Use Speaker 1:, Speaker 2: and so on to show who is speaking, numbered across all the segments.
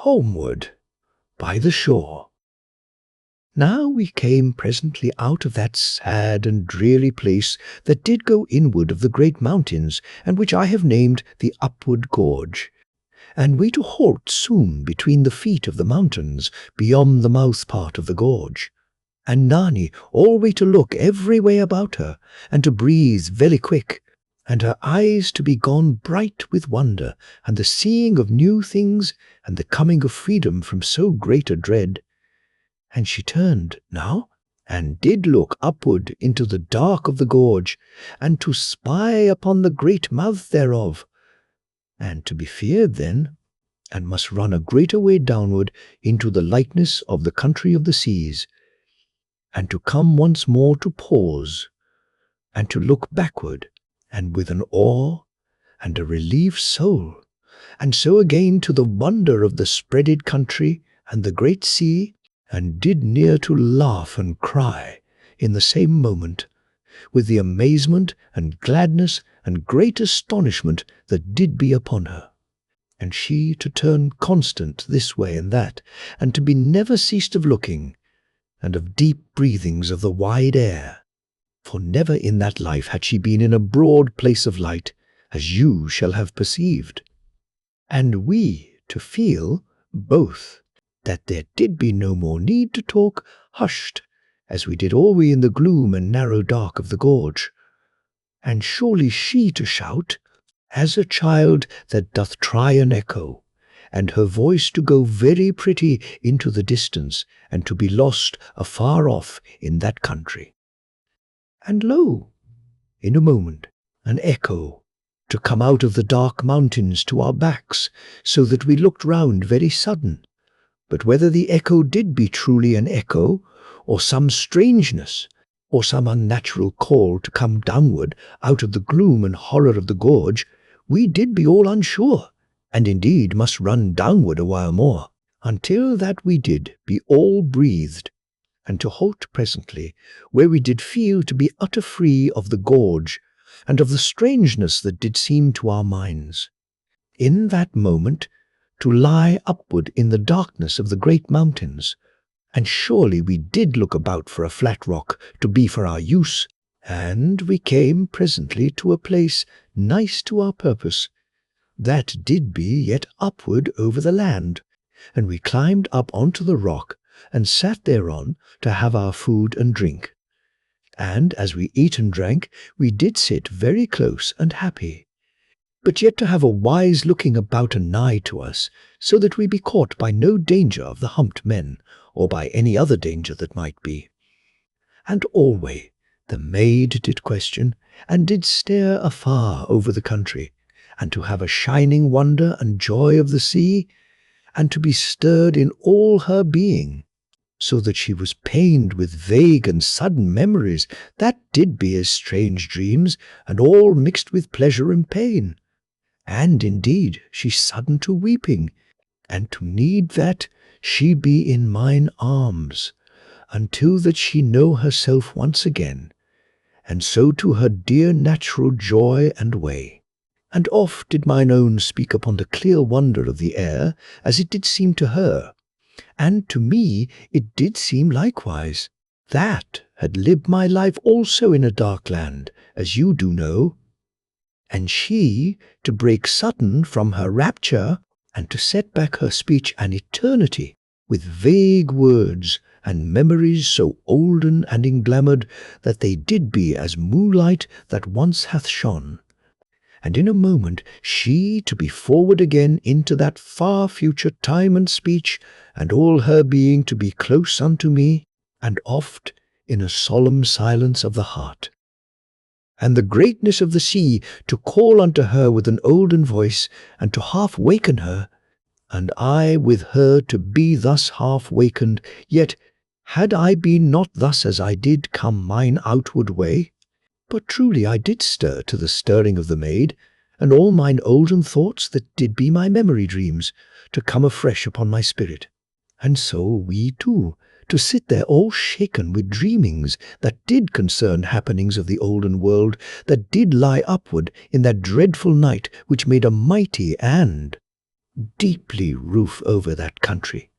Speaker 1: homeward by the shore. Now we came presently out of that sad and dreary place that did go inward of the great mountains, and which I have named the upward gorge. And we to halt soon between the feet of the mountains, beyond the mouth part of the gorge. And Nani alway to look every way about her, and to breathe very quick, and her eyes to be gone bright with wonder, and the seeing of new things, and the coming of freedom from so great a dread. And she turned now, and did look upward into the dark of the gorge, and to spy upon the great mouth thereof, and to be feared then, and must run a greater way downward into the likeness of the country of the seas, and to come once more to pause, and to look backward, and with an awe and a relieved soul, and so again to the wonder of the spreaded country and the great sea, and did near to laugh and cry in the same moment, with the amazement and gladness and great astonishment that did be upon her. And she to turn constant this way and that, and to be never ceased of looking, and of deep breathings of the wide air. For never in that life had she been in a broad place of light, as you shall have perceived. And we to feel, both, that there did be no more need to talk hushed, as we did alway in the gloom and narrow dark of the gorge. And surely she to shout, as a child that doth try an echo, and her voice to go very pretty into the distance, and to be lost afar off in that country. And lo, in a moment, an echo to come out of the dark mountains to our backs, so that we looked round very sudden. But whether the echo did be truly an echo, or some strangeness, or some unnatural call to come downward out of the gloom and horror of the gorge, we did be all unsure, and indeed must run downward a while more, until that we did be all breathed, and to halt presently, where we did feel to be utter free of the gorge, and of the strangeness that did seem to our minds. In that moment, to lie upward in the darkness of the great mountains, and surely we did look about for a flat rock to be for our use, and we came presently to a place nice to our purpose, that did be yet upward over the land, and we climbed up onto the rock, and sat thereon to have our food and drink. And as we eat and drank, we did sit very close and happy, but yet to have a wise looking about and nigh to us, so that we be caught by no danger of the humped men, or by any other danger that might be. And alway the maid did question, and did stare afar over the country, and to have a shining wonder and joy of the sea, and to be stirred in all her being, so that she was pained with vague and sudden memories that did be as strange dreams, and all mixed with pleasure and pain. And indeed she sudden to weeping, and to need that she be in mine arms, until that she know herself once again, and so to her dear natural joy and way. And oft did mine own speak upon the clear wonder of the air, as it did seem to her, and to me it did seem likewise, that had lived my life also in a dark land, as you do know. And she, to break sudden from her rapture, and to set back her speech an eternity, with vague words, and memories so olden and englamoured, that they did be as moonlight that once hath shone. And in a moment she to be forward again into that far future time and speech, and all her being to be close unto me, and oft in a solemn silence of the heart. And the greatness of the sea to call unto her with an olden voice, and to half waken her, and I with her to be thus half wakened, yet had I been not thus as I did come mine outward way, but truly I did stir to the stirring of the maid, and all mine olden thoughts that did be my memory dreams, to come afresh upon my spirit. And so we too, to sit there all shaken with dreamings that did concern happenings of the olden world, that did lie upward in that dreadful night which made a mighty and deeply roof over that country.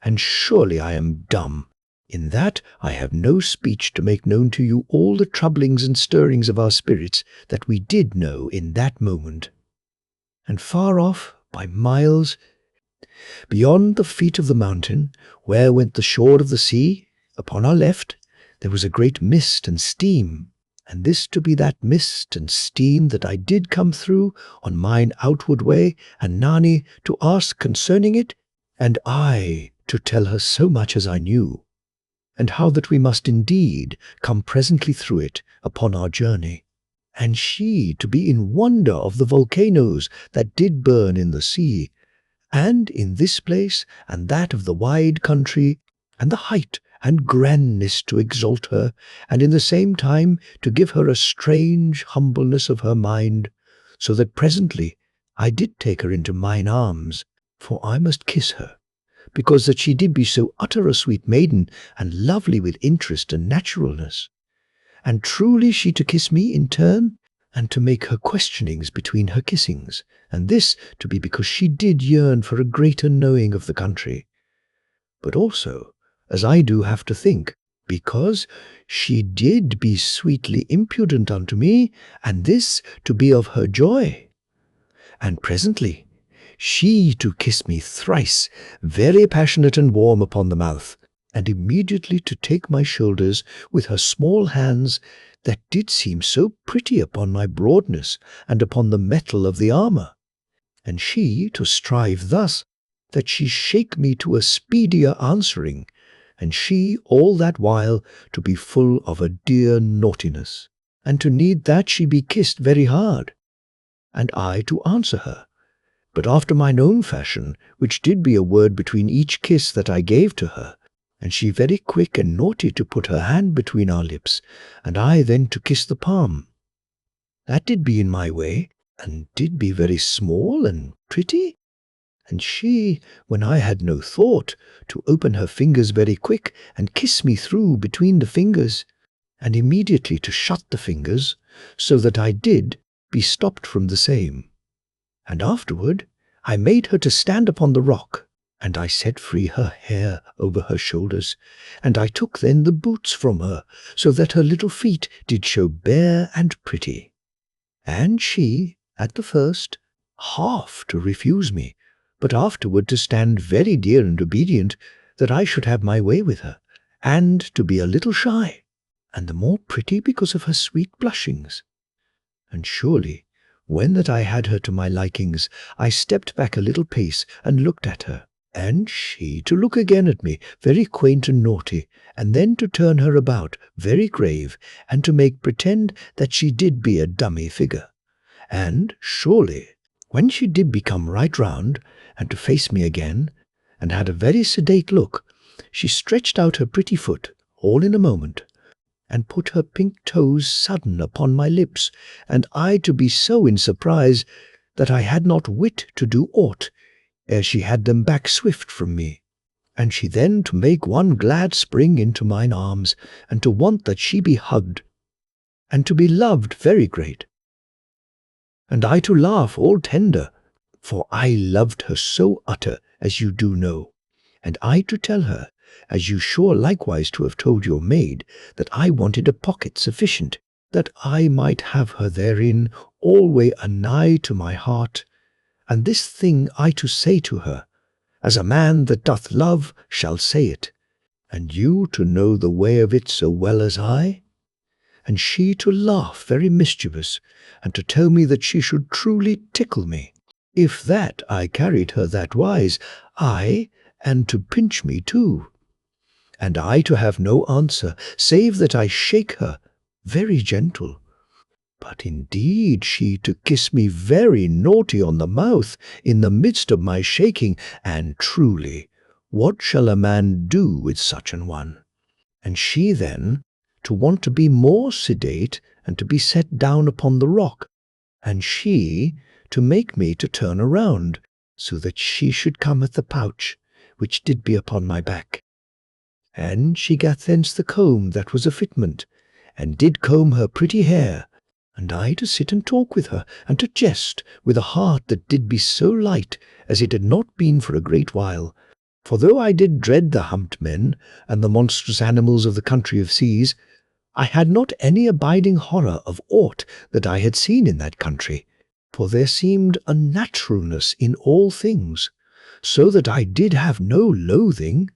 Speaker 1: And surely I am dumb, in that I have no speech to make known to you all the troublings and stirrings of our spirits that we did know in that moment. And far off, by miles, beyond the feet of the mountain, where went the shore of the sea, upon our left, there was a great mist and steam, and this to be that mist and steam that I did come through on mine outward way, and Nani to ask concerning it, and I to tell her so much as I knew, and how that we must indeed come presently through it upon our journey, and she to be in wonder of the volcanoes that did burn in the sea, and in this place and that of the wide country, and the height and grandness to exalt her, and in the same time to give her a strange humbleness of her mind, so that presently I did take her into mine arms, for I must kiss her, because that she did be so utter a sweet maiden, and lovely with interest and naturalness. And truly she to kiss me in turn, and to make her questionings between her kissings, and this to be because she did yearn for a greater knowing of the country. But also, as I do have to think, because she did be sweetly impudent unto me, and this to be of her joy. And presently she to kiss me thrice, very passionate and warm upon the mouth, and immediately to take my shoulders with her small hands that did seem so pretty upon my broadness and upon the metal of the armour, and she to strive thus that she shake me to a speedier answering, and she all that while to be full of a dear naughtiness, and to need that she be kissed very hard, and I to answer her, but after mine own fashion, which did be a word between each kiss that I gave to her, and she very quick and naughty to put her hand between our lips, and I then to kiss the palm. That did be in my way, and did be very small and pretty, and she, when I had no thought, to open her fingers very quick, and kiss me through between the fingers, and immediately to shut the fingers, so that I did be stopped from the same. And afterward I made her to stand upon the rock, and I set free her hair over her shoulders, and I took then the boots from her, so that her little feet did show bare and pretty. And she, at the first, half to refuse me, but afterward to stand very dear and obedient, that I should have my way with her, and to be a little shy, and the more pretty because of her sweet blushings. And surely, when that I had her to my likings, I stepped back a little pace and looked at her, and she to look again at me, very quaint and naughty, and then to turn her about, very grave, and to make pretend that she did be a dummy figure. And surely, when she did become right round, and to face me again, and had a very sedate look, she stretched out her pretty foot, all in a moment, and put her pink toes sudden upon my lips, and I to be so in surprise that I had not wit to do aught, ere she had them back swift from me. And she then to make one glad spring into mine arms, and to want that she be hugged, and to be loved very great. And I to laugh all tender, for I loved her so utter, as you do know, and I to tell her, as you sure likewise to have told your maid, that I wanted a pocket sufficient, that I might have her therein alway anigh to my heart, and this thing I to say to her, as a man that doth love shall say it, and you to know the way of it so well as I? And she to laugh very mischievous, and to tell me that she should truly tickle me, if that I carried her that wise, ay, and to pinch me too. And I to have no answer, save that I shake her, very gentle. But indeed she to kiss me very naughty on the mouth, in the midst of my shaking, and truly, what shall a man do with such an one? And she then to want to be more sedate, and to be set down upon the rock, and she to make me to turn around, so that she should come at the pouch, which did be upon my back. And she gat thence the comb that was a fitment, and did comb her pretty hair, and I to sit and talk with her, and to jest with a heart that did be so light as it had not been for a great while. For though I did dread the humped men, and the monstrous animals of the country of seas, I had not any abiding horror of aught that I had seen in that country, for there seemed a naturalness in all things, so that I did have no loathing,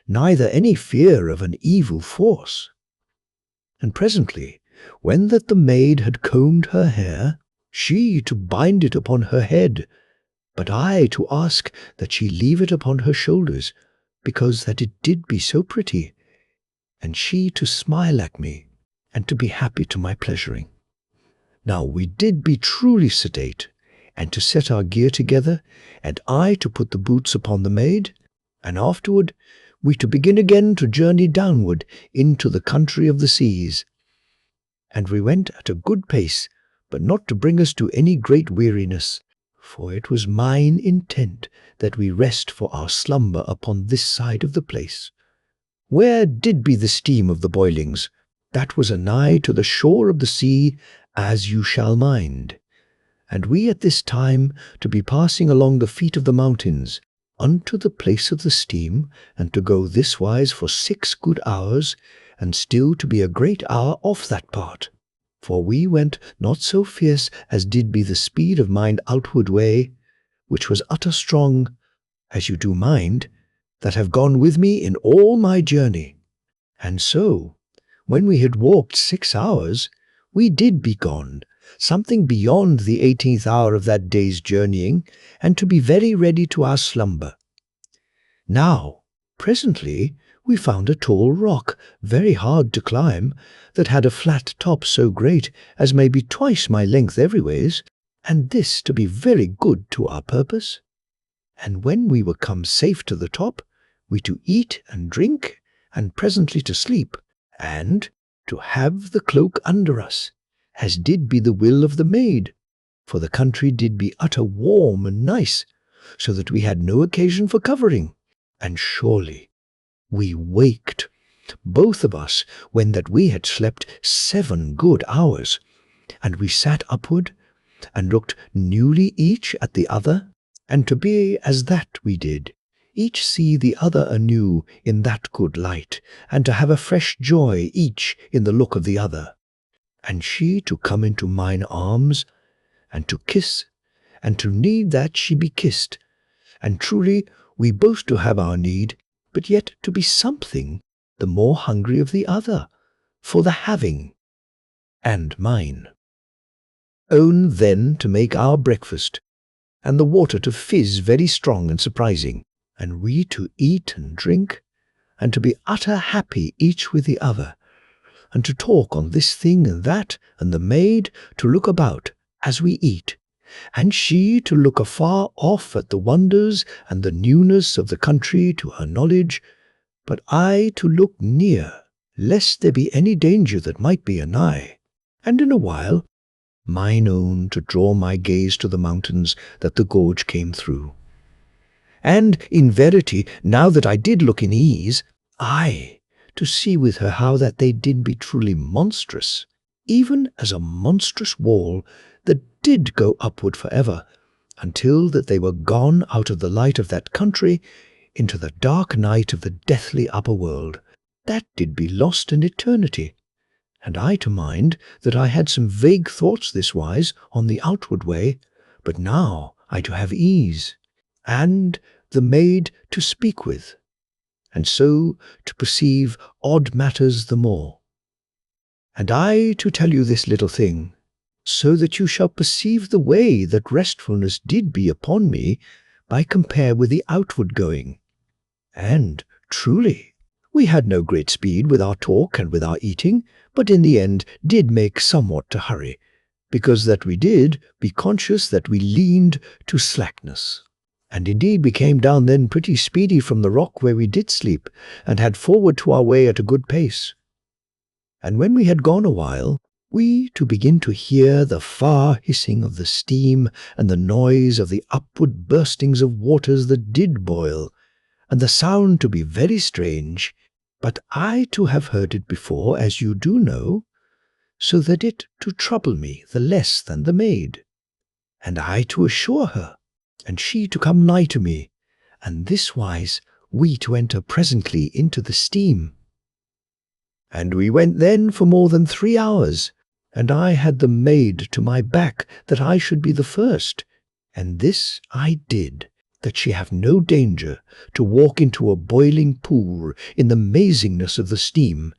Speaker 1: neither any fear of an evil force. And presently, when that the maid had combed her hair, she to bind it upon her head, but I to ask that she leave it upon her shoulders, because that it did be so pretty, and she to smile at me, and to be happy to my pleasuring. Now we did be truly sedate, and to set our gear together, and I to put the boots upon the maid, and afterward we to begin again to journey downward into the country of the seas. And we went at a good pace, but not to bring us to any great weariness, for it was mine intent that we rest for our slumber upon this side of the place. Where did be the steam of the boilings? That was anigh to the shore of the sea, as you shall mind. And we at this time to be passing along the feet of the mountains, unto the place of the steam, and to go this wise for 6 good hours, and still to be a great hour off that part. For we went not so fierce as did be the speed of mine outward way, which was utter strong, as you do mind, that have gone with me in all my journey. And so, when we had walked 6 hours, we did be gone, something beyond the 18th hour of that day's journeying, and to be very ready to our slumber. Now, presently, we found a tall rock, very hard to climb, that had a flat top so great as may be twice my length everyways, and this to be very good to our purpose. And when we were come safe to the top, we to eat and drink, and presently to sleep, and to have the cloak under us, as did be the will of the maid, for the country did be utter warm and nice, so that we had no occasion for covering. And surely we waked, both of us, when that we had slept 7 good hours, and we sat upward, and looked newly each at the other, and to be as that we did, each see the other anew in that good light, and to have a fresh joy each in the look of the other, and she to come into mine arms, and to kiss, and to need that she be kissed, and truly we both to have our need, but yet to be something the more hungry of the other, for the having, and mine. Own then to make our breakfast, and the water to fizz very strong and surprising, and we to eat and drink, and to be utter happy each with the other, and to talk on this thing and that, and the maid to look about as we eat, and she to look afar off at the wonders and the newness of the country to her knowledge, but I to look near, lest there be any danger that might be anigh, and in a while mine own to draw my gaze to the mountains that the gorge came through. And in verity, now that I did look in ease, I to see with her how that they did be truly monstrous, even as a monstrous wall that did go upward for ever, until that they were gone out of the light of that country into the dark night of the deathly upper world, that did be lost in eternity. And I to mind that I had some vague thoughts this wise on the outward way, but now I to have ease, and the maid to speak with, and so to perceive odd matters the more. And I to tell you this little thing, so that you shall perceive the way that restfulness did be upon me by compare with the outward going. And truly, we had no great speed with our talk and with our eating, but in the end did make somewhat to hurry, because that we did be conscious that we leaned to slackness. And indeed we came down then pretty speedy from the rock where we did sleep, and had forward to our way at a good pace. And when we had gone a while, we to begin to hear the far hissing of the steam, and the noise of the upward burstings of waters that did boil, and the sound to be very strange, but I to have heard it before, as you do know, so that it to trouble me the less than the maid, and I to assure her, and she to come nigh to me, and this wise we to enter presently into the steam. And we went then for more than 3 hours, and I had the maid to my back that I should be the first, and this I did, that she have no danger to walk into a boiling pool in the mazingness of the steam,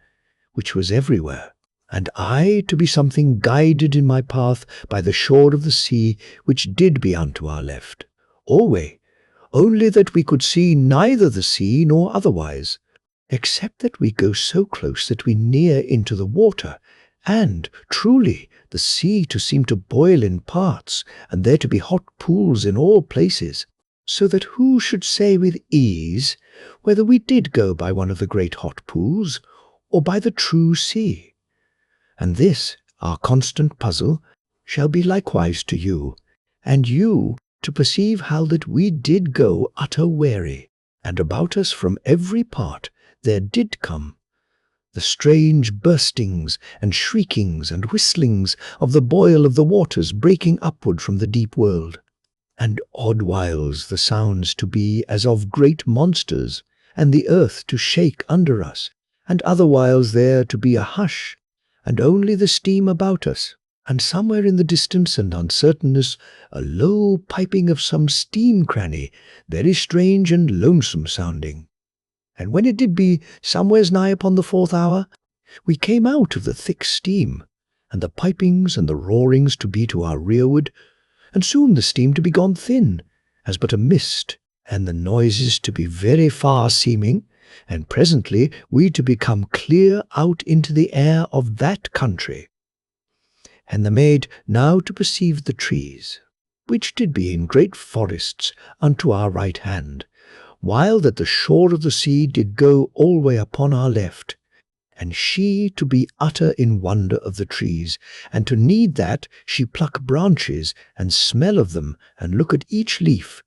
Speaker 1: which was everywhere, and I to be something guided in my path by the shore of the sea, which did be unto our left, alway, only that we could see neither the sea nor otherwise, except that we go so close that we near into the water, and, truly, the sea to seem to boil in parts, and there to be hot pools in all places, so that who should say with ease whether we did go by one of the great hot pools, or by the true sea? And this, our constant puzzle, shall be likewise to you, and you to perceive how that we did go utter weary, and about us from every part there did come the strange burstings and shriekings and whistlings of the boil of the waters breaking upward from the deep world, and odd whiles the sounds to be as of great monsters, and the earth to shake under us, and other whiles there to be a hush, and only the steam about us, and somewhere in the distance and uncertainness a low piping of some steam cranny, very strange and lonesome sounding. And when it did be somewheres nigh upon the 4th hour, we came out of the thick steam, and the pipings and the roarings to be to our rearward, and soon the steam to be gone thin, as but a mist, and the noises to be very far seeming, and presently we to become clear out into the air of that country. And the maid now to perceive the trees, which did be in great forests unto our right hand, while that the shore of the sea did go alway upon our left, and she to be utter in wonder of the trees, and to need that she pluck branches, and smell of them, and look at each leaf,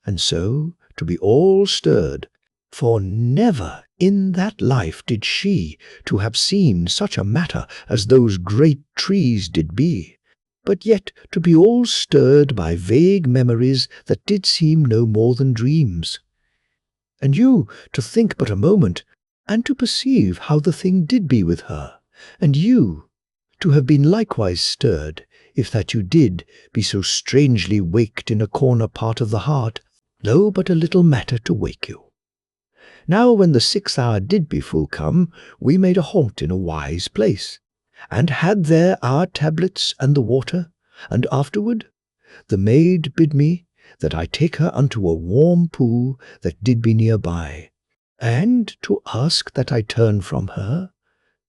Speaker 1: and so to be all stirred, for never in that life did she to have seen such a matter as those great trees did be, but yet to be all stirred by vague memories that did seem no more than dreams. And you to think but a moment, and to perceive how the thing did be with her, and you to have been likewise stirred, if that you did be so strangely waked in a corner part of the heart, though but a little matter to wake you. Now when the 6th hour did be full come, we made a halt in a wise place, and had there our tablets and the water, and afterward the maid bid me that I take her unto a warm pool that did be near by, and to ask that I turn from her,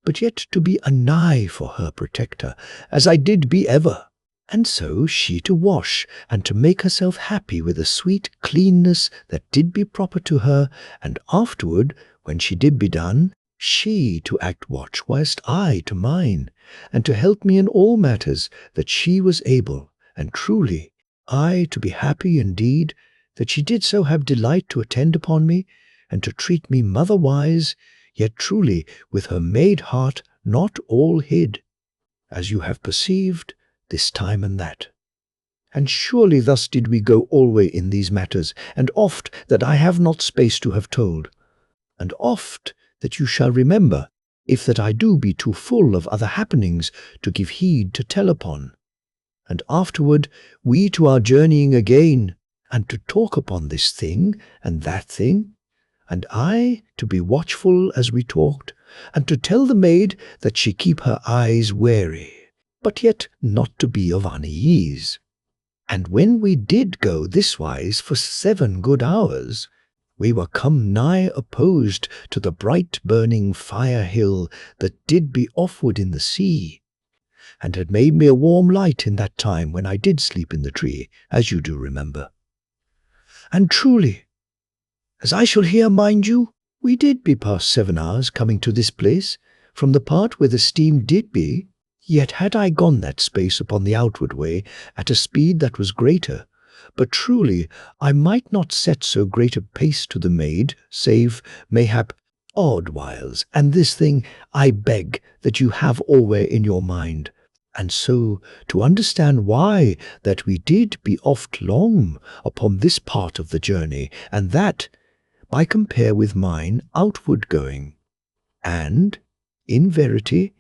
Speaker 1: but yet to be a nigh for her protector, as I did be ever, and so she to wash, and to make herself happy with a sweet cleanness that did be proper to her, and afterward, when she did be done, she to act watch whilst I to mine, and to help me in all matters that she was able, and truly I to be happy indeed that she did so have delight to attend upon me, and to treat me mother-wise, yet truly with her maid heart not all hid, as you have perceived this time and that. And surely thus did we go alway in these matters, and oft that I have not space to have told, and oft that you shall remember, if that I do be too full of other happenings to give heed to tell upon. And afterward we to our journeying again, and to talk upon this thing and that thing, and I to be watchful as we talked, and to tell the maid that she keep her eyes wary, but yet not to be of unease. And when we did go this wise for 7 good hours, we were come nigh opposed to the bright burning fire hill that did be offward in the sea, and had made me a warm light in that time when I did sleep in the tree, as you do remember. And truly, as I shall here mind you, we did be past 7 hours coming to this place, from the part where the steam did be, yet had I gone that space upon the outward way at a speed that was greater, but truly I might not set so great a pace to the maid, save, mayhap, odd whiles, and this thing I beg that you have alway in your mind. And so, to understand why that we did be oft long upon this part of the journey, and that, by compare with mine, outward going. And, in verity,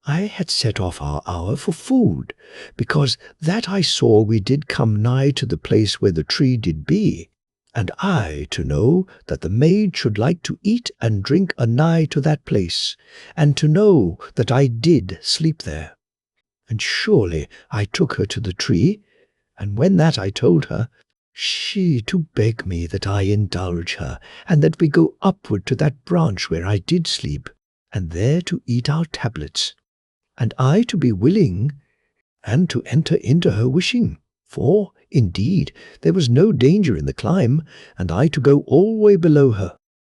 Speaker 1: I had set off our hour for food, because that I saw we did come nigh to the place where the tree did be, and I to know that the maid should like to eat and drink anigh to that place, and to know that I did sleep there. And surely I took her to the tree, and when that I told her, she to beg me that I indulge her, and that we go upward to that branch where I did sleep, and there to eat our tablets, and I to be willing, and to enter into her wishing. For, indeed, there was no danger in the climb, and I to go alway below her,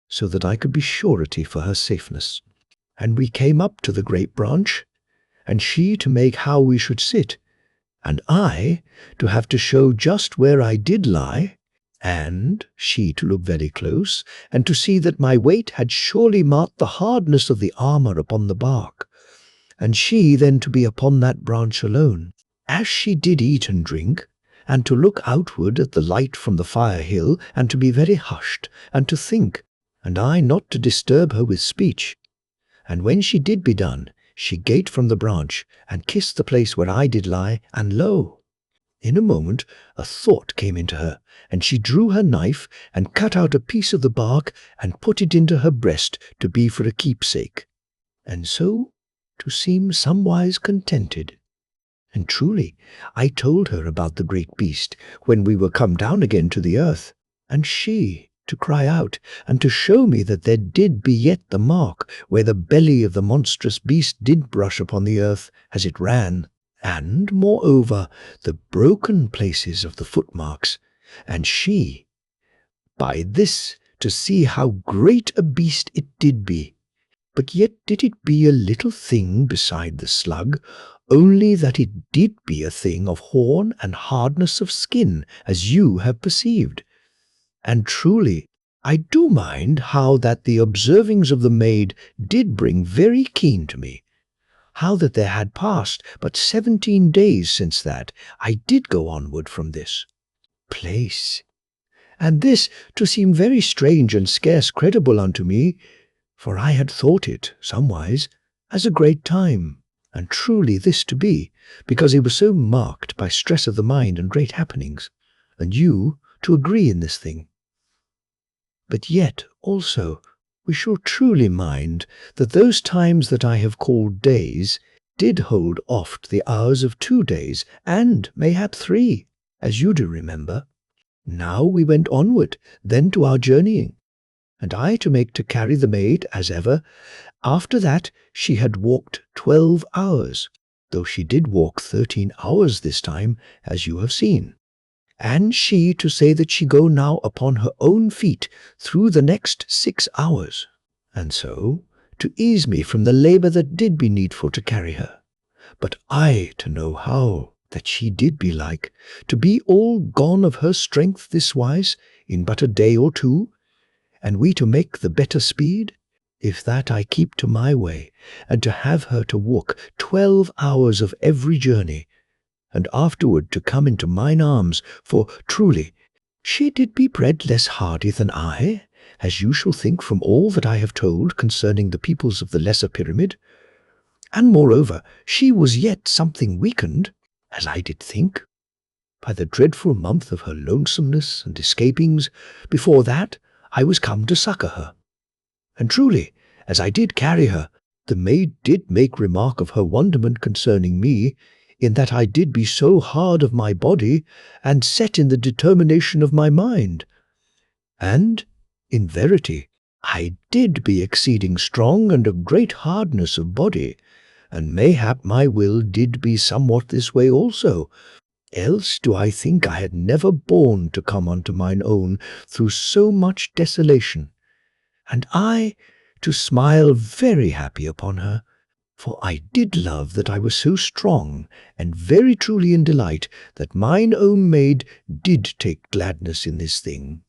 Speaker 1: so that I could be surety for her safeness. And we came up to the great branch, and she to make how we should sit, and I to have to show just where I did lie, and she to look very close, and to see that my weight had surely marked the hardness of the armour upon the bark, and she then to be upon that branch alone, as she did eat and drink, and to look outward at the light from the fire hill, and to be very hushed, and to think, and I not to disturb her with speech. And when she did be done, she gate from the branch, and kissed the place where I did lie, and lo! In a moment a thought came into her, and she drew her knife, and cut out a piece of the bark, and put it into her breast to be for a keepsake, and so to seem somewise contented. And truly I told her about the great beast, when we were come down again to the earth, and she to cry out, and to show me that there did be yet the mark where the belly of the monstrous beast did brush upon the earth as it ran, and, moreover, the broken places of the footmarks, and she, by this, to see how great a beast it did be. But yet did it be a little thing beside the slug, only that it did be a thing of horn and hardness of skin, as you have perceived. And truly, I do mind how that the observings of the maid did bring very keen to me, how that there had passed but 17 days since that I did go onward from this place, and this to seem very strange and scarce credible unto me, for I had thought it, somewise, as a great time, and truly this to be, because it was so marked by stress of the mind and great happenings, and you to agree in this thing. But yet, also, we shall truly mind that those times that I have called days did hold oft the hours of 2 days, and mayhap 3, as you do remember. Now we went onward, then to our journeying, and I to make to carry the maid, as ever. After that she had walked 12 hours, though she did walk 13 hours this time, as you have seen. And she to say that she go now upon her own feet through the next 6 hours, and so to ease me from the labour that did be needful to carry her. But I to know how that she did be like, to be all gone of her strength this wise, in but a day or 2, and we to make the better speed, if that I keep to my way, and to have her to walk 12 hours of every journey, and afterward to come into mine arms, for truly she did be bred less hardy than I, as you shall think from all that I have told concerning the peoples of the Lesser Pyramid. And moreover, she was yet something weakened, as I did think, by the dreadful month of her lonesomeness and escapings. Before that I was come to succour her. And truly, as I did carry her, the maid did make remark of her wonderment concerning me, in that I did be so hard of my body, and set in the determination of my mind. And, in verity, I did be exceeding strong and of great hardness of body, and mayhap my will did be somewhat this way also, else do I think I had never borne to come unto mine own through so much desolation, and I to smile very happy upon her, for I did love that I was so strong, and very truly in delight that mine own maid did take gladness in this thing.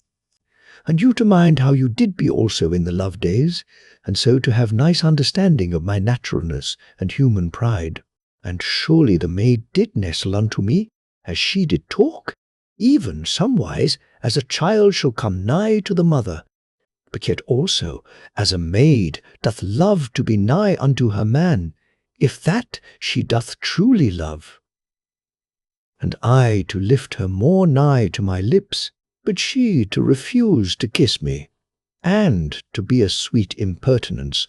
Speaker 1: and you to mind how you did be also in the love days, and so to have nice understanding of my naturalness and human pride. And surely the maid did nestle unto me, as she did talk, even somewise as a child shall come nigh to the mother, but yet also as a maid doth love to be nigh unto her man, if that she doth truly love. And I to lift her more nigh to my lips, but she to refuse to kiss me, and to be a sweet impertinence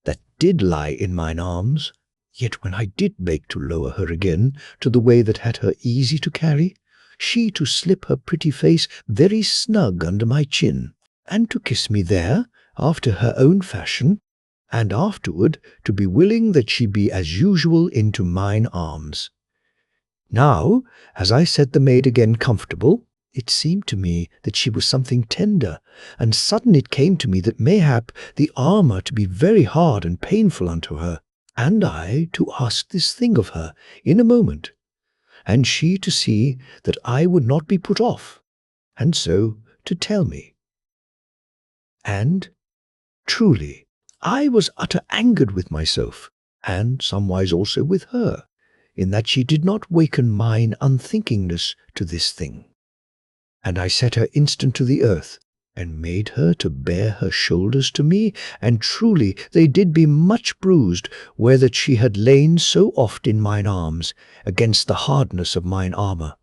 Speaker 1: that did lie in mine arms, yet when I did make to lower her again to the way that had her easy to carry, she to slip her pretty face very snug under my chin, and to kiss me there after her own fashion, and afterward to be willing that she be as usual into mine arms. Now, as I set the maid again comfortable, it seemed to me that she was something tender, and sudden it came to me that mayhap the armour to be very hard and painful unto her, and I to ask this thing of her in a moment, and she to see that I would not be put off, and so to tell me. And truly I was utter angered with myself, and somewise also with her, in that she did not waken mine unthinkingness to this thing. And I set her instant to the earth, and made her to bear her shoulders to me, and truly they did be much bruised, where that she had lain so oft in mine arms, against the hardness of mine armour.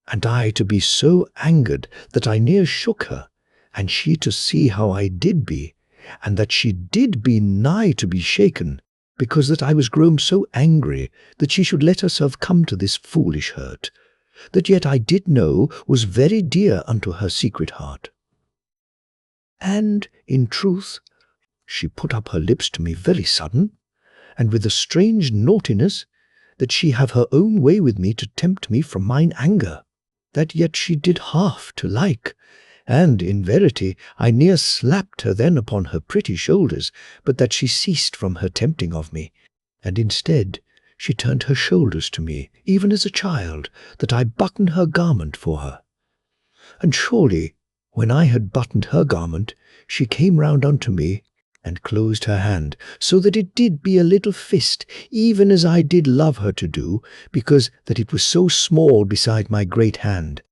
Speaker 1: And I to be so angered that I near shook her, and she to see how I did be, and that she did be nigh to be shaken, because that I was grown so angry that she should let herself come to this foolish hurt, that yet I did know was very dear unto her secret heart. And, in truth, she put up her lips to me very sudden, and with a strange naughtiness, that she have her own way with me to tempt me from mine anger, that yet she did half to like, and, in verity, I near slapped her then upon her pretty shoulders, but that she ceased from her tempting of me, and instead she turned her shoulders to me, even as a child, that I buttoned her garment for her. And surely, when I had buttoned her garment, she came round unto me, and closed her hand, so that it did be a little fist, even as I did love her to do, because that it was so small beside my great hand.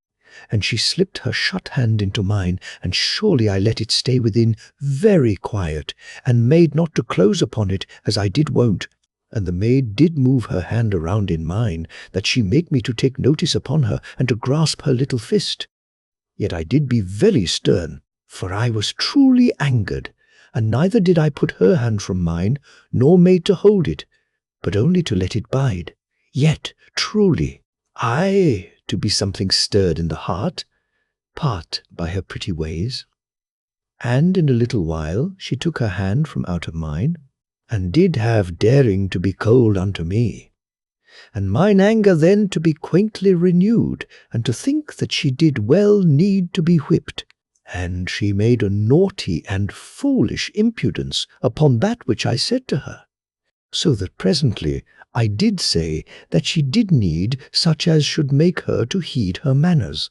Speaker 1: And she slipped her shut hand into mine, and surely I let it stay within very quiet, and made not to close upon it as I did wont. And the maid did move her hand around in mine, that she make me to take notice upon her, and to grasp her little fist. Yet I did be very stern, for I was truly angered, and neither did I put her hand from mine, nor made to hold it, but only to let it bide. Yet, truly, I to be something stirred in the heart, part by her pretty ways. And in a little while she took her hand from out of mine, and did have daring to be cold unto me. And mine anger then to be quaintly renewed, and to think that she did well need to be whipped. And she made a naughty and foolish impudence upon that which I said to her, so that presently I did say that she did need such as should make her to heed her manners.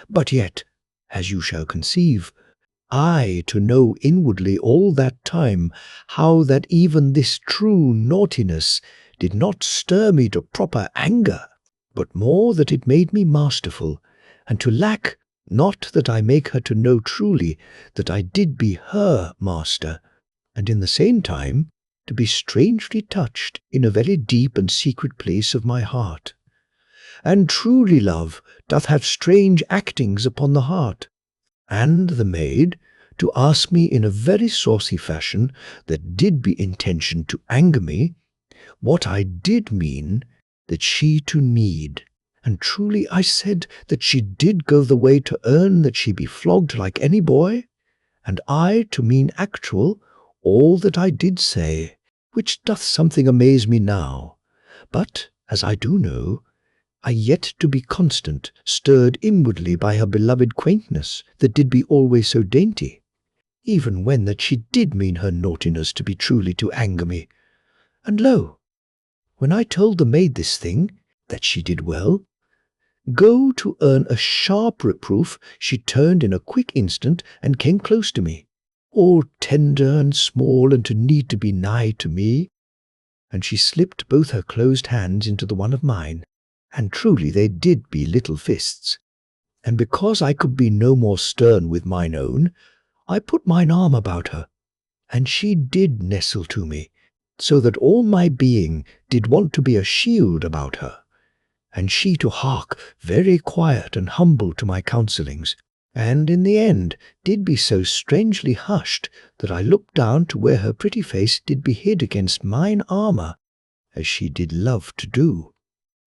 Speaker 1: But yet, as you shall conceive, I to know inwardly all that time how that even this true naughtiness did not stir me to proper anger, but more that it made me masterful, and to lack, not that I make her to know truly that I did be her master, and in the same time to be strangely touched in a very deep and secret place of my heart. And truly love doth have strange actings upon the heart. And the maid, to ask me in a very saucy fashion that did be intentioned to anger me, what I did mean that she to need. And truly I said that she did go the way to earn that she be flogged like any boy, and I to mean actual all that I did say, which doth something amaze me now. But, as I do know, I yet to be constant, stirred inwardly by her beloved quaintness, that did be always so dainty, even when that she did mean her naughtiness to be truly to anger me. And lo, when I told the maid this thing, that she did well, Go to earn a sharp reproof, she turned in a quick instant and came close to me, all tender and small and to need to be nigh to me. And she slipped both her closed hands into the one of mine, and truly they did be little fists. And because I could be no more stern with mine own, I put mine arm about her, and she did nestle to me, so that all my being did want to be a shield about her, and she to hark very quiet and humble to my counsellings, and in the end did be so strangely hushed that I looked down to where her pretty face did be hid against mine armour, as she did love to do,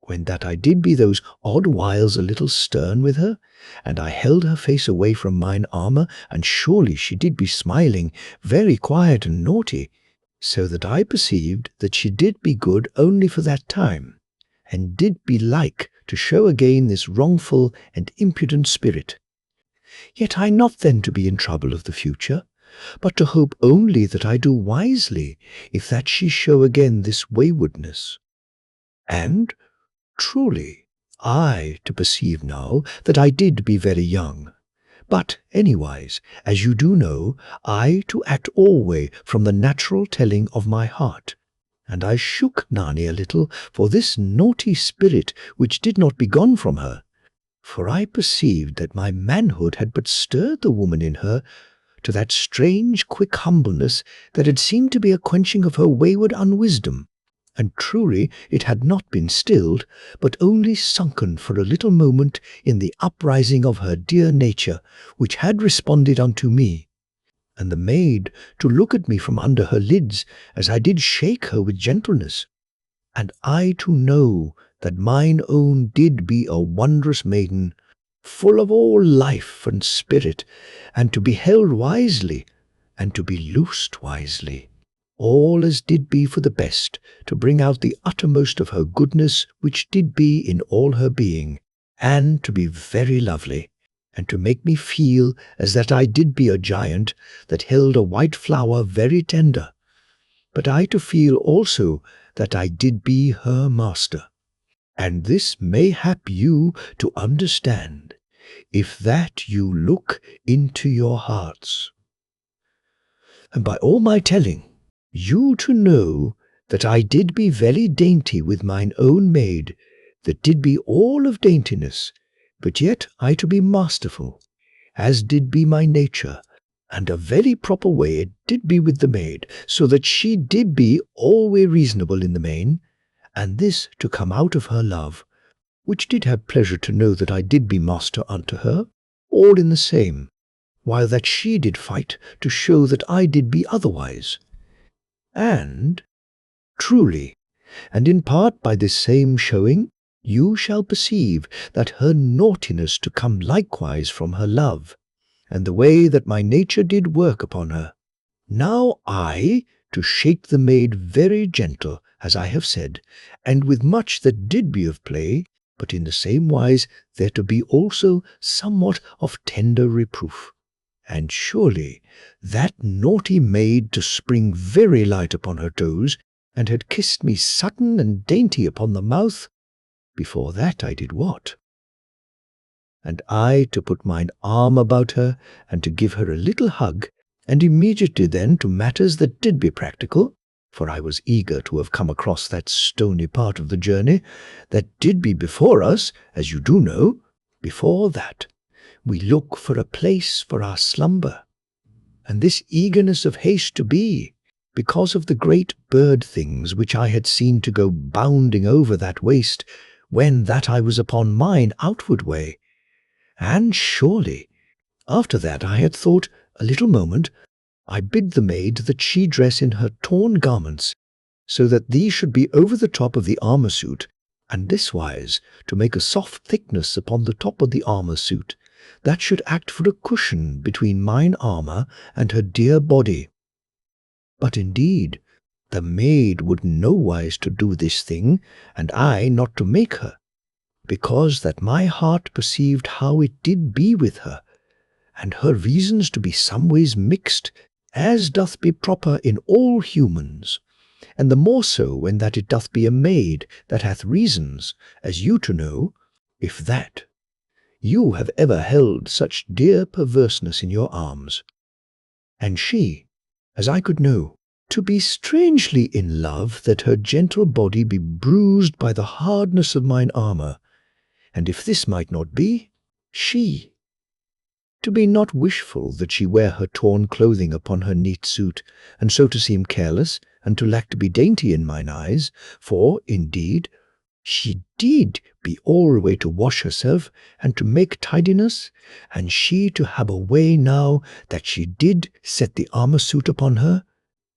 Speaker 1: when that I did be those odd whiles a little stern with her, and I held her face away from mine armour, and surely she did be smiling, very quiet and naughty, so that I perceived that she did be good only for that time, and did be like to show again this wrongful and impudent spirit. Yet I not then to be in trouble of the future, but to hope only that I do wisely, if that she show again this waywardness. And truly, I to perceive now that I did be very young. But anywise, as you do know, I to act alway from the natural telling of my heart. And I shook Nani a little for this naughty spirit which did not be gone from her, for I perceived that my manhood had but stirred the woman in her to that strange quick humbleness that had seemed to be a quenching of her wayward unwisdom. And truly it had not been stilled, but only sunken for a little moment in the uprising of her dear nature, which had responded unto me. And the maid to look at me from under her lids, as I did shake her with gentleness. And I to know that mine own did be a wondrous maiden, full of all life and spirit, and to be held wisely, and to be loosed wisely, all as did be for the best, to bring out the uttermost of her goodness, which did be in all her being, and to be very lovely, and to make me feel as that I did be a giant that held a white flower very tender, but I to feel also that I did be her master. And this may hap you to understand, if that you look into your hearts. And by all my telling, you to know that I did be very dainty with mine own maid, that did be all of daintiness, but yet I to be masterful, as did be my nature, and a very proper way it did be with the maid, so that she did be alway reasonable in the main, and this to come out of her love, which did have pleasure to know that I did be master unto her, all in the same, while that she did fight to show that I did be otherwise. And, truly, and in part by this same showing, you shall perceive that her naughtiness to come likewise from her love, and the way that my nature did work upon her. Now I to shake the maid very gentle, as I have said, and with much that did be of play, but in the same wise there to be also somewhat of tender reproof. And surely that naughty maid to spring very light upon her toes, and had kissed me sudden and dainty upon the mouth, before that I did what? And I to put mine arm about her, and to give her a little hug, and immediately then to matters that did be practical, for I was eager to have come across that stony part of the journey that did be before us, as you do know. Before that, we look for a place for our slumber, and this eagerness of haste to be, because of the great bird things which I had seen to go bounding over that waste, when that I was upon mine outward way. And surely, after that I had thought a little moment, I bid the maid that she dress in her torn garments, so that these should be over the top of the armour suit, and this wise to make a soft thickness upon the top of the armour suit, that should act for a cushion between mine armour and her dear body. But indeed, the maid would nowise to do this thing, and I not to make her, because that my heart perceived how it did be with her, and her reasons to be some ways mixed, as doth be proper in all humans, and the more so when that it doth be a maid that hath reasons, as you to know, if that you have ever held such dear perverseness in your arms. And she, as I could know, to be strangely in love that her gentle body be bruised by the hardness of mine armour, and if this might not be, she, to be not wishful that she wear her torn clothing upon her neat suit, and so to seem careless, and to lack to be dainty in mine eyes, for, indeed, she did be alway to wash herself, and to make tidiness, and she to have a way now that she did set the armour suit upon her,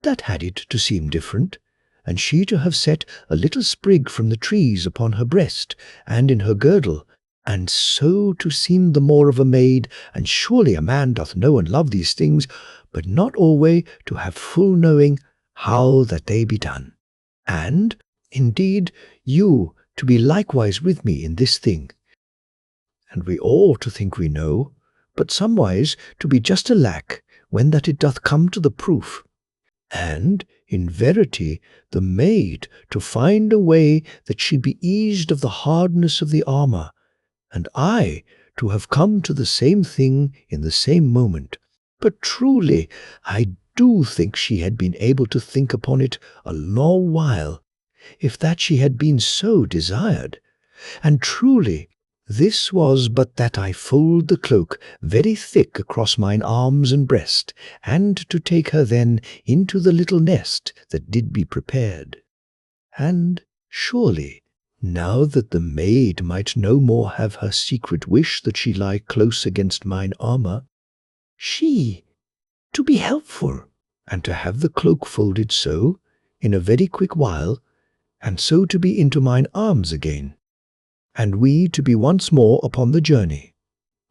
Speaker 1: that had it to seem different, and she to have set a little sprig from the trees upon her breast, and in her girdle, and so to seem the more of a maid, and surely a man doth know and love these things, but not alway to have full knowing how that they be done. And, indeed, you to be likewise with me in this thing. And we all to think we know, but somewise to be just alack when that it doth come to the proof. And, in verity, the maid to find a way that she be eased of the hardness of the armour, and I to have come to the same thing in the same moment. But truly, I do think she had been able to think upon it a long while, if that she had been so desired. And truly, this was but that I fold the cloak very thick across mine arms and breast, and to take her then into the little nest that did be prepared. And surely, now that the maid might no more have her secret wish that she lie close against mine armour, she, to be helpful, and to have the cloak folded so, in a very quick while, and so to be into mine arms again, and we to be once more upon the journey,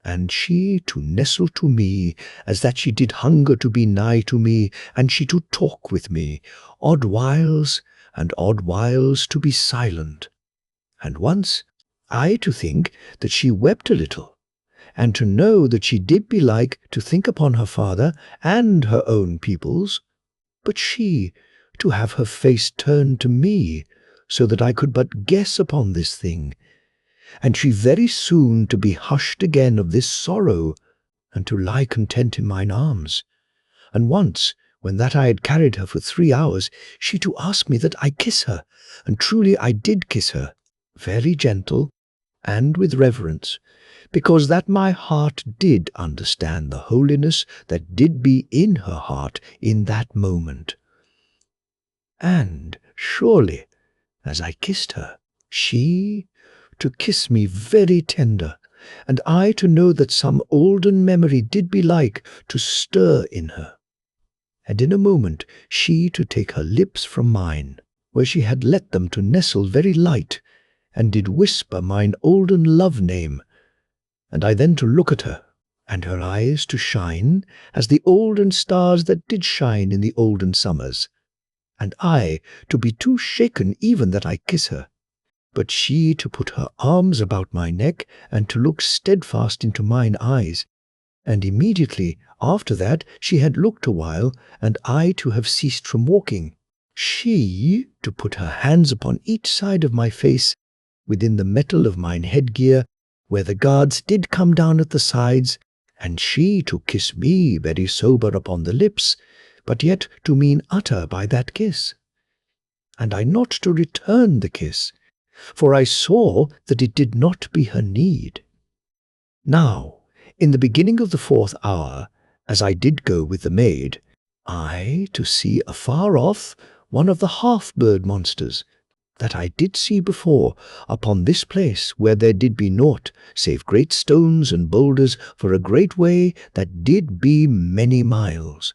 Speaker 1: and she to nestle to me, as that she did hunger to be nigh to me, and she to talk with me, odd whiles to be silent, and once I to think that she wept a little, and to know that she did be like to think upon her father and her own peoples, but she to have her face turned to me, so that I could but guess upon this thing, and she very soon to be hushed again of this sorrow, and to lie content in mine arms. And once, when that I had carried her for 3 hours, she to ask me that I kiss her, and truly I did kiss her, very gentle, and with reverence, because that my heart did understand the holiness that did be in her heart in that moment. And surely, as I kissed her, she to kiss me very tender, and I to know that some olden memory did be like to stir in her, and in a moment she to take her lips from mine, where she had let them to nestle very light, and did whisper mine olden love name, and I then to look at her, and her eyes to shine as the olden stars that did shine in the olden summers, and I to be too shaken even that I kiss her, but she to put her arms about my neck, and to look steadfast into mine eyes, and immediately after that she had looked a while, and I to have ceased from walking, she to put her hands upon each side of my face, within the metal of mine headgear, where the guards did come down at the sides, and she to kiss me very sober upon the lips, but yet to mean utter by that kiss. And I not to return the kiss, for I saw that it did not be her need. Now, in the beginning of the 4th hour, as I did go with the maid, I to see afar off one of the half-bird monsters, that I did see before upon this place where there did be naught save great stones and boulders for a great way that did be many miles.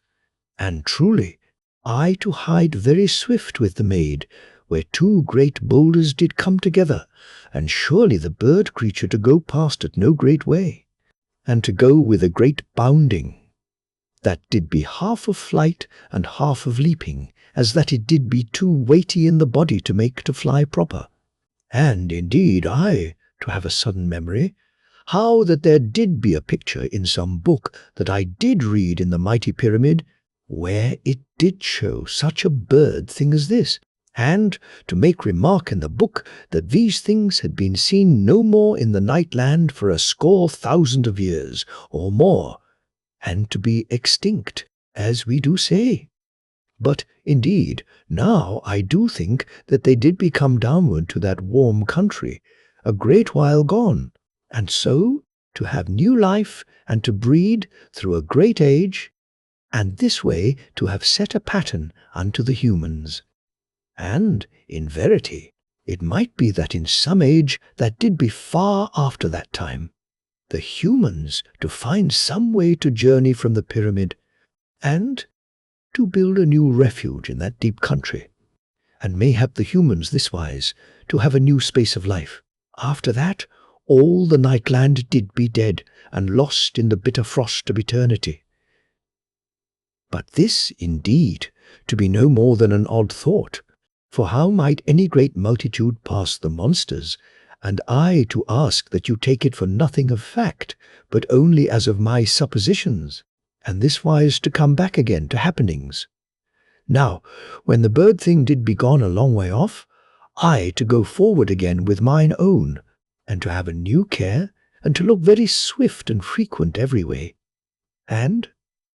Speaker 1: And truly, I to hide very swift with the maid, where 2 great boulders did come together, and surely the bird creature to go past at no great way, and to go with a great bounding, that did be half of flight and half of leaping, as that it did be too weighty in the body to make to fly proper. And indeed I, to have a sudden memory, how that there did be a picture in some book that I did read in the mighty pyramid, where it did show such a bird thing as this, and to make remark in the book that these things had been seen no more in the night land for 100,000 of years or more, and to be extinct, as we do say. But, indeed, now I do think that they did become downward to that warm country, a great while gone, and so to have new life and to breed through a great age, and this way to have set a pattern unto the humans. And, in verity, it might be that in some age that did be far after that time, the humans to find some way to journey from the pyramid, and to build a new refuge in that deep country, and mayhap the humans this wise to have a new space of life. After that, all the nightland did be dead, and lost in the bitter frost of eternity. But this, indeed, to be no more than an odd thought, for how might any great multitude pass the monsters, and I to ask that you take it for nothing of fact, but only as of my suppositions, and this wise to come back again to happenings. Now, when the bird thing did be gone a long way off, I to go forward again with mine own, and to have a new care, and to look very swift and frequent every way. And,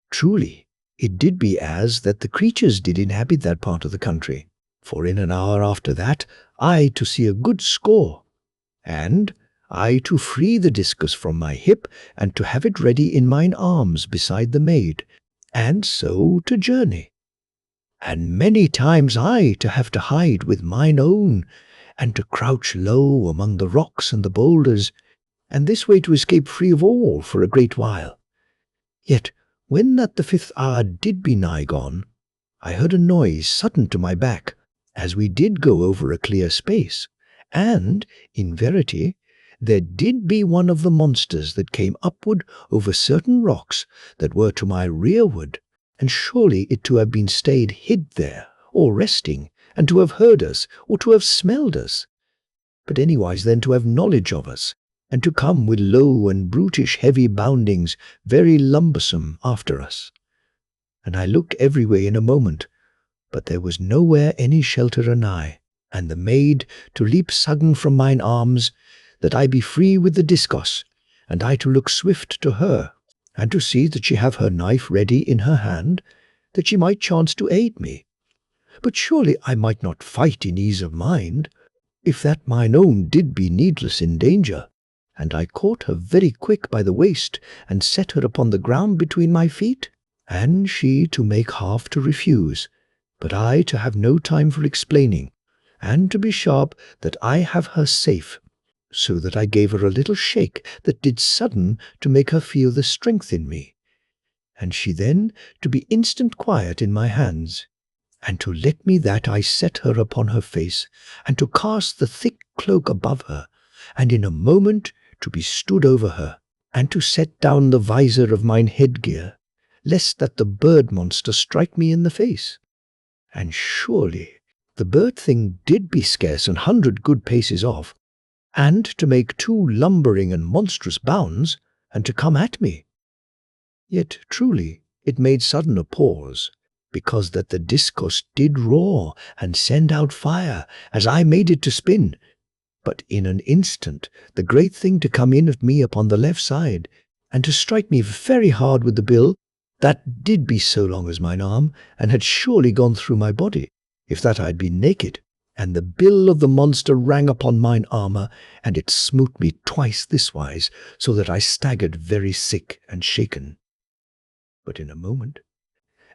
Speaker 1: truly, it did be as that the creatures did inhabit that part of the country, for in an hour after that I to see a good score, and I to free the discus from my hip, and to have it ready in mine arms beside the maid, and so to journey. And many times I to have to hide with mine own, and to crouch low among the rocks and the boulders, and this way to escape free of all for a great while. Yet when that the 5th hour did be nigh gone, I heard a noise sudden to my back, as we did go over a clear space, and, in verity, there did be one of the monsters that came upward over certain rocks that were to my rearward, and surely it to have been stayed hid there, or resting, and to have heard us, or to have smelled us, but anywise then to have knowledge of us, and to come with low and brutish heavy boundings very lumbersome after us. And I looked every way in a moment, but there was nowhere any shelter anigh, and the maid to leap sudden from mine arms, that I be free with the discus, and I to look swift to her, and to see that she have her knife ready in her hand, that she might chance to aid me. But surely I might not fight in ease of mind, if that mine own did be needless in danger. And I caught her very quick by the waist, and set her upon the ground between my feet, and she to make half to refuse, but I to have no time for explaining, and to be sharp that I have her safe, so that I gave her a little shake that did sudden to make her feel the strength in me, and she then to be instant quiet in my hands, and to let me that I set her upon her face, and to cast the thick cloak above her, and in a moment to be stood over her, and to set down the visor of mine headgear, lest that the bird monster strike me in the face. And surely the bird thing did be scarce 100 good paces off, and to make 2 lumbering and monstrous bounds, and to come at me. Yet truly it made sudden a pause, because that the discus did roar and send out fire, as I made it to spin, but in an instant the great thing to come in at me upon the left side, and to strike me very hard with the bill, that did be so long as mine arm, and had surely gone through my body, if that I had been naked, and the bill of the monster rang upon mine armour, and it smote me twice this wise, so that I staggered very sick and shaken. But in a moment,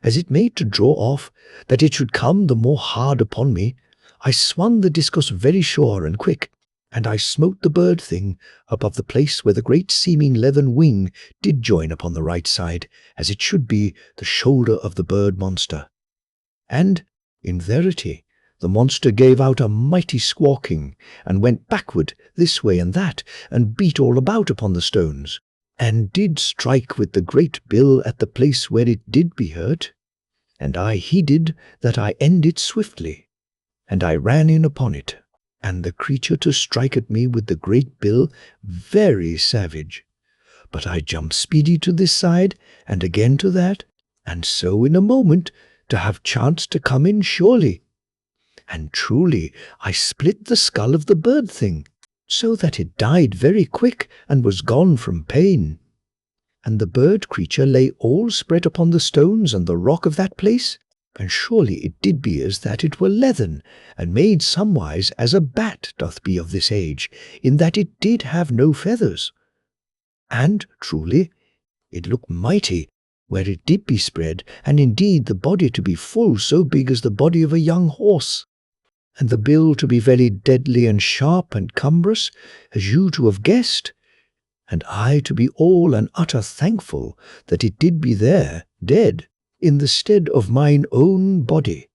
Speaker 1: as it made to draw off, that it should come the more hard upon me, I swung the discus very sure and quick, and I smote the bird thing above the place where the great seeming leathern wing did join upon the right side, as it should be the shoulder of the bird monster. And, in verity, the monster gave out a mighty squawking, and went backward this way and that, and beat all about upon the stones, and did strike with the great bill at the place where it did be hurt. And I heeded that I end it swiftly, and I ran in upon it, and the creature to strike at me with the great bill very savage. But I jumped speedy to this side, and again to that, and so in a moment to have chance to come in surely. and truly I split the skull of the bird thing, so that it died very quick and was gone from pain. And the bird creature lay all spread upon the stones and the rock of that place, and surely it did be as that it were leathern, and made somewise as a bat doth be of this age, in that it did have no feathers. And truly it looked mighty where it did be spread, and indeed the body to be full so big as the body of a young horse, and the bill to be very deadly and sharp and cumbrous, as you to have guessed, and I to be all and utter thankful that it did be there, dead, in the stead of mine own body,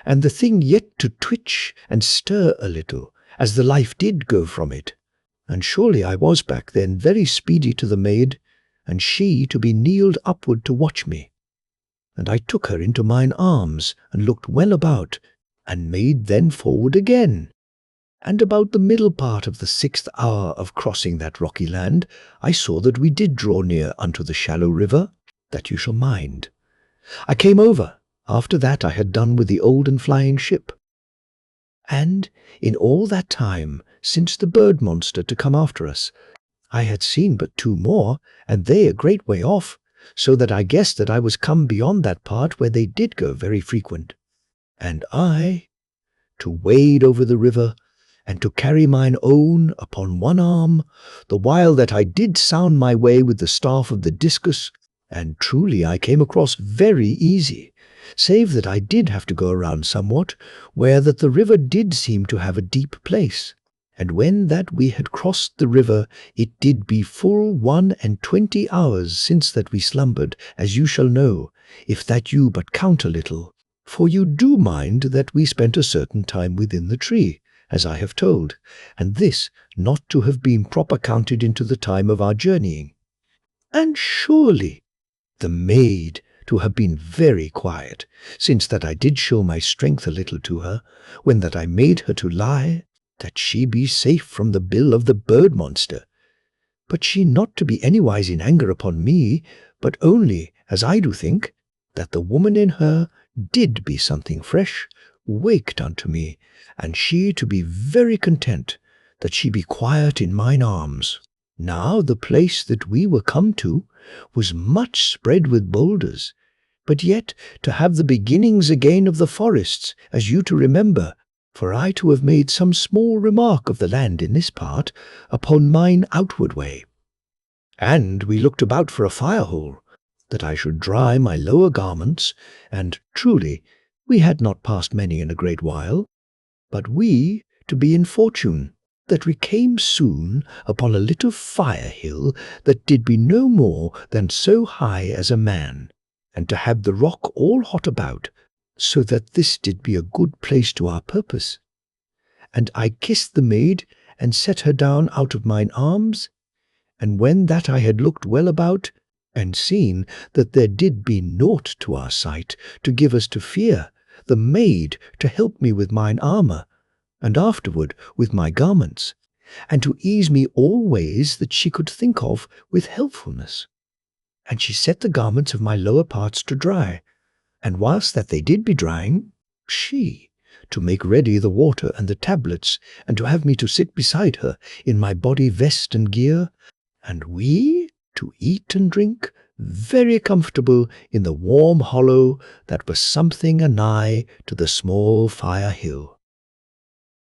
Speaker 1: and the thing yet to twitch and stir a little, as the life did go from it. And surely I was back then very speedy to the maid, and she to be kneeled upward to watch me. And I took her into mine arms, and looked well about, and made then forward again. And about the middle part of the 6th hour of crossing that rocky land, I saw that we did draw near unto the shallow river, that you shall mind. I came over, after that I had done with the old and flying ship. And in all that time, since the bird monster to come after us, I had seen but 2 more, and they a great way off, so that I guessed that I was come beyond that part where they did go very frequent. And I, to wade over the river, and to carry mine own upon one arm, the while that I did sound my way with the staff of the discus, and truly I came across very easy, save that I did have to go around somewhat, where that the river did seem to have a deep place. And when that we had crossed the river, it did be full 21 hours since that we slumbered, as you shall know, if that you but count a little. For you do mind that we spent a certain time within the tree, as I have told, and this not to have been proper counted into the time of our journeying. And surely the maid to have been very quiet, since that I did show my strength a little to her, when that I made her to lie, that she be safe from the bill of the bird monster. But she not to be anywise in anger upon me, but only, as I do think, that the woman in her did be something fresh, waked unto me, and she to be very content that she be quiet in mine arms. Now the place that we were come to was much spread with boulders, but yet to have the beginnings again of the forests, as you to remember, for I to have made some small remark of the land in this part upon mine outward way. And we looked about for a fire-hole, that I should dry my lower garments, and truly we had not passed many in a great while, but we to be in fortune, that we came soon upon a little fire-hill that did be no more than so high as a man, and to have the rock all hot about, so that this did be a good place to our purpose. And I kissed the maid, and set her down out of mine arms, and when that I had looked well about, and seen that there did be naught to our sight to give us to fear, the maid to help me with mine armour, and afterward with my garments, and to ease me all ways that she could think of with helpfulness. And she set the garments of my lower parts to dry, and whilst that they did be drying, she to make ready the water and the tablets, and to have me to sit beside her in my body vest and gear, and we to eat and drink very comfortable in the warm hollow that was something anigh to the small fire-hill.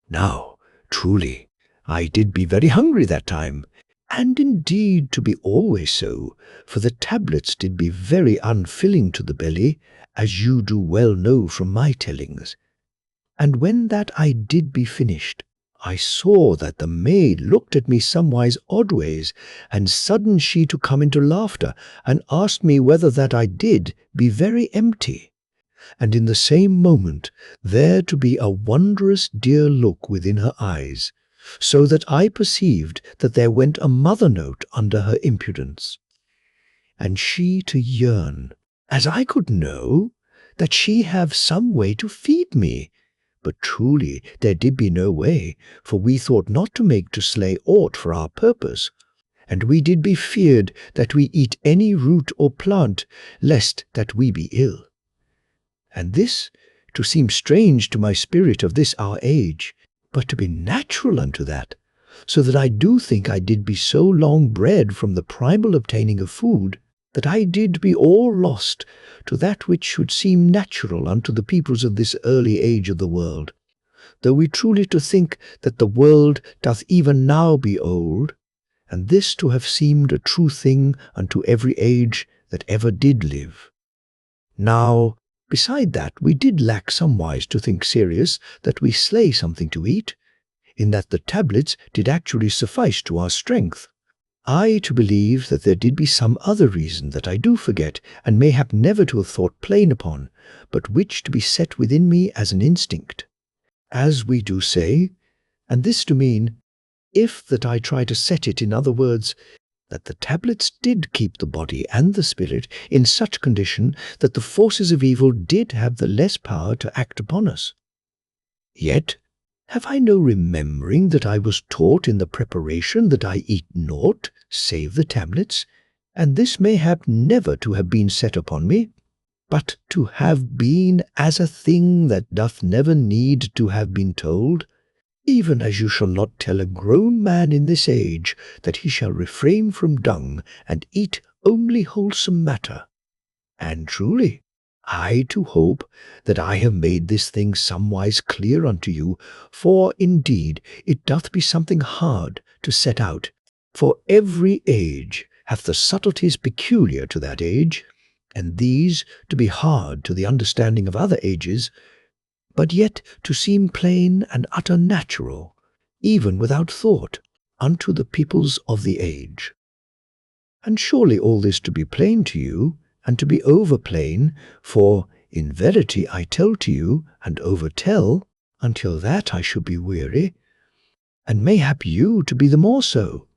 Speaker 1: Now, truly, I did be very hungry that time, and indeed to be always so, for the tablets did be very unfilling to the belly, as you do well know from my tellings. And when that I did be finished, I saw that the maid looked at me somewise odd ways, and sudden she to come into laughter, and asked me whether that I did be very empty. And in the same moment there to be a wondrous dear look within her eyes, so that I perceived that there went a mother note under her impudence. And she to yearn, as I could know, that she have some way to feed me. But truly there did be no way, for we thought not to make to slay aught for our purpose, and we did be feared that we eat any root or plant, lest that we be ill. And this to seem strange to my spirit of this our age, but to be natural unto that, so that I do think I did be so long bred from the primal obtaining of food, that I did be all lost to that which should seem natural unto the peoples of this early age of the world. Though we truly to think that the world doth even now be old, and this to have seemed a true thing unto every age that ever did live. Now, beside that, we did lack somewise to think serious that we slay something to eat, in that the tablets did actually suffice to our strength. I to believe that there did be some other reason that I do forget, and mayhap never to have thought plain upon, but which to be set within me as an instinct. As we do say, and this to mean, if that I try to set it in other words, that the tablets did keep the body and the spirit in such condition that the forces of evil did have the less power to act upon us. Yet have I no remembering that I was taught in the preparation that I eat naught save the tablets, and this mayhap never to have been set upon me, but to have been as a thing that doth never need to have been told, even as you shall not tell a grown man in this age that he shall refrain from dung and eat only wholesome matter. And truly, I to hope that I have made this thing somewise clear unto you, for indeed it doth be something hard to set out, for every age hath the subtleties peculiar to that age, and these to be hard to the understanding of other ages, but yet to seem plain and utter natural, even without thought, unto the peoples of the age. And surely all this to be plain to you, and to be over plain, for in verity I tell to you, and overtell, until that I should be weary, and mayhap you to be the more so.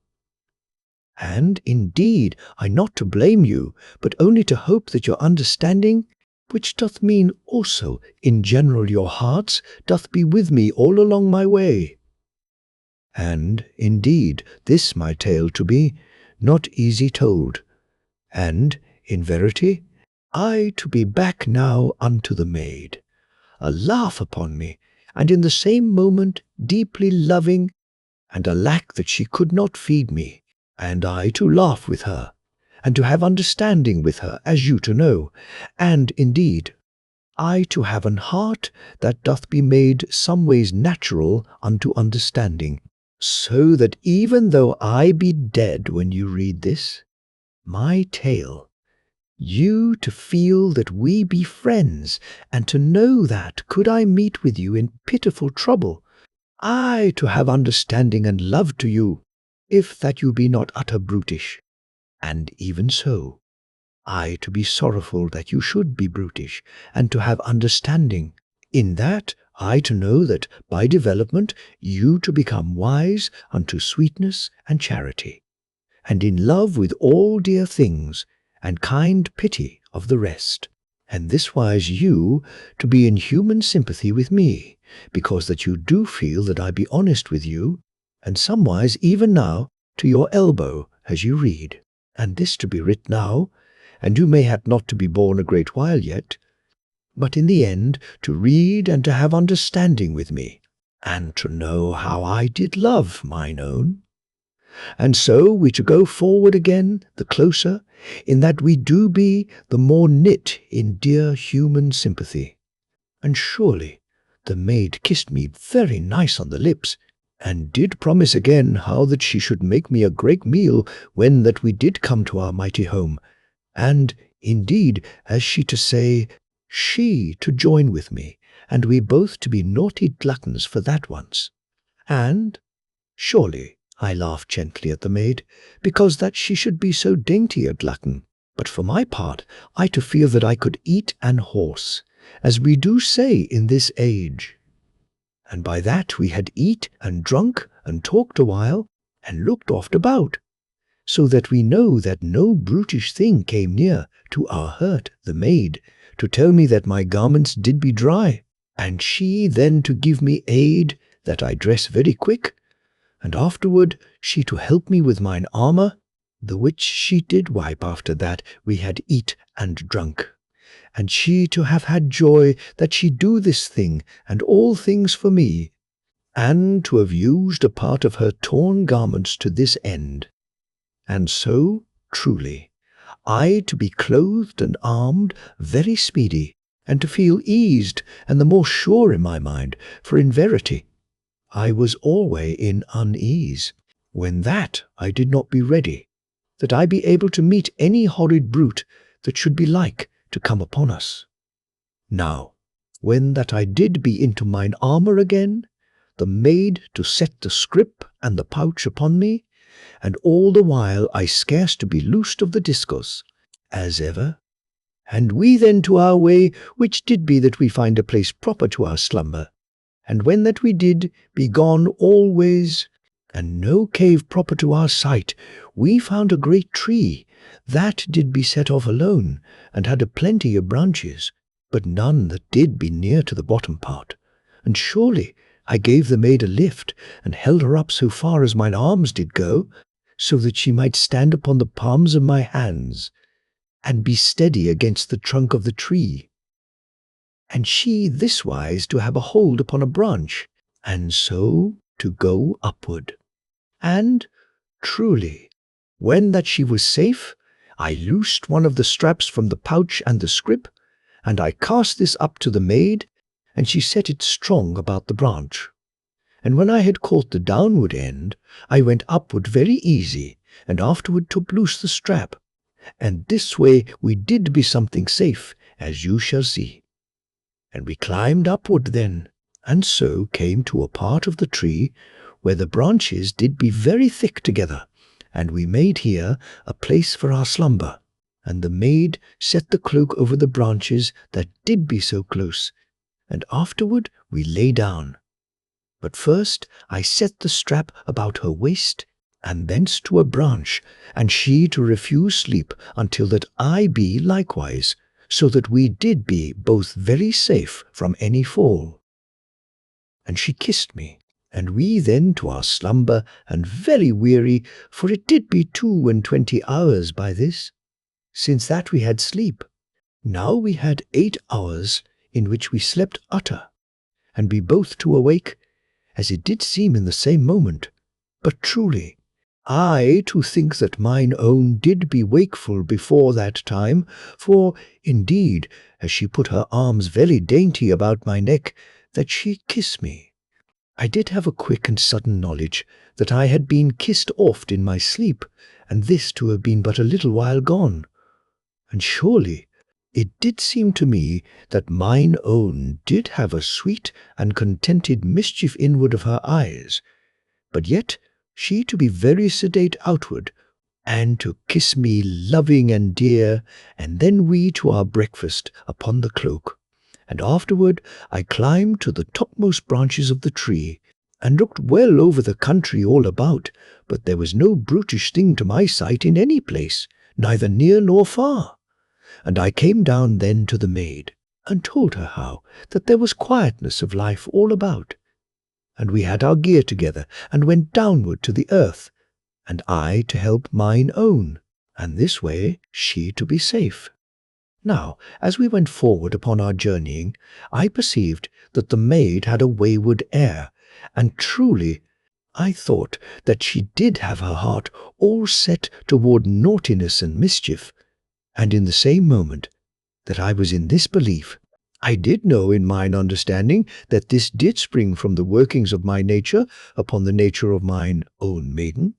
Speaker 1: And indeed I not to blame you, but only to hope that your understanding, which doth mean also in general your hearts, doth be with me all along my way. And indeed this my tale to be not easy told, and in verity I to be back now unto the maid, a laugh upon me, and in the same moment deeply loving, and alack that she could not feed me, and I to laugh with her, and to have understanding with her, as you to know, and indeed I to have an heart that doth be made some ways natural unto understanding, so that even though I be dead when you read this, my tale, you to feel that we be friends, and to know that, could I meet with you in pitiful trouble, I to have understanding and love to you, if that you be not utter brutish, and even so, I to be sorrowful that you should be brutish, and to have understanding, in that I to know that by development you to become wise unto sweetness and charity, and in love with all dear things, and kind pity of the rest, and this wise you to be in human sympathy with me, because that you do feel that I be honest with you, and somewise even now to your elbow as you read, and this to be writ now, and you mayhap not to be born a great while yet, but in the end to read and to have understanding with me, and to know how I did love mine own. And so we to go forward again the closer, in that we do be the more knit in dear human sympathy. And surely the maid kissed me very nice on the lips, and did promise again how that she should make me a great meal when that we did come to our mighty home, and indeed, as she to say, she to join with me, and we both to be naughty gluttons for that once. And surely I laughed gently at the maid, because that she should be so dainty a glutton, but for my part I to feel that I could eat an horse, as we do say in this age. And by that we had eat and drunk and talked a while, and looked oft about, so that we know that no brutish thing came near to our hurt the maid, to tell me that my garments did be dry, and she then to give me aid that I dress very quick, and afterward she to help me with mine armour, the which she did wipe after that we had eat and drunk. and she to have had joy that she do this thing and all things for me, and to have used a part of her torn garments to this end. And so, truly, I to be clothed and armed very speedy, and to feel eased and the more sure in my mind, for in verity I was alway in unease, when that I did not be ready, that I be able to meet any horrid brute that should be like to come upon us. Now, when that I did be into mine armour again, the maid to set the scrip and the pouch upon me, and all the while I scarce to be loosed of the discourse, as ever. And we then to our way, which did be that we find a place proper to our slumber, and when that we did be gone always, and no cave proper to our sight, we found a great tree, that did be set off alone, and had a plenty of branches, but none that did be near to the bottom part. And surely I gave the maid a lift, and held her up so far as mine arms did go, so that she might stand upon the palms of my hands, and be steady against the trunk of the tree. And she this wise to have a hold upon a branch, and so to go upward. And, truly, when that she was safe, I loosed one of the straps from the pouch and the scrip, and I cast this up to the maid, and she set it strong about the branch. And when I had caught the downward end, I went upward very easy, and afterward took loose the strap, and this way we did be something safe, as you shall see. And we climbed upward then, and so came to a part of the tree where the branches did be very thick together, and we made here a place for our slumber, and the maid set the cloak over the branches that did be so close, and afterward we lay down. But first I set the strap about her waist, and thence to a branch, and she to refuse sleep until that I be likewise, so that we did be both very safe from any fall. And she kissed me, and we then to our slumber, and very weary, for it did be 22 hours by this, since that we had sleep. Now we had 8 hours, in which we slept utter, and be both to awake, as it did seem in the same moment. But truly, I to think that mine own did be wakeful before that time, for, indeed, as she put her arms very dainty about my neck, that she kissed me, I did have a quick and sudden knowledge that I had been kissed oft in my sleep, and this to have been but a little while gone. And surely it did seem to me that mine own did have a sweet and contented mischief inward of her eyes, but yet she to be very sedate outward, and to kiss me loving and dear, and then we to our breakfast upon the cloak. And afterward I climbed to the topmost branches of the tree, and looked well over the country all about, but there was no brutish thing to my sight in any place, neither near nor far. And I came down then to the maid, and told her how that there was quietness of life all about. And we had our gear together, and went downward to the earth, and I to help mine own, and this way she to be safe. Now, as we went forward upon our journeying, I perceived that the maid had a wayward air, and truly I thought that she did have her heart all set toward naughtiness and mischief, and in the same moment that I was in this belief, I did know in mine understanding that this did spring from the workings of my nature upon the nature of mine own maiden.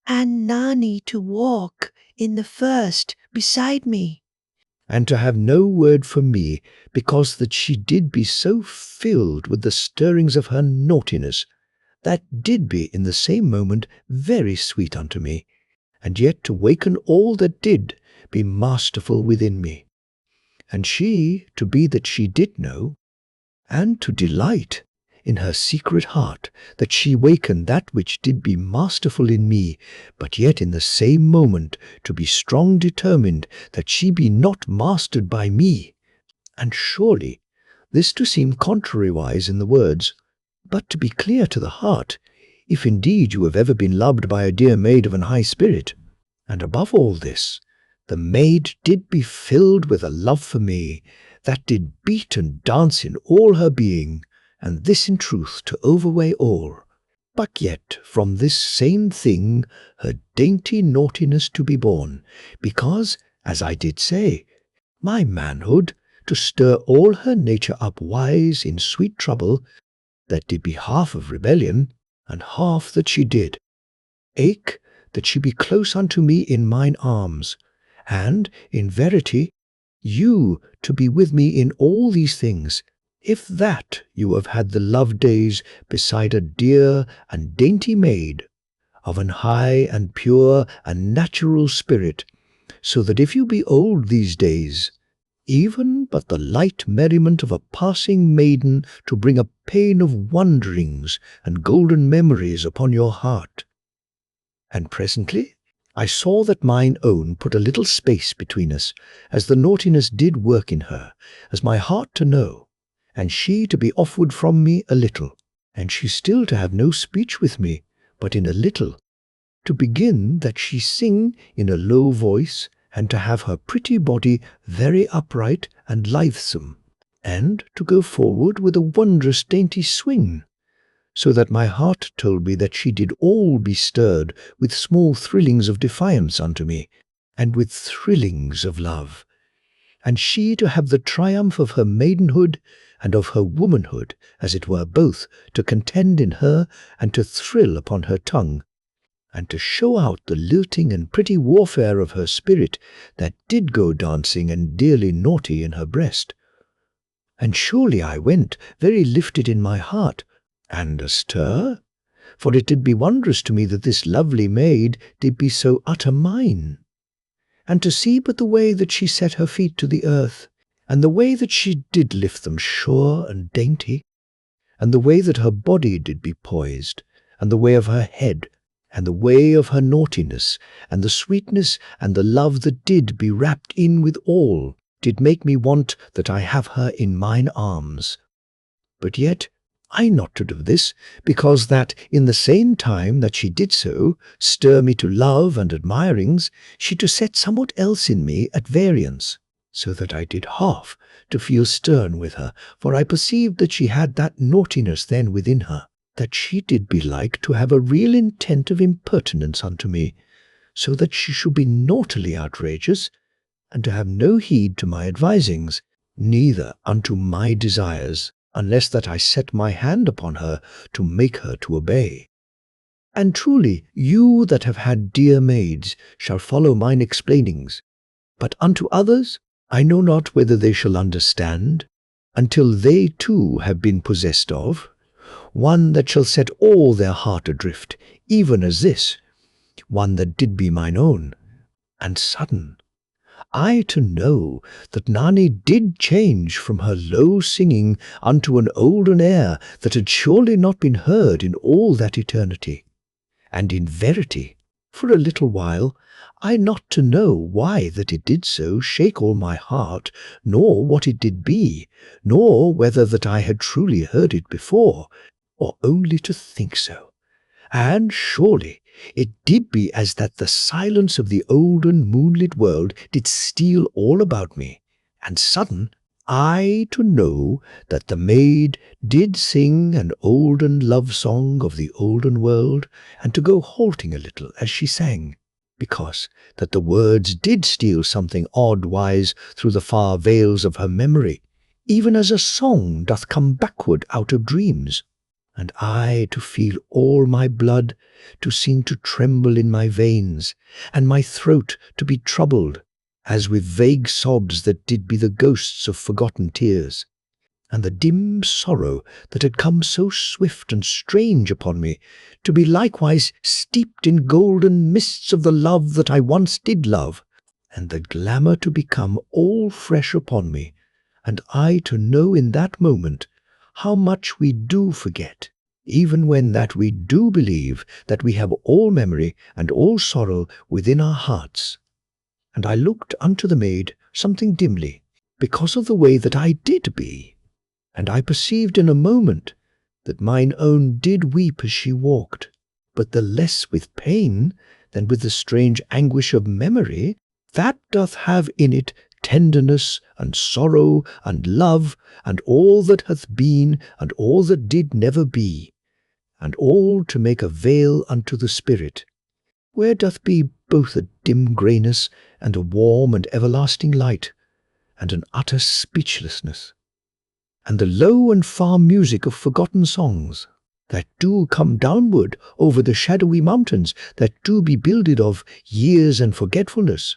Speaker 2: And Nani to walk in the first beside me,
Speaker 1: and to have no word for me, because that she did be so filled with the stirrings of her naughtiness, that did be in the same moment very sweet unto me, and yet to waken all that did be masterful within me. And she to be that she did know, and to delight in her secret heart that she wakened that which did be masterful in me, but yet in the same moment to be strong determined that she be not mastered by me. And surely this to seem contrariwise in the words, but to be clear to the heart, if indeed you have ever been loved by a dear maid of an high spirit. And above all this, the maid did be filled with a love for me, that did beat and dance in all her being, and this in truth to overweigh all. But yet from this same thing her dainty naughtiness to be borne, because, as I did say, my manhood, to stir all her nature up wise in sweet trouble, that did be half of rebellion, and half that she did ache that she be close unto me in mine arms, and, in verity, you to be with me in all these things, if that you have had the love days beside a dear and dainty maid, of an high and pure and natural spirit, so that if you be old these days, even but the light merriment of a passing maiden to bring a pain of wonderings and golden memories upon your heart. And presently I saw that mine own put a little space between us, as the naughtiness did work in her, as my heart to know, and she to be offward from me a little, and she still to have no speech with me, but in a little, to begin that she sing in a low voice, and to have her pretty body very upright and lithesome, and to go forward with a wondrous dainty swing, so that my heart told me that she did all be stirred with small thrillings of defiance unto me, and with thrillings of love, and she to have the triumph of her maidenhood and of her womanhood, as it were both, to contend in her and to thrill upon her tongue, and to show out the lilting and pretty warfare of her spirit that did go dancing and dearly naughty in her breast. And surely I went, very lifted in my heart, and astir, for it did be wondrous to me that this lovely maid did be so utter mine, and to see but the way that she set her feet to the earth, and the way that she did lift them sure and dainty, and the way that her body did be poised, and the way of her head, and the way of her naughtiness, and the sweetness and the love that did be wrapped in with all, did make me want that I have her in mine arms. But yet I notted of this, because that in the same time that she did so stir me to love and admirings, she to set somewhat else in me at variance, so that I did half to feel stern with her, for I perceived that she had that naughtiness then within her, that she did be like to have a real intent of impertinence unto me, so that she should be naughtily outrageous, and to have no heed to my advisings, neither unto my desires, unless that I set my hand upon her to make her to obey. And truly you that have had dear maids shall follow mine explainings, but unto others I know not whether they shall understand, until they too have been possessed of, one that shall set all their heart adrift, even as this, one that did be mine own, and sudden. I to know that Nani did change from her low singing unto an olden air that had surely not been heard in all that eternity. And in verity, for a little while, I not to know why that it did so shake all my heart, nor what it did be, nor whether that I had truly heard it before, or only to think so. And surely it did be as that the silence of the olden moonlit world did steal all about me, and sudden I to know that the maid did sing an olden love song of the olden world, and to go halting a little as she sang, because that the words did steal something odd-wise through the far veils of her memory, even as a song doth come backward out of dreams. And I to feel all my blood to seem to tremble in my veins, and my throat to be troubled, as with vague sobs that did be the ghosts of forgotten tears, and the dim sorrow that had come so swift and strange upon me, to be likewise steeped in golden mists of the love that I once did love, and the glamour to become all fresh upon me, and I to know in that moment how much we do forget, even when that we do believe that we have all memory and all sorrow within our hearts. And I looked unto the maid something dimly, because of the way that I did be, and I perceived in a moment that mine own did weep as she walked, but the less with pain than with the strange anguish of memory that doth have in it tenderness and sorrow and love and all that hath been and all that did never be, and all to make a veil unto the spirit, where doth be both a dim greyness and a warm and everlasting light, and an utter speechlessness, and the low and far music of forgotten songs, that do come downward over the shadowy mountains, that do be builded of years and forgetfulness,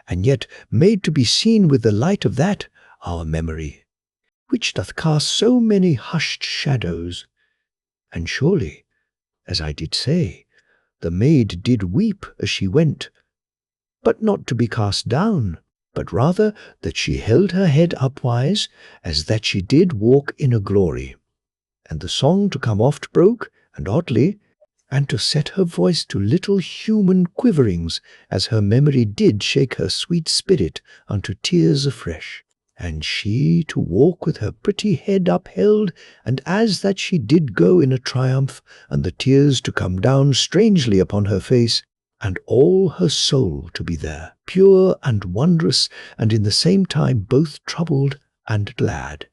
Speaker 1: and yet made to be seen with the light of that our memory, which doth cast so many hushed shadows. And surely, as I did say, the maid did weep as she went, but not to be cast down, but rather that she held her head upwise, as that she did walk in a glory. And the song to come oft broke, and oddly, and to set her voice to little human quiverings, as her memory did shake her sweet spirit unto tears afresh. And she to walk with her pretty head upheld, and as that she did go in a triumph, and the tears to come down strangely upon her face, and all her soul to be there, pure and wondrous, and in the same time both troubled and glad.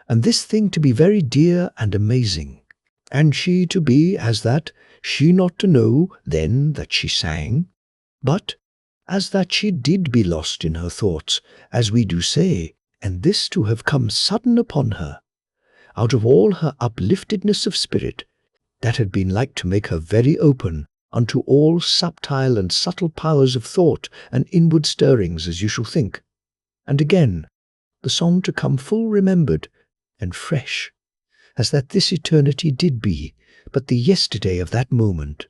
Speaker 1: And this thing to be very dear and amazing, and she to be as that, she not to know then that she sang, but as that she did be lost in her thoughts, as we do say, and this to have come sudden upon her, out of all her upliftedness of spirit, that had been like to make her very open unto all subtile and subtle powers of thought and inward stirrings, as you shall think. And again, the song to come full remembered and fresh, as that this eternity did be but the yesterday of that moment,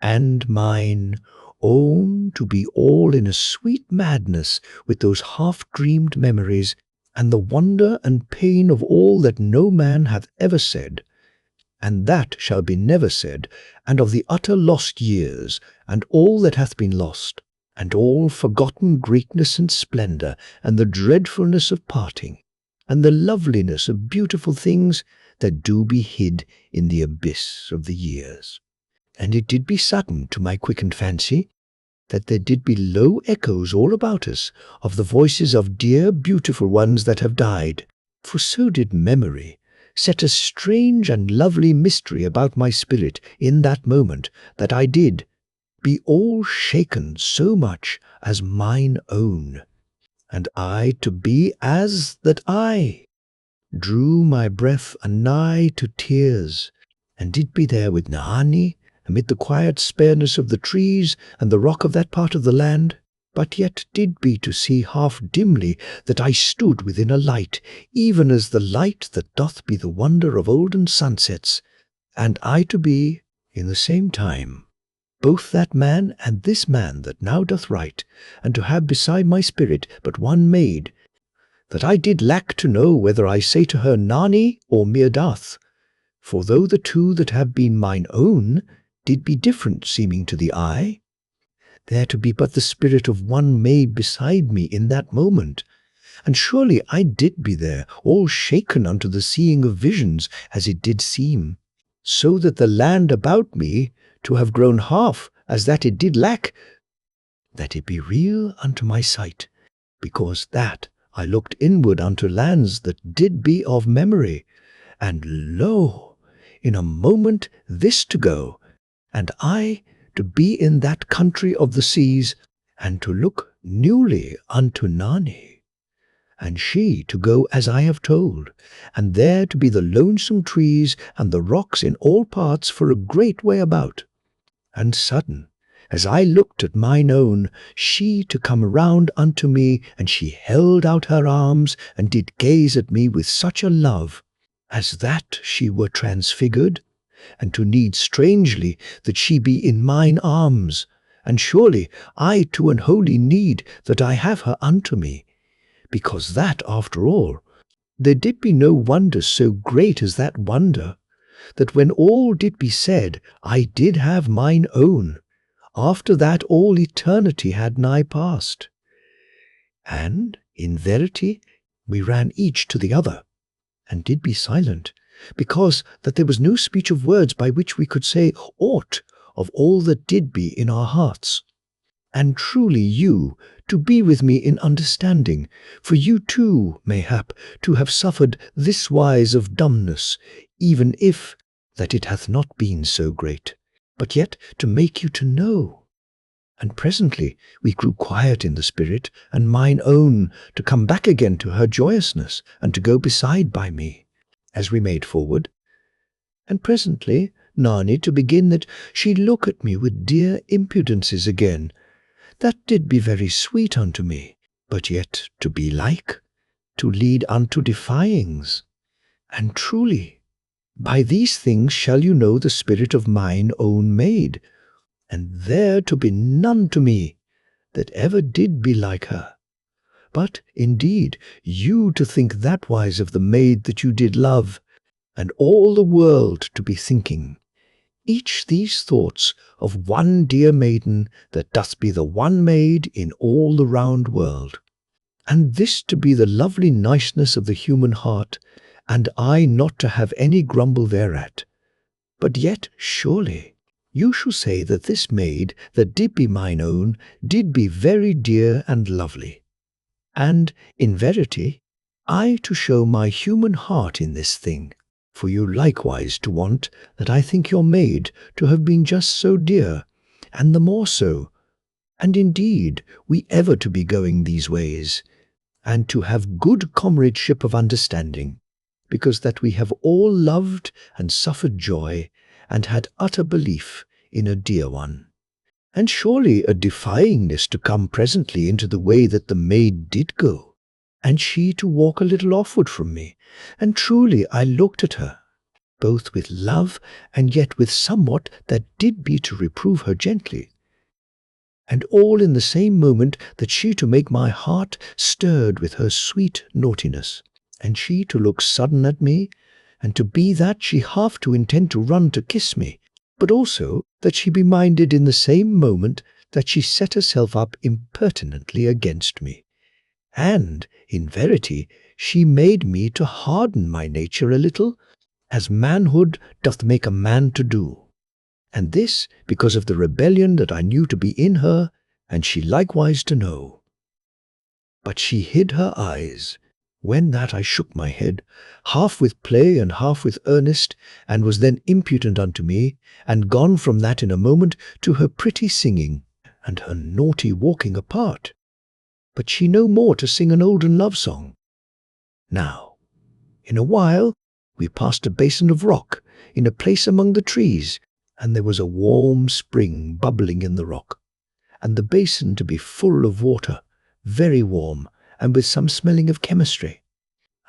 Speaker 1: and mine own to be all in a sweet madness with those half-dreamed memories, and the wonder and pain of all that no man hath ever said, and that shall be never said, and of the utter lost years, and all that hath been lost, and all forgotten greatness and splendour, and the dreadfulness of parting, and the loveliness of beautiful things that do be hid in the abyss of the years. And it did be sudden to my quickened fancy, that there did be low echoes all about us of the voices of dear beautiful ones that have died, for so did memory set a strange and lovely mystery about my spirit in that moment, that I did be all shaken so much as mine own, and I to be as that I drew my breath anigh to tears, and did be there with Naani, amid the quiet spareness of the trees and the rock of that part of the land, but yet did be to see half dimly that I stood within a light, even as the light that doth be the wonder of olden sunsets, and I to be, in the same time, both that man and this man that now doth write, and to have beside my spirit but one maid, that I did lack to know whether I say to her Nani or Mirdath, for though the two that have been mine own did be different seeming to the eye, there to be but the spirit of one maid beside me in that moment, and surely I did be there, all shaken unto the seeing of visions, as it did seem, so that the land about me to have grown half as that it did lack, that it be real unto my sight, because that I looked inward unto lands that did be of memory, and lo, in a moment this to go, and I to be in that country of the seas, and to look newly unto Nani, and she to go as I have told, and there to be the lonesome trees and the rocks in all parts for a great way about, and sudden, as I looked at mine own, she to come round unto me, and she held out her arms, and did gaze at me with such a love, as that she were transfigured, and to need strangely that she be in mine arms, and surely I to an holy need that I have her unto me, because that, after all, there did be no wonder so great as that wonder, that when all did be said, I did have mine own, after that all eternity had nigh passed. And, in verity, we ran each to the other, and did be silent, because that there was no speech of words by which we could say aught of all that did be in our hearts. and truly you, to be with me in understanding, for you too, mayhap, to have suffered this wise of dumbness, even if that it hath not been so great, but yet to make you to know. And presently we grew quiet in the spirit, and mine own to come back again to her joyousness, and to go beside by me, as we made forward. And presently Nani to begin that she look at me with dear impudences again, that did be very sweet unto me, but yet to be like, to lead unto defyings. And truly, by these things shall you know the spirit of mine own maid, and there to be none to me that ever did be like her. But, indeed, you to think that wise of the maid that you did love, and all the world to be thinking, each these thoughts of one dear maiden that doth be the one maid in all the round world. And this to be the lovely niceness of the human heart, and I not to have any grumble thereat. But yet, surely, you shall say that this maid that did be mine own did be very dear and lovely. And, in verity, I to show my human heart in this thing, for you likewise to want that I think your maid to have been just so dear, and the more so, and indeed we ever to be going these ways, and to have good comradeship of understanding, because that we have all loved and suffered joy, and had utter belief in a dear one. And surely a defyingness to come presently into the way that the maid did go, and she to walk a little offward from me, and truly I looked at her, both with love and yet with somewhat that did be to reprove her gently, and all in the same moment that she to make my heart stirred with her sweet naughtiness, and she to look sudden at me, and to be that she half to intend to run to kiss me, but also that she be minded in the same moment that she set herself up impertinently against me. And, in verity, she made me to harden my nature a little, as manhood doth make a man to do. And this because of the rebellion that I knew to be in her, and she likewise to know. But she hid her eyes, when that I shook my head, half with play and half with earnest, and was then impudent unto me, and gone from that in a moment to her pretty singing, and her naughty walking apart. But she no more to sing an olden love song. Now, in a while, we passed a basin of rock, in a place among the trees, and there was a warm spring bubbling in the rock, and the basin to be full of water, very warm, and with some smelling of chemistry.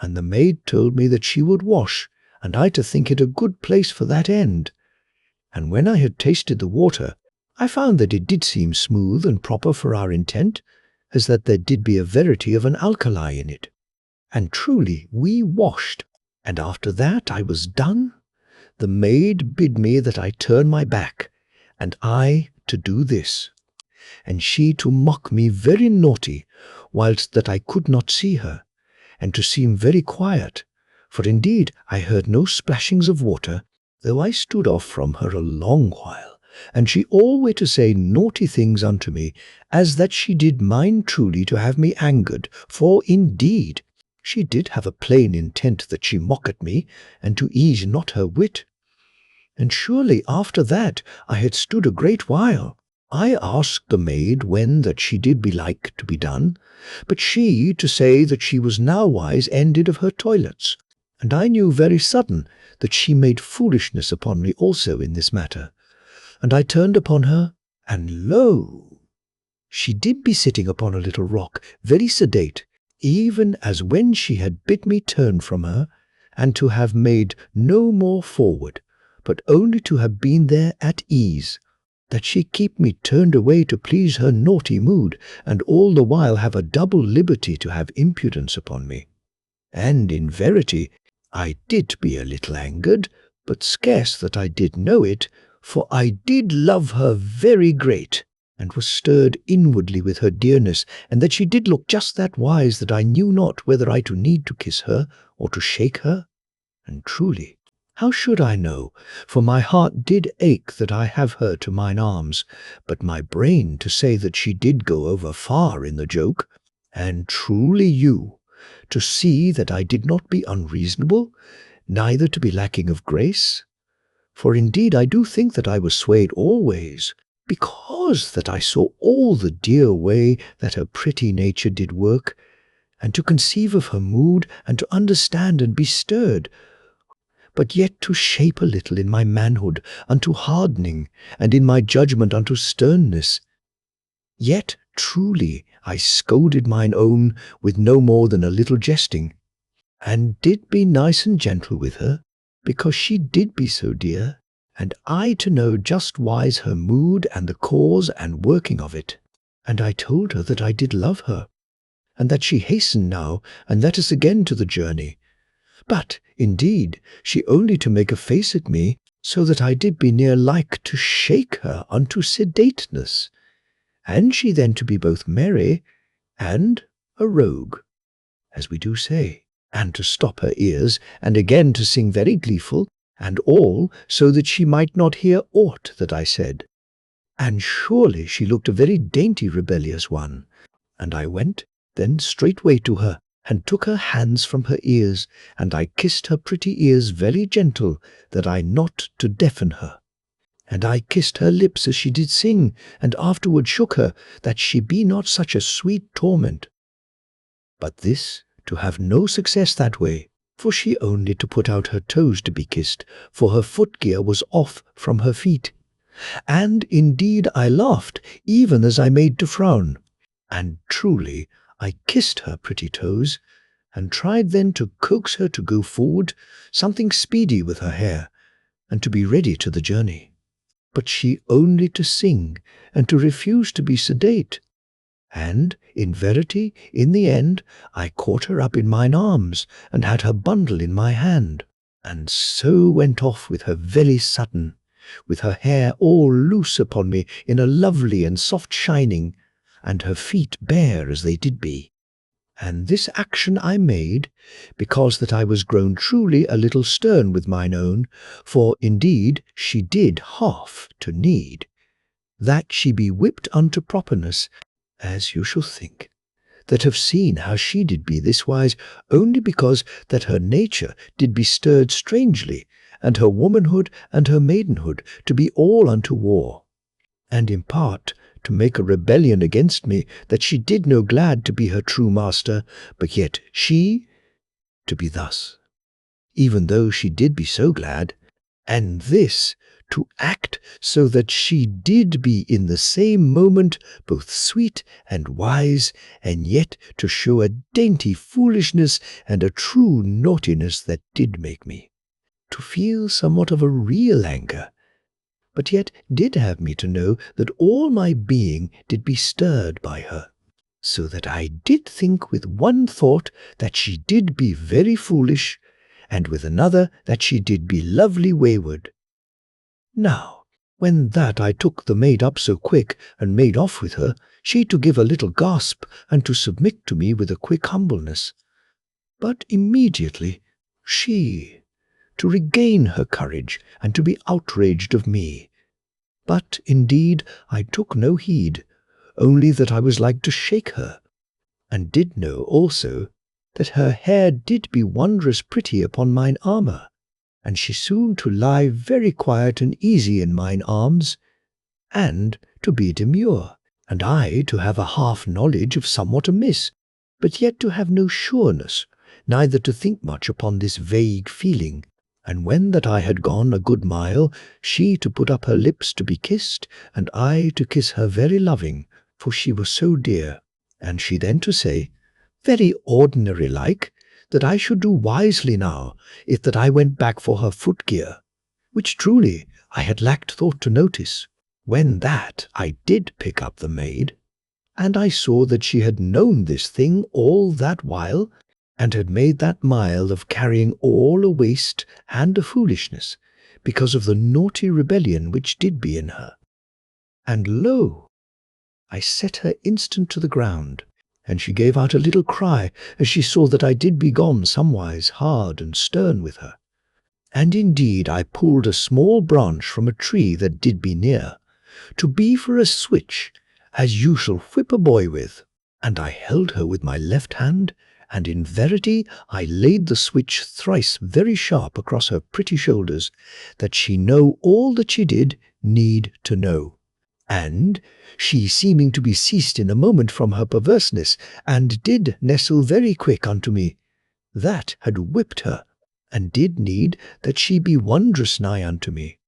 Speaker 1: And the maid told me that she would wash, and I to think it a good place for that end. And when I had tasted the water, I found that it did seem smooth and proper for our intent, as that there did be a verity of an alkali in it. And truly we washed, and after that I was done, the maid bid me that I turn my back, and I to do this, and she to mock me very naughty, whilst that I could not see her, and to seem very quiet, for indeed I heard no splashings of water, though I stood off from her a long while, and she always to say naughty things unto me, as that she did mind truly to have me angered, for indeed she did have a plain intent that she mock at me, and to ease not her wit. And surely after that I had stood a great while, I asked the maid when that she did be like to be done, but she to say that she was nowise ended of her toilets, and I knew very sudden that she made foolishness upon me also in this matter. And I turned upon her, and lo! She did be sitting upon a little rock, very sedate, even as when she had bid me turn from her, and to have made no more forward, but only to have been there at ease, that she keep me turned away to please her naughty mood, and all the while have a double liberty to have impudence upon me. And in verity, I did be a little angered, but scarce that I did know it, for I did love her very great, and was stirred inwardly with her dearness, and that she did look just that wise that I knew not whether I to need to kiss her, or to shake her. And truly, How should I know? For my heart did ache that I have her to mine arms, but my brain to say that she did go over far in the joke, and truly you, to see that I did not be unreasonable, neither to be lacking of grace. For indeed I do think that I was swayed always, because that I saw all the dear way that her pretty nature did work, and to conceive of her mood, and to understand and be stirred, but yet to shape a little in my manhood unto hardening, and in my judgment unto sternness. Yet truly I scolded mine own with no more than a little jesting, and did be nice and gentle with her, because she did be so dear, and I to know just wise her mood and the cause and working of it. And I told her that I did love her, and that she hasten now, and let us again to the journey. But, indeed, she only to make a face at me, so that I did be near like to shake her unto sedateness, and she then to be both merry and a rogue, as we do say, and to stop her ears, and again to sing very gleeful, and all so that she might not hear aught that I said. And surely she looked a very dainty rebellious one, and I went then straightway to her, and took her hands from her ears, and I kissed her pretty ears very gentle, that I not to deafen her. And I kissed her lips as she did sing, and afterward shook her, that she be not such a sweet torment. But this to have no success that way, for she only to put out her toes to be kissed, for her foot-gear was off from her feet. And indeed I laughed, even as I made to frown. And truly I kissed her pretty toes, and tried then to coax her to go forward something speedy with her hair, and to be ready to the journey. But she only to sing, and to refuse to be sedate. And, in verity, in the end, I caught her up in mine arms, and had her bundle in my hand, and so went off with her very sudden, with her hair all loose upon me in a lovely and soft shining, and her feet bare as they did be. And this action I made, because that I was grown truly a little stern with mine own, for indeed she did half to need, that she be whipped unto properness, as you shall think, that have seen how she did be this wise, only because that her nature did be stirred strangely, and her womanhood and her maidenhood to be all unto war, and in part to make a rebellion against me, that she did no glad to be her true master, but yet she to be thus, even though she did be so glad, and this to act so that she did be in the same moment both sweet and wise, and yet to show a dainty foolishness and a true naughtiness that did make me to feel somewhat of a real anger, but yet did have me to know that all my being did be stirred by her, so that I did think with one thought that she did be very foolish, and with another that she did be lovely wayward. Now, when that I took the maid up so quick, and made off with her, she to give a little gasp, and to submit to me with a quick humbleness. But immediately she to regain her courage, and to be outraged of me. But indeed I took no heed, only that I was like to shake her, and did know also that her hair did be wondrous pretty upon mine armour, and she soon to lie very quiet and easy in mine arms, and to be demure, and I to have a half knowledge of somewhat amiss, but yet to have no sureness, neither to think much upon this vague feeling. And when that I had gone a good mile, she to put up her lips to be kissed, and I to kiss her very loving, for she was so dear, and she then to say, very ordinary like, that I should do wisely now, if that I went back for her foot-gear, which truly I had lacked thought to notice, when that I did pick up the maid, and I saw that she had known this thing all that while, and had made that mile of carrying all a waste and a foolishness, because of the naughty rebellion which did be in her. And lo, I set her instant to the ground, and she gave out a little cry as she saw that I did be gone somewise hard and stern with her. And indeed I pulled a small branch from a tree that did be near, to be for a switch, as you shall whip a boy with. And I held her with my left hand, and in verity I laid the switch thrice very sharp across her pretty shoulders, that she know all that she did need to know. And she seeming to be ceased in a moment from her perverseness, and did nestle very quick unto me, that had whipped her, and did need that she be wondrous nigh unto me.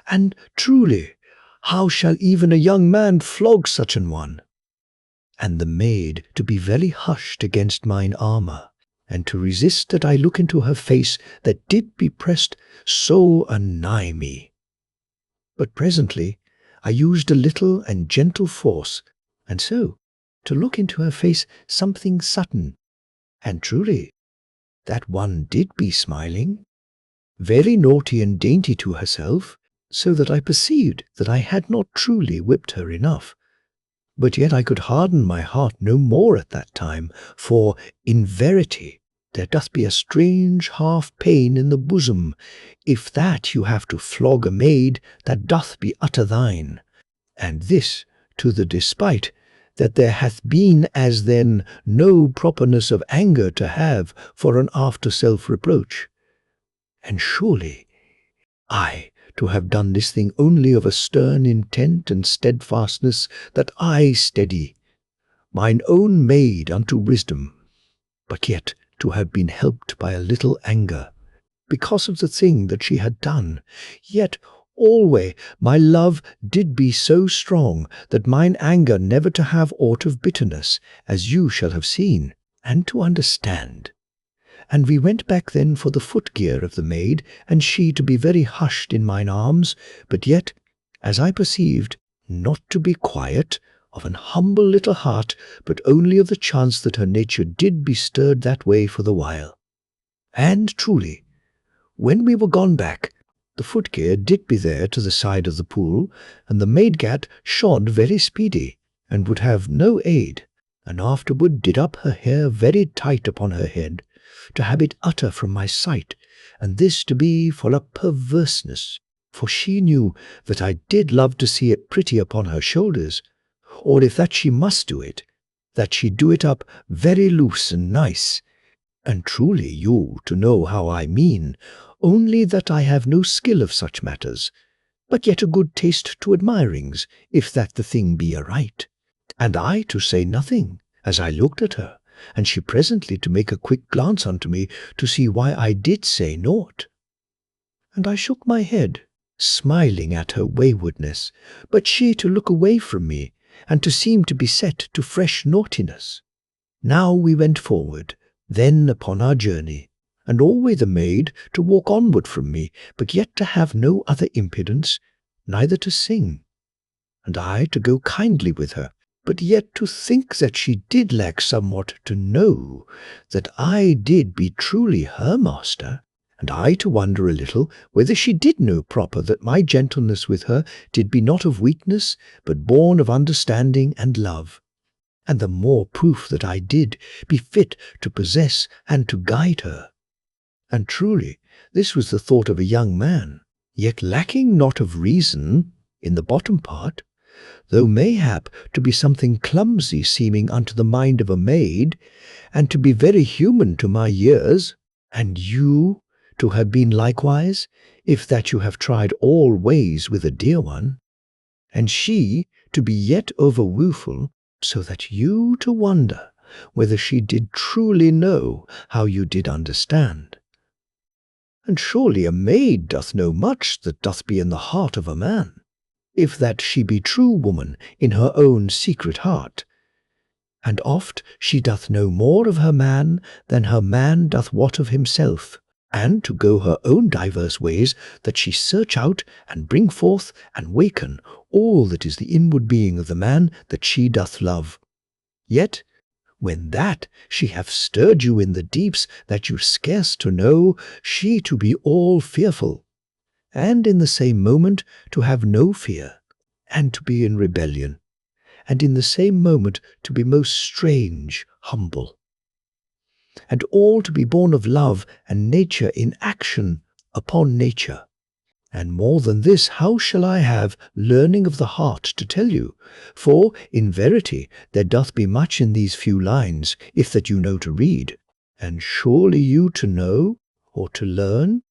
Speaker 1: And truly, how shall even a young man flog such an one? And the maid to be very hushed against mine armour, and to resist that I look into her face that did be pressed so anigh me. But presently I used a little and gentle force, and so to look into her face something sudden, and truly that one did be smiling, very naughty and dainty to herself, so that I perceived that I had not truly whipped her enough. But yet I could harden my heart no more at that time, for in verity there doth be a strange half pain in the bosom, if that you have to flog a maid that doth be utter thine, and this to the despite that there hath been as then no properness of anger to have for an after self-reproach. And surely I to have done this thing only of a stern intent and steadfastness, that I steady mine own maid unto wisdom, but yet to have been helped by a little anger, because of the thing that she had done, yet alway my love did be so strong that mine anger never to have aught of bitterness, as you shall have seen, and to understand. And we went back then for the footgear of the maid, and she to be very hushed in mine arms, but yet, as I perceived, not to be quiet, of an humble little heart, but only of the chance that her nature did be stirred that way for the while. And truly, when we were gone back, the footgear did be there to the side of the pool, and the maid-gat shod very speedy, and would have no aid, and afterward did up her hair very tight upon her head, to have it utter from my sight, and this to be for a perverseness, for she knew that I did love to see it pretty upon her shoulders, or if that she must do it, that she do it up very loose and nice, and truly you to know how I mean, only that I have no skill of such matters, but yet a good taste to admirings, if that the thing be aright, and I to say nothing, as I looked at her, and she presently to make a quick glance unto me to see why I did say naught. And I shook my head, smiling at her waywardness, but she to look away from me, and to seem to be set to fresh naughtiness. Now we went forward, then upon our journey, and alway the maid to walk onward from me, but yet to have no other impudence, neither to sing, and I to go kindly with her, but yet to think that she did lack somewhat to know that I did be truly her master, and I to wonder a little whether she did know proper that my gentleness with her did be not of weakness, but born of understanding and love, and the more proof that I did be fit to possess and to guide her. And truly this was the thought of a young man, yet lacking not of reason in the bottom part, though mayhap to be something clumsy seeming unto the mind of a maid, and to be very human to my years, and you to have been likewise, if that you have tried all ways with a dear one, and she to be yet over woful, so that you to wonder whether she did truly know how you did understand. And surely a maid doth know much that doth be in the heart of a man, if that she be true woman in her own secret heart. And oft she doth know more of her man than her man doth wot of himself, and to go her own divers ways, that she search out and bring forth and waken all that is the inward being of the man that she doth love. Yet, when that she have stirred you in the deeps that you scarce to know, she to be all fearful, and in the same moment to have no fear, and to be in rebellion, and in the same moment to be most strange, humble, and all to be born of love and nature in action, upon nature. And more than this, how shall I have learning of the heart to tell you? For, in verity, there doth be much in these few lines, if that you know to read. And surely you to know, or to learn?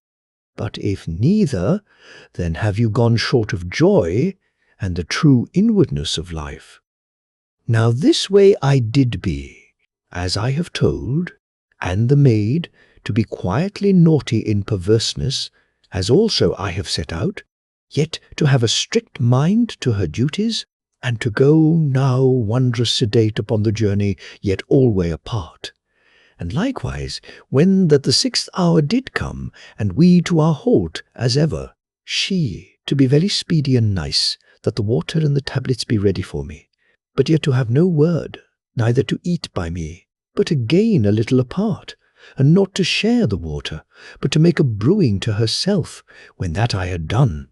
Speaker 1: But if neither, then have you gone short of joy, and the true inwardness of life. Now this way I did be, as I have told, and the maid, to be quietly naughty in perverseness, as also I have set out, yet to have a strict mind to her duties, and to go now wondrous sedate upon the journey, yet alway apart. And likewise, when that the 6th hour did come, and we to our halt, as ever, she to be very speedy and nice, that the water and the tablets be ready for me, but yet to have no word, neither to eat by me, but again a little apart, and not to share the water, but to make a brewing to herself, when that I had done.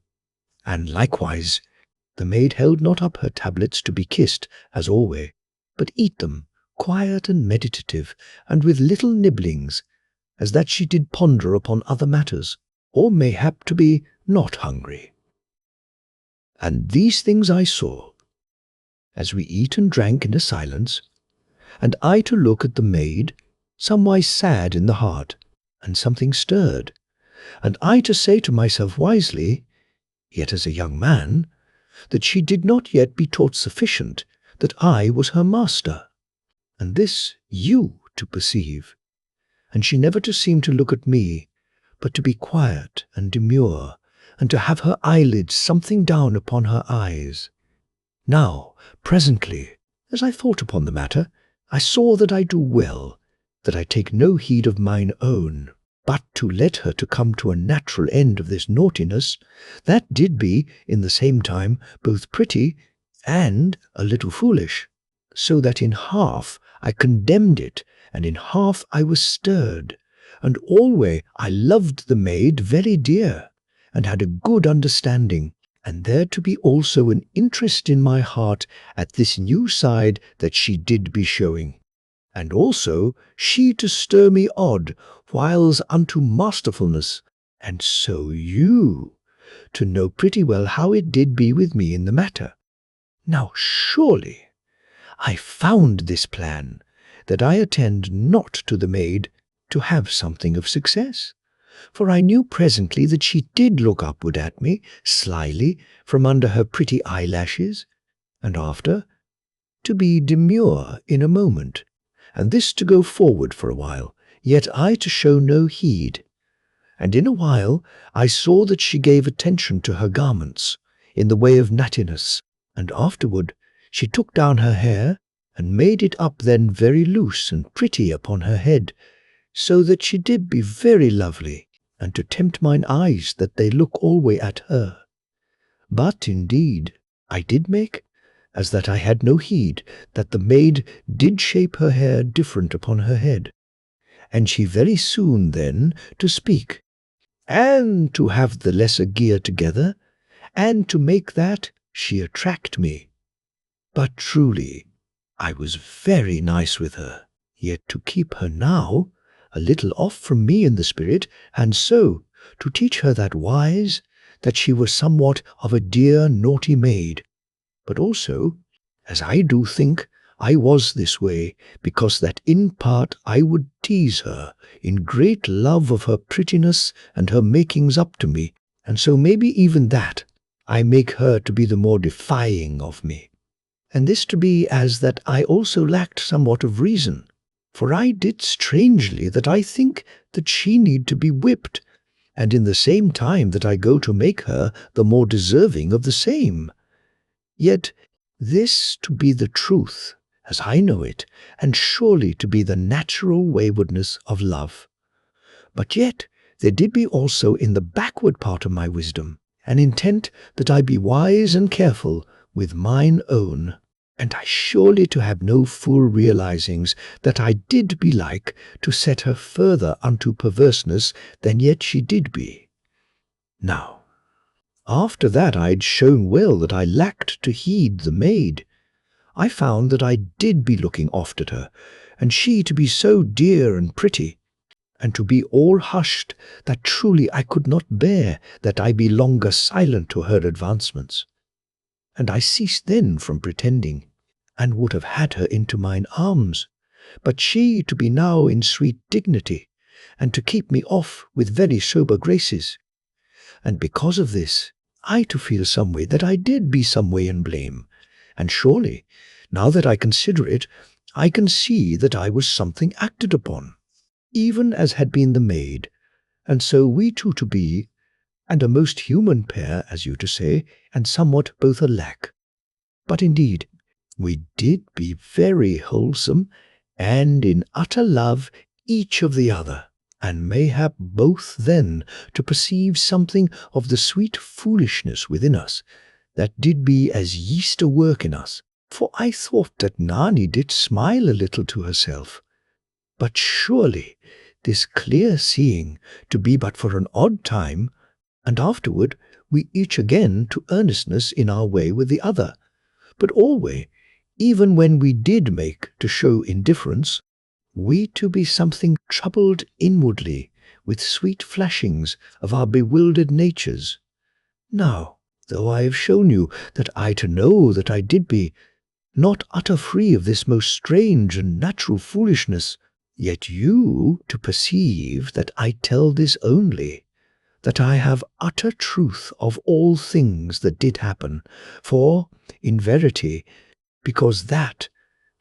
Speaker 1: And likewise, the maid held not up her tablets to be kissed, as alway, but eat them, quiet and meditative, and with little nibblings, as that she did ponder upon other matters, or mayhap to be not hungry. And these things I saw, as we eat and drank in a silence, and I to look at the maid, somewise sad in the heart, and something stirred, and I to say to myself wisely, yet as a young man, that she did not yet be taught sufficient, that I was her master, and this you to perceive, and she never to seem to look at me, but to be quiet and demure, and to have her eyelids something down upon her eyes. Now, presently, as I thought upon the matter, I saw that I do well, that I take no heed of mine own, but to let her to come to a natural end of this naughtiness, that did be, in the same time, both pretty and a little foolish, so that in half I condemned it, and in half I was stirred, and alway I loved the maid very dear, and had a good understanding, and there to be also an interest in my heart at this new side that she did be showing, and also she to stir me odd, whiles unto masterfulness, and so you to know pretty well how it did be with me in the matter. Now surely I found this plan, that I attend not to the maid, to have something of success. For I knew presently that she did look upward at me, slyly, from under her pretty eyelashes, and after, to be demure in a moment, and this to go forward for a while, yet I to show no heed. And in a while I saw that she gave attention to her garments, in the way of nattiness, and afterward she took down her hair, and made it up then very loose and pretty upon her head, so that she did be very lovely, and to tempt mine eyes that they look alway at her. But indeed I did make, as that I had no heed, that the maid did shape her hair different upon her head, and she very soon then to speak, and to have the lesser gear together, and to make that she attract me. But truly I was very nice with her, yet to keep her now a little off from me in the spirit, and so to teach her that wise, that she was somewhat of a dear naughty maid, but also, as I do think, I was this way, because that in part I would tease her, in great love of her prettiness and her makings up to me, and so maybe even that I make her to be the more defying of me. And this to be as that I also lacked somewhat of reason, for I did strangely that I think that she need to be whipped, and in the same time that I go to make her the more deserving of the same. Yet this to be the truth, as I know it, and surely to be the natural waywardness of love. But yet there did be also in the backward part of my wisdom an intent that I be wise and careful with mine own, and I surely to have no full realizings that I did be like to set her further unto perverseness than yet she did be. Now, after that I'd shown well that I lacked to heed the maid, I found that I did be looking oft at her, and she to be so dear and pretty, and to be all hushed, that truly I could not bear that I be longer silent to her advancements. And I ceased then from pretending, and would have had her into mine arms, but she to be now in sweet dignity, and to keep me off with very sober graces. And because of this, I to feel some way that I did be some way in blame, and surely, now that I consider it, I can see that I was something acted upon, even as had been the maid, and so we two to be, and a most human pair, as you to say, and somewhat both alack. But indeed, we did be very wholesome, and in utter love each of the other, and mayhap both then to perceive something of the sweet foolishness within us, that did be as yeast a work in us. For I thought that Nani did smile a little to herself. But surely this clear seeing to be but for an odd time, and afterward we each again to earnestness in our way with the other, but alway, even when we did make to show indifference, we to be something troubled inwardly with sweet flashings of our bewildered natures. Now, though I have shown you that I to know that I did be not utter free of this most strange and natural foolishness, yet you to perceive that I tell this only, that I have utter truth of all things that did happen, for, in verity, because that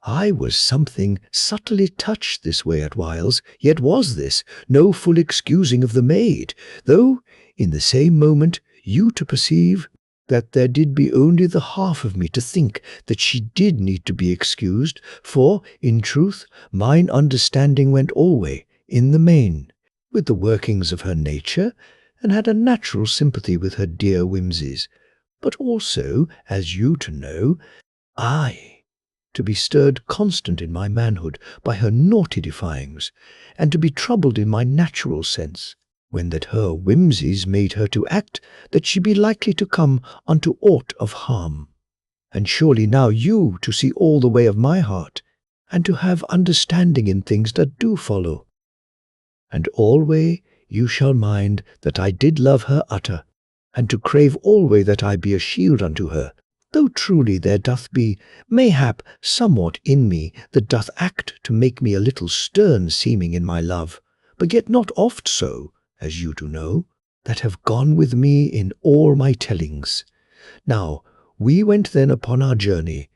Speaker 1: I was something subtly touched this way at whiles, yet was this no full excusing of the maid, though, in the same moment, you to perceive that there did be only the half of me to think that she did need to be excused, for, in truth, mine understanding went alway, in the main, with the workings of her nature, and had a natural sympathy with her dear whimsies, but also, as you to know, I, to be stirred constant in my manhood by her naughty defyings, and to be troubled in my natural sense, when that her whimsies made her to act that she be likely to come unto aught of harm. And surely now you to see all the way of my heart, and to have understanding in things that do follow. And alway you shall mind that I did love her utter, and to crave alway that I be a shield unto her, though truly there doth be, mayhap, somewhat in me that doth act to make me a little stern seeming in my love, but yet not oft so, as you do know, that have gone with me in all my tellings. Now, we went then upon our journey,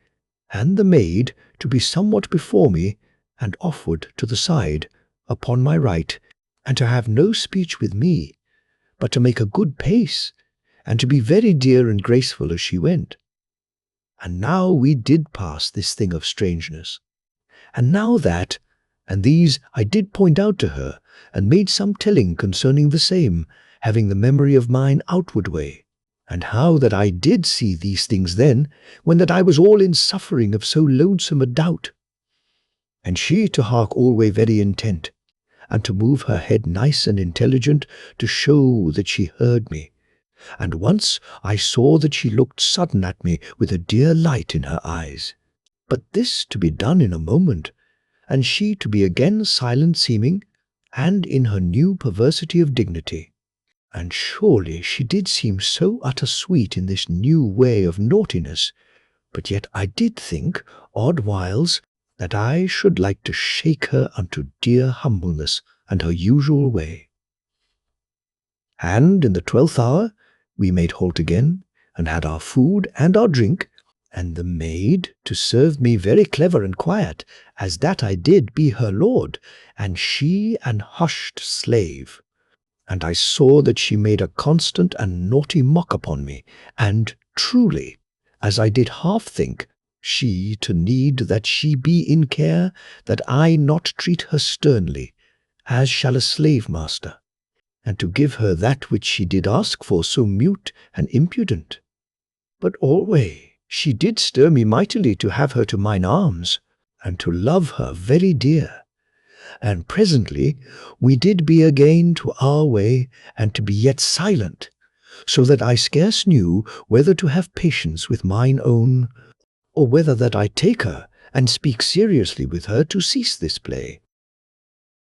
Speaker 1: and the maid to be somewhat before me, and offward to the side, upon my right, and to have no speech with me, but to make a good pace, and to be very dear and graceful as she went. And now we did pass this thing of strangeness. And now that, and these I did point out to her, and made some telling concerning the same, having the memory of mine outward way, and how that I did see these things then, when that I was all in suffering of so lonesome a doubt. And she to hark alway very intent, and to move her head nice and intelligent, to show that she heard me. And once I saw that she looked sudden at me with a dear light in her eyes. But this to be done in a moment, and she to be again silent seeming, and in her new perversity of dignity. And surely she did seem so utter sweet in this new way of naughtiness, but yet I did think, odd whiles, that I should like to shake her unto dear humbleness and her usual way. And in the 12th hour we made halt again, and had our food and our drink, and the maid to serve me very clever and quiet, as that I did be her lord, and she an hushed slave. And I saw that she made a constant and naughty mock upon me, and truly, as I did half think, she to need that she be in care, that I not treat her sternly, as shall a slave master, and to give her that which she did ask for so mute and impudent. But alway she did stir me mightily to have her to mine arms, and to love her very dear. And presently we did be again to our way, and to be yet silent, so that I scarce knew whether to have patience with mine own, or whether that I take her and speak seriously with her to cease this play.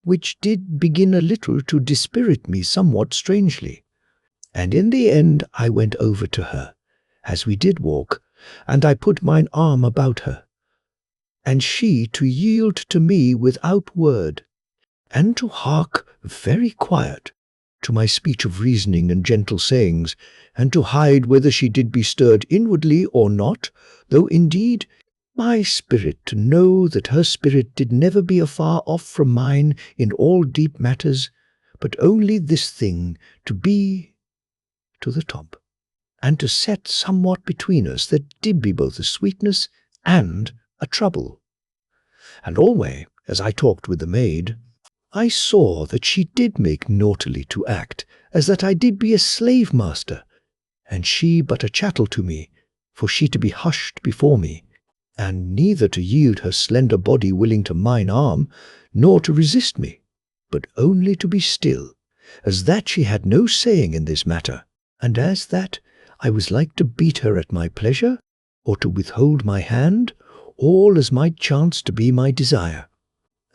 Speaker 1: which did begin a little to dispirit me somewhat strangely. And in the end I went over to her, as we did walk, and I put mine arm about her, and she to yield to me without word, and to hark very quiet to my speech of reasoning and gentle sayings, and to hide whether she did be stirred inwardly or not, though indeed my spirit to know that her spirit did never be afar off from mine in all deep matters, but only this thing to be to the top, and to set somewhat between us that did be both a sweetness and a trouble. And alway, as I talked with the maid, I saw that she did make naughtily to act, as that I did be a slave master, and she but a chattel to me, for she to be hushed before me, and neither to yield her slender body willing to mine arm, nor to resist me, but only to be still, as that she had no saying in this matter, and as that I was like to beat her at my pleasure, or to withhold my hand, all as might chance to be my desire.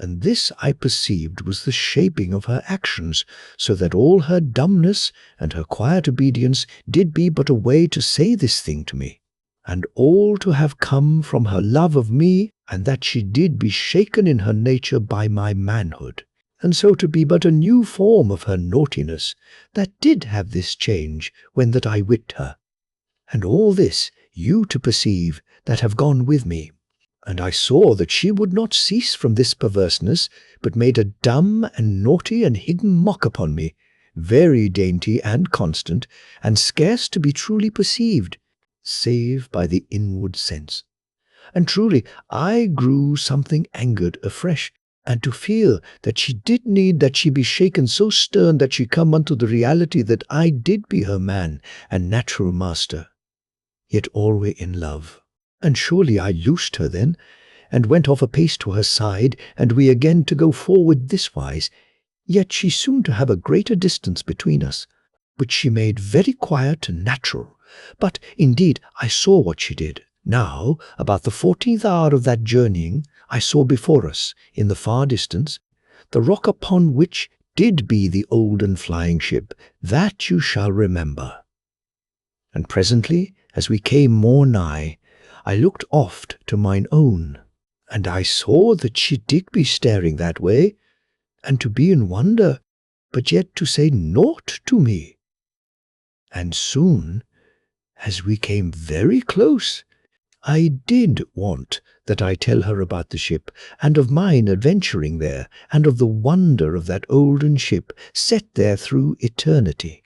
Speaker 1: And this I perceived was the shaping of her actions, so that all her dumbness and her quiet obedience did be but a way to say this thing to me, and all to have come from her love of me, and that she did be shaken in her nature by my manhood, and so to be but a new form of her naughtiness, that did have this change when that I whipped her. And all this you to perceive that have gone with me. And I saw that she would not cease from this perverseness, but made a dumb and naughty and hidden mock upon me, very dainty and constant, and scarce to be truly perceived, save by the inward sense. And truly I grew something angered afresh, and to feel that she did need that she be shaken so stern that she come unto the reality that I did be her man and natural master, yet alway in love. And surely I loosed her then, and went off a pace to her side, and we again to go forward this wise. Yet she soon to have a greater distance between us, which she made very quiet and natural. But indeed I saw what she did. Now, about the 14th hour of that journeying, I saw before us, in the far distance, the rock upon which did be the olden flying ship, that you shall remember. And presently, as we came more nigh, I looked oft to mine own, and I saw that she did be staring that way, and to be in wonder, but yet to say naught to me. And soon, as we came very close, I did want that I tell her about the ship, and of mine adventuring there, and of the wonder of that olden ship set there through eternity.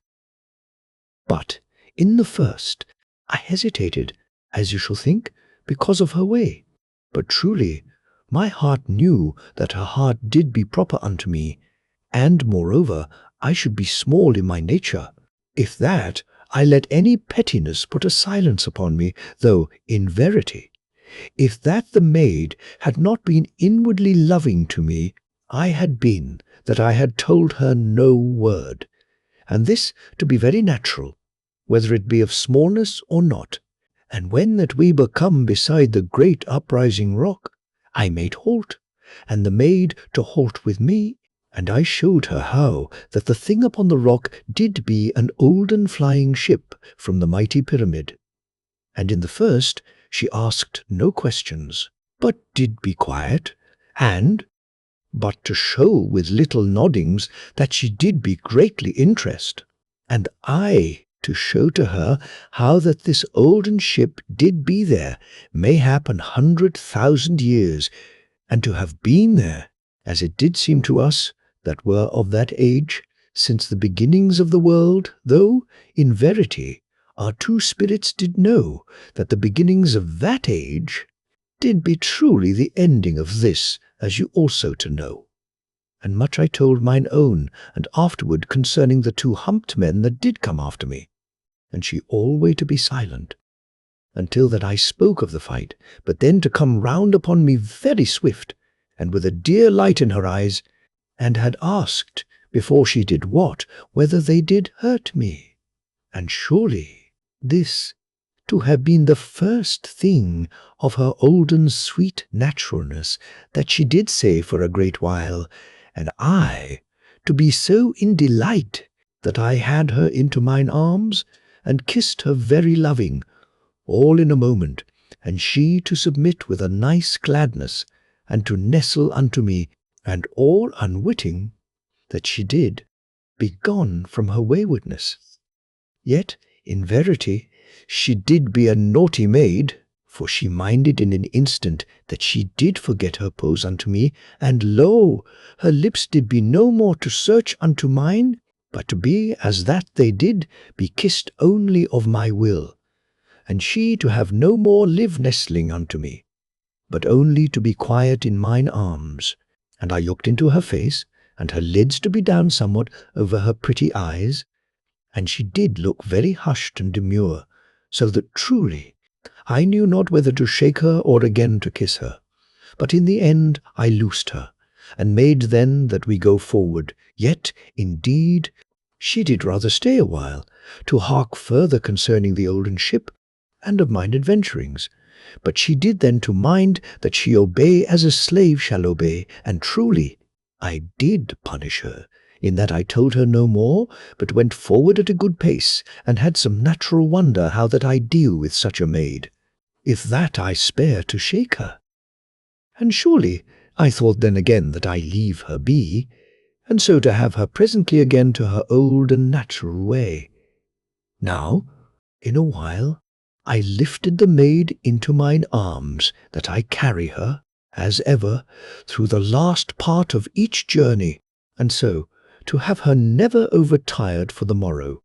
Speaker 1: But in the first I hesitated, as you shall think, because of her way. But truly, my heart knew that her heart did be proper unto me, and moreover, I should be small in my nature, if that I let any pettiness put a silence upon me, though, in verity, if that the maid had not been inwardly loving to me, I had been that I had told her no word, and this to be very natural, whether it be of smallness or not. And when that we were come beside the great uprising rock, I made halt, and the maid to halt with me, and I showed her how that the thing upon the rock did be an olden flying ship from the mighty pyramid. And in the first she asked no questions, but did be quiet, and but to show with little noddings that she did be greatly interest. And I to show to her how that this olden ship did be there, mayhap 100,000 years, and to have been there, as it did seem to us that were of that age, since the beginnings of the world, though, in verity, our two spirits did know that the beginnings of that age did be truly the ending of this, as you also to know. And much I told mine own, and afterward concerning the two humped men that did come after me, and she alway to be silent, until that I spoke of the fight, but then to come round upon me very swift, and with a dear light in her eyes, and had asked, before she did what, whether they did hurt me. And surely this to have been the first thing of her olden sweet naturalness that she did say for a great while, and I to be so in delight that I had her into mine arms, and kissed her very loving, all in a moment, and she to submit with a nice gladness, and to nestle unto me, and all unwitting that she did be gone from her waywardness. Yet, in verity, she did be a naughty maid, for she minded in an instant that she did forget her pose unto me, and lo, her lips did be no more to search unto mine, but to be as that they did be kissed only of my will, and she to have no more live nestling unto me, but only to be quiet in mine arms. And I looked into her face, and her lids to be down somewhat over her pretty eyes, and she did look very hushed and demure, so that truly I knew not whether to shake her or again to kiss her. But in the end I loosed her, and made then that we go forward. Yet, indeed, she did rather stay a while, to hark further concerning the olden ship, and of mine adventurings. But she did then to mind that she obey as a slave shall obey, and truly I did punish her, in that I told her no more, but went forward at a good pace, and had some natural wonder how that I deal with such a maid, if that I spare to shake her. And surely I thought then again that I leave her be, and so to have her presently again to her old and natural way. Now, in a while, I lifted the maid into mine arms, that I carry her, as ever, through the last part of each journey, and so to have her never overtired for the morrow,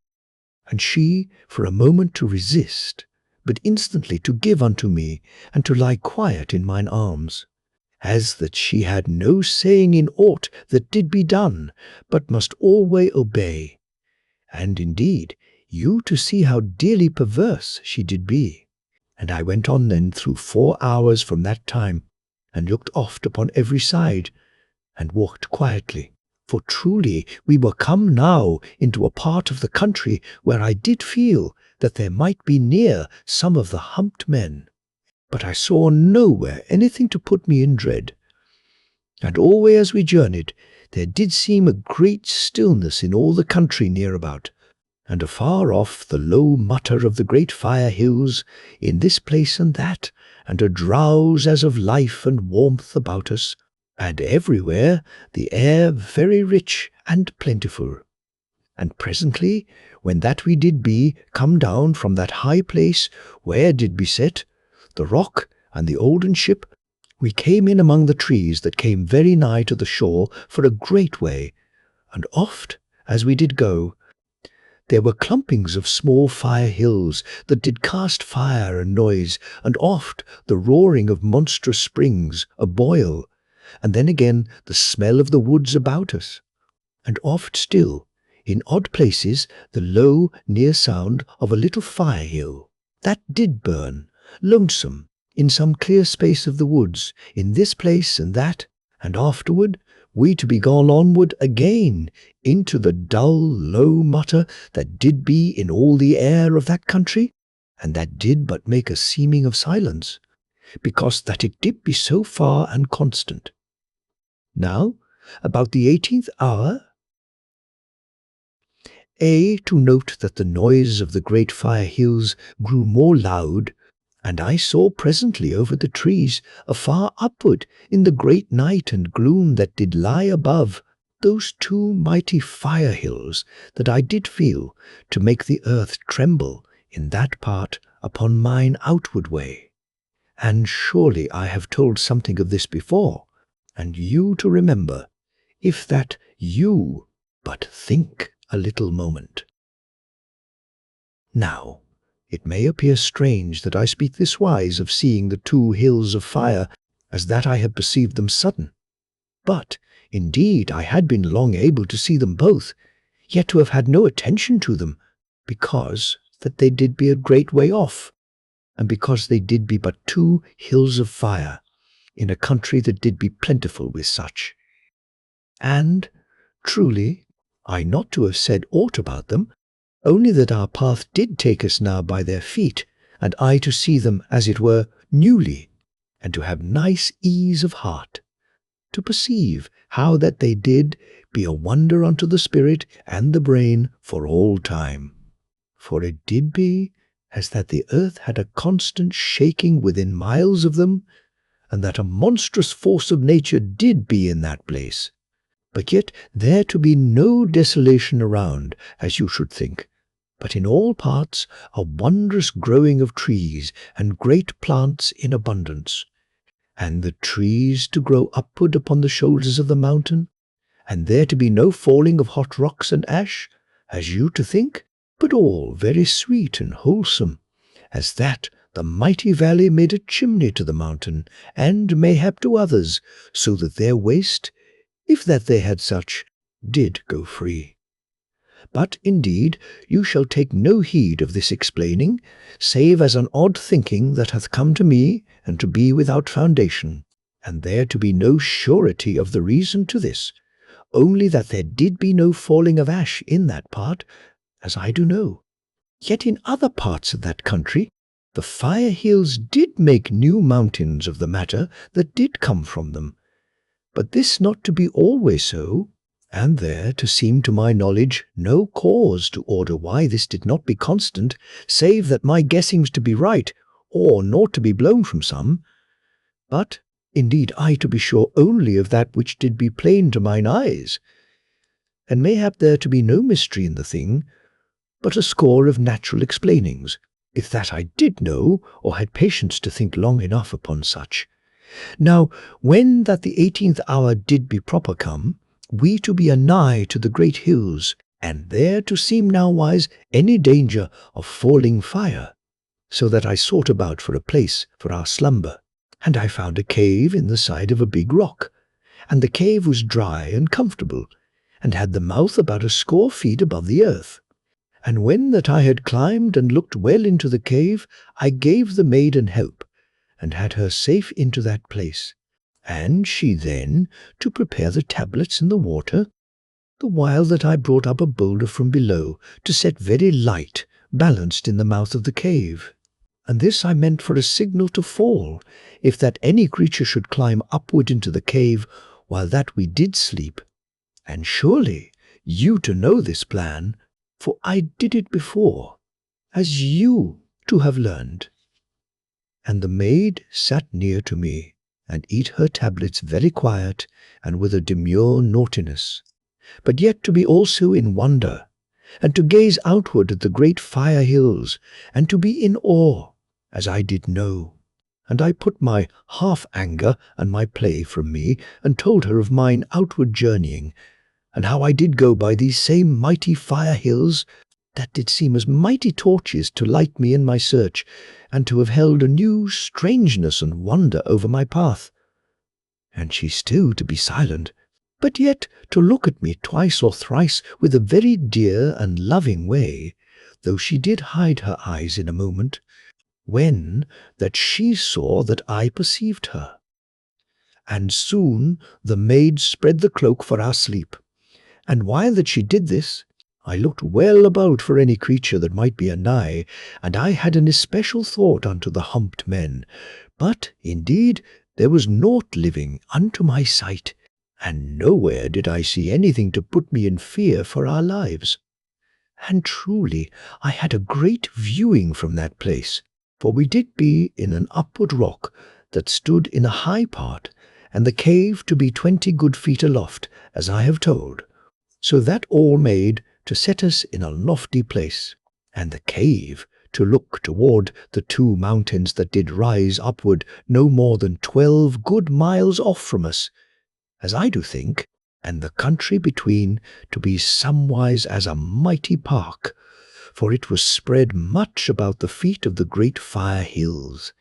Speaker 1: and she for a moment to resist, but instantly to give unto me, and to lie quiet in mine arms, as that she had no saying in aught that did be done, but must alway obey. And indeed, you to see how dearly perverse she did be. And I went on then through 4 hours from that time, and looked oft upon every side, and walked quietly. For truly we were come now into a part of the country where I did feel that there might be near some of the humped men. But I saw nowhere anything to put me in dread. And alway as we journeyed, there did seem a great stillness in all the country near about, and afar off the low mutter of the great fire hills in this place and that, and a drowse as of life and warmth about us, and everywhere the air very rich and plentiful. And presently, when that we did be come down from that high place where did be set the rock and the olden ship, we came in among the trees that came very nigh to the shore for a great way, and oft, as we did go, there were clumpings of small fire hills that did cast fire and noise, and oft the roaring of monstrous springs a-boil, and then again the smell of the woods about us, and oft still, in odd places, the low, near sound of a little fire hill, that did burn, lonesome, in some clear space of the woods, in this place and that, and afterward we to be gone onward again into the dull, low mutter that did be in all the air of that country, and that did but make a seeming of silence, because that it did be so far and constant. Now, about the 18th hour, to note that the noise of the great fire hills grew more loud, and I saw presently over the trees afar upward in the great night and gloom that did lie above those 2 mighty fire hills that I did feel to make the earth tremble in that part upon mine outward way. And surely I have told something of this before, and you to remember, if that you but think a little moment. Now, it may appear strange that I speak this wise of seeing the 2 hills of fire, as that I had perceived them sudden. But, indeed, I had been long able to see them both, yet to have had no attention to them, because that they did be a great way off, and because they did be but 2 hills of fire, in a country that did be plentiful with such. And, truly, I not to have said aught about them, only that our path did take us now by their feet, and I to see them, as it were, newly, and to have nice ease of heart, to perceive how that they did be a wonder unto the spirit and the brain for all time. For it did be as that the earth had a constant shaking within miles of them, and that a monstrous force of nature did be in that place. But yet there to be no desolation around, as you should think, but in all parts a wondrous growing of trees and great plants in abundance, and the trees to grow upward upon the shoulders of the mountain, and there to be no falling of hot rocks and ash, as you to think, but all very sweet and wholesome, as that the mighty valley made a chimney to the mountain, and mayhap to others, so that their waste, if that they had such, did go free. But indeed you shall take no heed of this explaining, save as an odd thinking that hath come to me, and to be without foundation, and there to be no surety of the reason to this, only that there did be no falling of ash in that part, as I do know. Yet in other parts of that country the fire hills did make new mountains of the matter that did come from them. But this not to be always so, and there to seem to my knowledge no cause to order why this did not be constant, save that my guessings to be right, or not to be blown from some. But indeed I to be sure only of that which did be plain to mine eyes, and mayhap there to be no mystery in the thing, but a score of natural explainings, if that I did know, or had patience to think long enough upon such. Now, when that the 18th hour did be proper come, we to be anigh to the great hills, and there to seem nowise any danger of falling fire, so that I sought about for a place for our slumber, and I found a cave in the side of a big rock, and the cave was dry and comfortable, and had the mouth about a score feet above the earth. And when that I had climbed and looked well into the cave, I gave the maiden help, and had her safe into that place. And she then to prepare the tablets in the water, the while that I brought up a boulder from below to set very light, balanced in the mouth of the cave. And this I meant for a signal to fall, if that any creature should climb upward into the cave, while that we did sleep. And surely you to know this plan, for I did it before, as you to have learned. And the maid sat near to me, and eat her tablets very quiet, and with a demure naughtiness, but yet to be also in wonder, and to gaze outward at the great fire hills, and to be in awe, as I did know. And I put my half-anger and my play from me, and told her of mine outward journeying, and how I did go by these same mighty fire hills, that did seem as mighty torches to light me in my search, and to have held a new strangeness and wonder over my path. And she still to be silent, but yet to look at me twice or thrice with a very dear and loving way, though she did hide her eyes in a moment, when that she saw that I perceived her. And soon the maid spread the cloak for our sleep, and while that she did this, I looked well about for any creature that might be anigh, and I had an especial thought unto the humped men, but indeed there was naught living unto my sight, and nowhere did I see anything to put me in fear for our lives. And truly I had a great viewing from that place, for we did be in an upward rock that stood in a high part, and the cave to be 20 good feet aloft, as I have told, so that all made to set us in a lofty place, and the cave to look toward the 2 mountains that did rise upward no more than 12 good miles off from us, as I do think, and the country between to be somewise as a mighty park, for it was spread much about the feet of the great fire hills,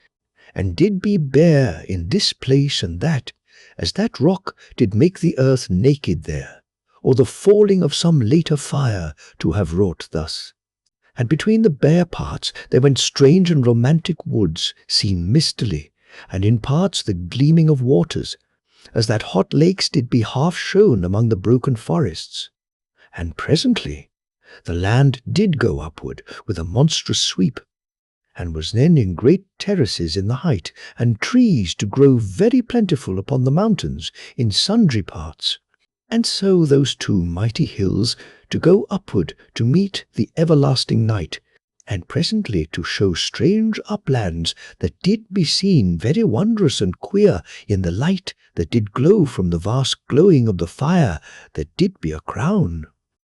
Speaker 1: and did be bare in this place and that, as that rock did make the earth naked there, or the falling of some later fire to have wrought thus. And between the bare parts there went strange and romantic woods, seen mistily, and in parts the gleaming of waters, as that hot lakes did be half shown among the broken forests. And presently the land did go upward with a monstrous sweep, and was then in great terraces in the height, and trees to grow very plentiful upon the mountains in sundry parts. And so those two mighty hills to go upward to meet the everlasting night, and presently to show strange uplands that did be seen very wondrous and queer in the light that did glow from the vast glowing of the fire that did be a crown.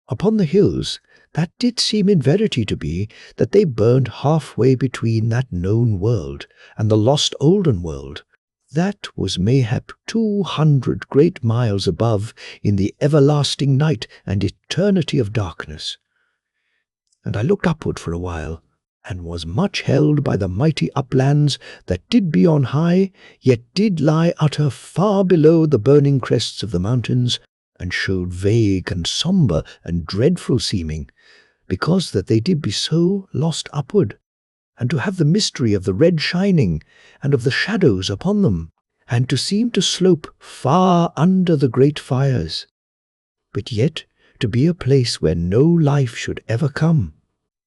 Speaker 1: Upon the hills, that did seem in verity to be that they burned halfway between that known world and the lost olden world, that was mayhap 200 great miles above in the everlasting night and eternity of darkness. And I looked upward for a while, and was much held by the mighty uplands that did be on high, yet did lie utter far below the burning crests of the mountains, and showed vague and sombre and dreadful seeming, because that they did be so lost upward, and to have the mystery of the red shining, and of the shadows upon them, and to seem to slope far under the great fires, but yet to be a place where no life should ever come,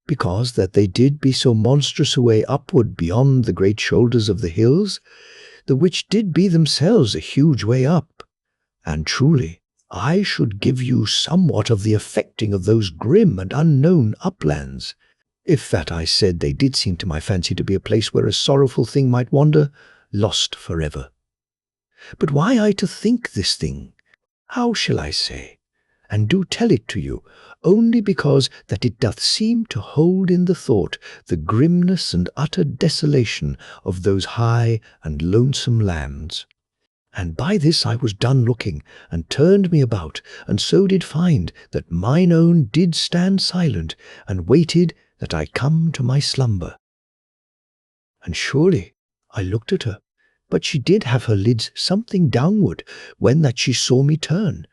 Speaker 1: because that they did be so monstrous a way upward beyond the great shoulders of the hills, the which did be themselves a huge way up. And truly, I should give you somewhat of the affecting of those grim and unknown uplands, if that I said they did seem to my fancy to be a place where a sorrowful thing might wander, lost forever. But why I to think this thing? How shall I say? And do tell it to you, only because that it doth seem to hold in the thought the grimness and utter desolation of those high and lonesome lands. And by this I was done looking, and turned me about, and so did find that mine own did stand silent, and waited that I come to my slumber. And surely I looked at her, but she did have her lids something downward when that she saw me turn,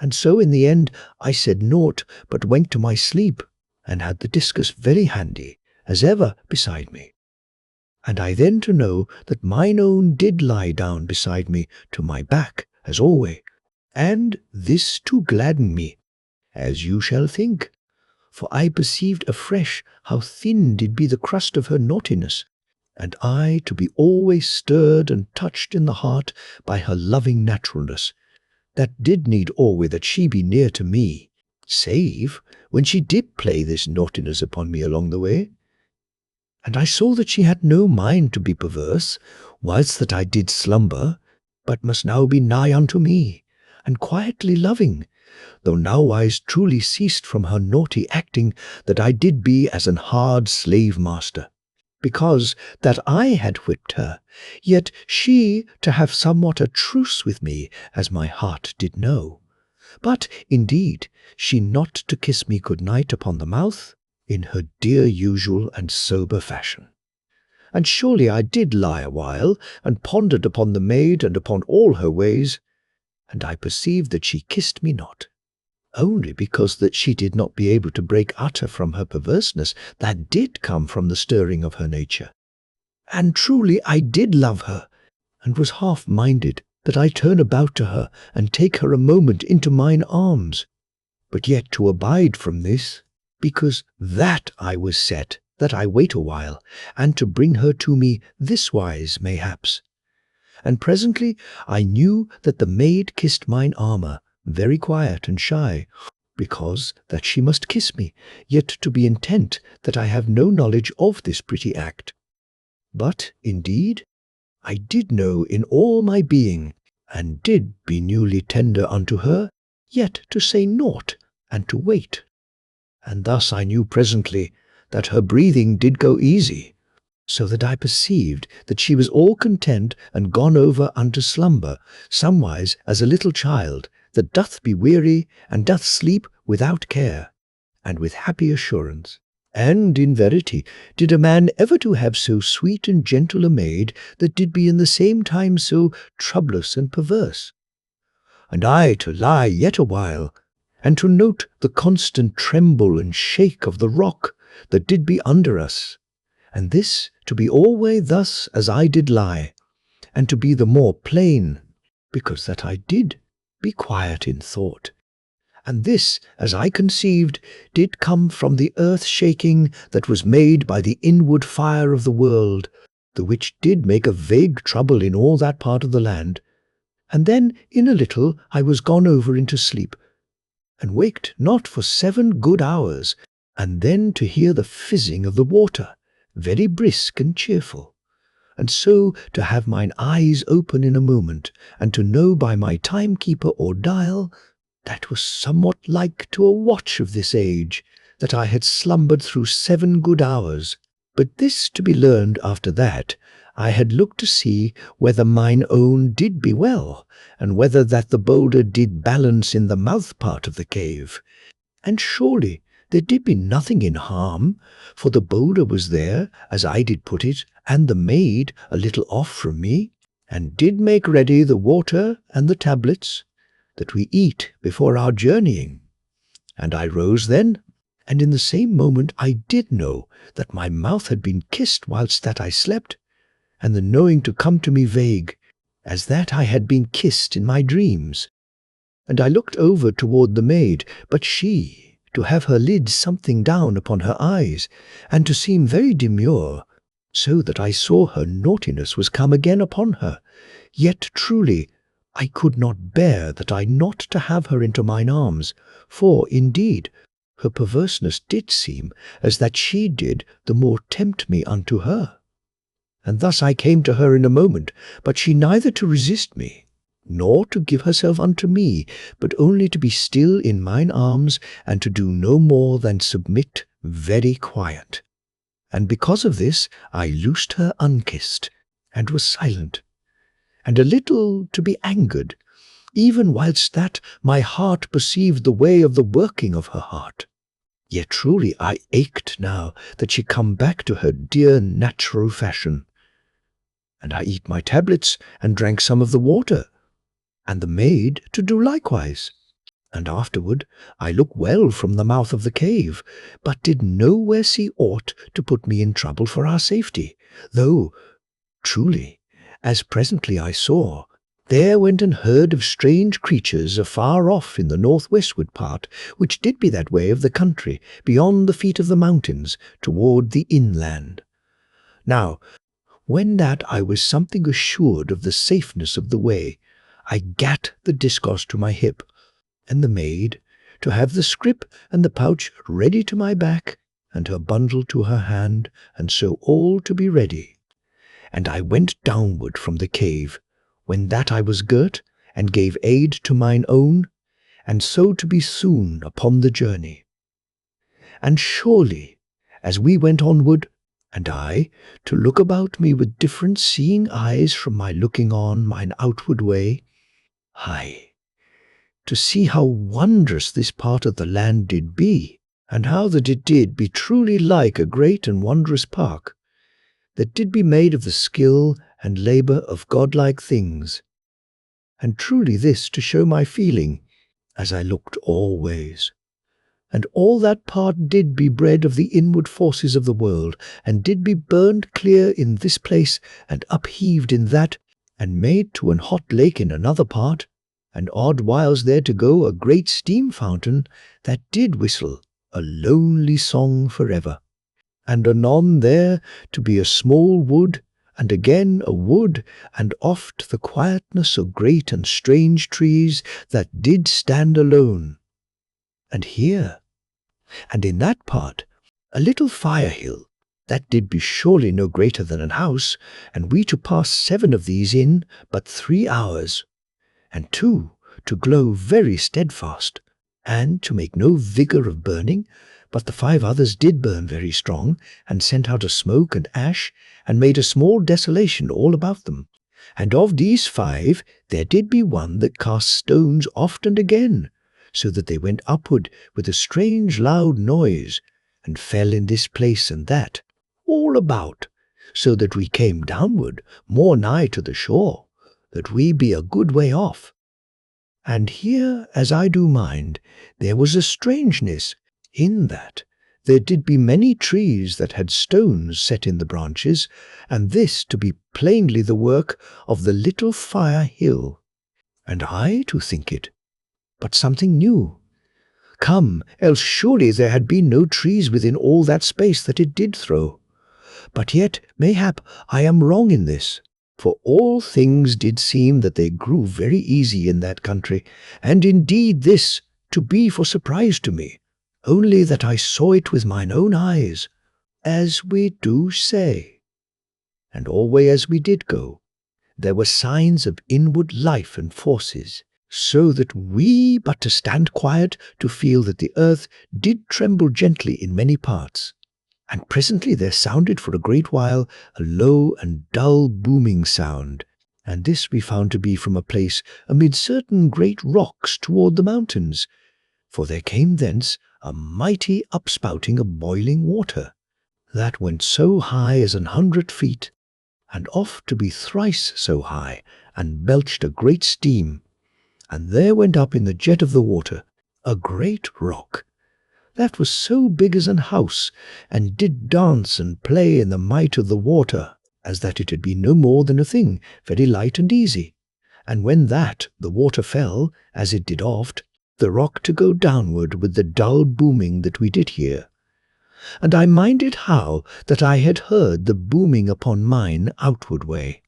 Speaker 1: and so in the end I said naught, but went to my sleep, and had the discus very handy, as ever, beside me. And I then to know that mine own did lie down beside me to my back, as alway, and this to gladden me, as you shall think, for I perceived afresh how thin did be the crust of her naughtiness, and I to be always stirred and touched in the heart by her loving naturalness, that did need alway that she be near to me, save when she did play this naughtiness upon me along the way. And I saw that she had no mind to be perverse, whilst that I did slumber, but must now be nigh unto me, and quietly loving, though nowise truly ceased from her naughty acting, that I did be as an hard slave master, because that I had whipped her, yet she to have somewhat a truce with me, as my heart did know. But, indeed, she not to kiss me good night upon the mouth, in her dear usual and sober fashion. And surely I did lie a while, and pondered upon the maid and upon all her ways, and I perceived that she kissed me not, only because that she did not be able to break utter from her perverseness that did come from the stirring of her nature. And truly I did love her, and was half-minded that I turn about to her and take her a moment into mine arms, but yet to abide from this, because that I was set, that I wait a while, and to bring her to me this wise mayhaps. And presently I knew that the maid kissed mine armour, very quiet and shy, because that she must kiss me, yet to be intent that I have no knowledge of this pretty act. But, indeed, I did know in all my being, and did be newly tender unto her, yet to say naught, and to wait. And thus I knew presently that her breathing did go easy, so that I perceived that she was all content and gone over unto slumber, somewise as a little child that doth be weary and doth sleep without care, and with happy assurance. And in verity, did a man ever to have so sweet and gentle a maid that did be in the same time so troublous and perverse? And I to lie yet a while, and to note the constant tremble and shake of the rock that did be under us, and this to be alway thus as I did lie, and to be the more plain, because that I did be quiet in thought, And this, as I conceived, did come from the earth-shaking that was made by the inward fire of the world, the which did make a vague trouble in all that part of the land. And then in a little I was gone over into sleep, and waked not for 7 good hours, and then to hear the fizzing of the water, very brisk and cheerful. And so to have mine eyes open in a moment, and to know by my timekeeper or dial, that was somewhat like to a watch of this age, that I had slumbered through 7 good hours. But this to be learned after that, I had looked to see whether mine own did be well, and whether that the boulder did balance in the mouth part of the cave. And surely there did be nothing in harm, for the boulder was there, as I did put it, and the maid a little off from me, and did make ready the water and the tablets, that we eat before our journeying. And I rose then, and in the same moment I did know that my mouth had been kissed whilst that I slept, and the knowing to come to me vague, as that I had been kissed in my dreams. And I looked over toward the maid, but she, to have her lids something down upon her eyes, and to seem very demure, so that I saw her naughtiness was come again upon her. Yet truly I could not bear that I not to have her into mine arms, for, indeed, her perverseness did seem as that she did the more tempt me unto her. And thus I came to her in a moment, but she neither to resist me, nor to give herself unto me, but only to be still in mine arms, and to do no more than submit very quiet. And because of this I loosed her unkissed, and was silent, and a little to be angered, even whilst that my heart perceived the way of the working of her heart. Yet truly I ached now that she come back to her dear natural fashion. And I eat my tablets, and drank some of the water, and the maid to do likewise. And afterward I look well from the mouth of the cave, but did nowhere see aught to put me in trouble for our safety, though, truly, as presently I saw, there went an herd of strange creatures afar off in the northwestward part, which did be that way of the country, beyond the feet of the mountains, toward the inland. Now, when that I was something assured of the safeness of the way, I gat the discourse to my hip, and the maid to have the scrip and the pouch ready to my back, and her bundle to her hand, and so all to be ready. And I went downward from the cave, when that I was girt, and gave aid to mine own, and so to be soon upon the journey. And surely, as we went onward, and I, to look about me with different seeing eyes from my looking on mine outward way, aye, to see how wondrous this part of the land did be, and how that it did be truly like a great and wondrous park, that did be made of the skill and labour of godlike things. And truly this to show my feeling, as I looked all ways. And all that part did be bred of the inward forces of the world, and did be burned clear in this place, and upheaved in that, and made to an hot lake in another part, and odd whiles there to go a great steam fountain, that did whistle a lonely song forever. And anon there to be a small wood, and again a wood, and oft the quietness of great and strange trees that did stand alone. And here, and in that part, a little fire hill, that did be surely no greater than an house, and we to pass 7 of these in but 3 hours, and 2 to glow very steadfast, and to make no vigour of burning, but the 5 others did burn very strong, and sent out a smoke and ash, and made a small desolation all about them. And of these 5 there did be one that cast stones oft and again, so that they went upward with a strange loud noise, and fell in this place and that, all about, so that we came downward more nigh to the shore, that we be a good way off. And here, as I do mind, there was a strangeness, in that there did be many trees that had stones set in the branches, and this to be plainly the work of the little fire hill. And I to think it, but something new, come, else surely there had been no trees within all that space that it did throw. But yet, mayhap, I am wrong in this, for all things did seem that they grew very easy in that country, and indeed this to be for surprise to me, only that I saw it with mine own eyes, as we do say. And alway as we did go, there were signs of inward life and forces, so that we but to stand quiet to feel that the earth did tremble gently in many parts. And presently there sounded for a great while a low and dull booming sound, and this we found to be from a place amid certain great rocks toward the mountains, for there came thence a mighty upspouting of boiling water, that went so high as 100 feet, and oft to be thrice so high, and belched a great steam. And there went up in the jet of the water a great rock, that was so big as an house, and did dance and play in the might of the water, as that it had been no more than a thing very light and easy. And when that the water fell, as it did oft, the rock to go downward with the dull booming that we did hear. And I minded how that I had heard the booming upon mine outward way,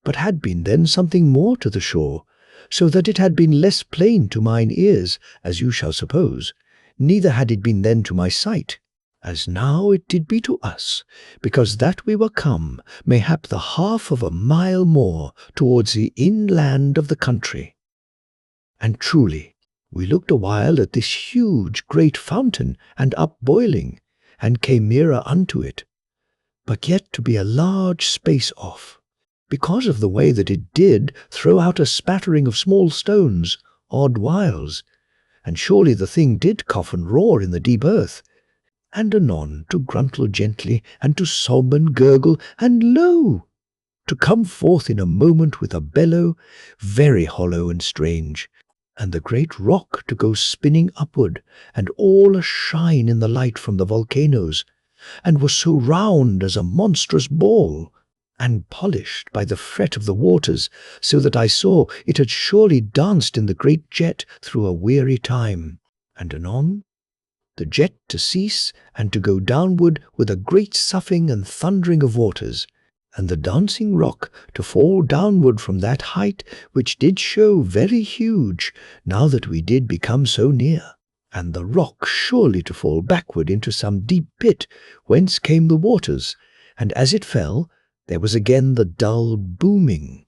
Speaker 1: but had been then something more to the shore, so that it had been less plain to mine ears, as you shall suppose, neither had it been then to my sight, as now it did be to us, because that we were come, mayhap the half of a mile more towards the inland of the country. And truly, we looked a while at this huge great fountain and upboiling, and came nearer unto it, but yet to be a large space off, because of the way that it did throw out a spattering of small stones, odd whiles, and surely the thing did cough and roar in the deep earth, and anon to gruntle gently, and to sob and gurgle, and lo! to come forth in a moment with a bellow, very hollow and strange, and the great rock to go spinning upward, and all a shine in the light from the volcanoes, and was so round as a monstrous ball, and polished by the fret of the waters, so that I saw it had surely danced in the great jet through a weary time, and anon the jet to cease and to go downward with a great soughing and thundering of waters, and the dancing rock to fall downward from that height which did show very huge, now that we did become so near, and the rock surely to fall backward into some deep pit, whence came the waters, and as it fell, there was again the dull booming.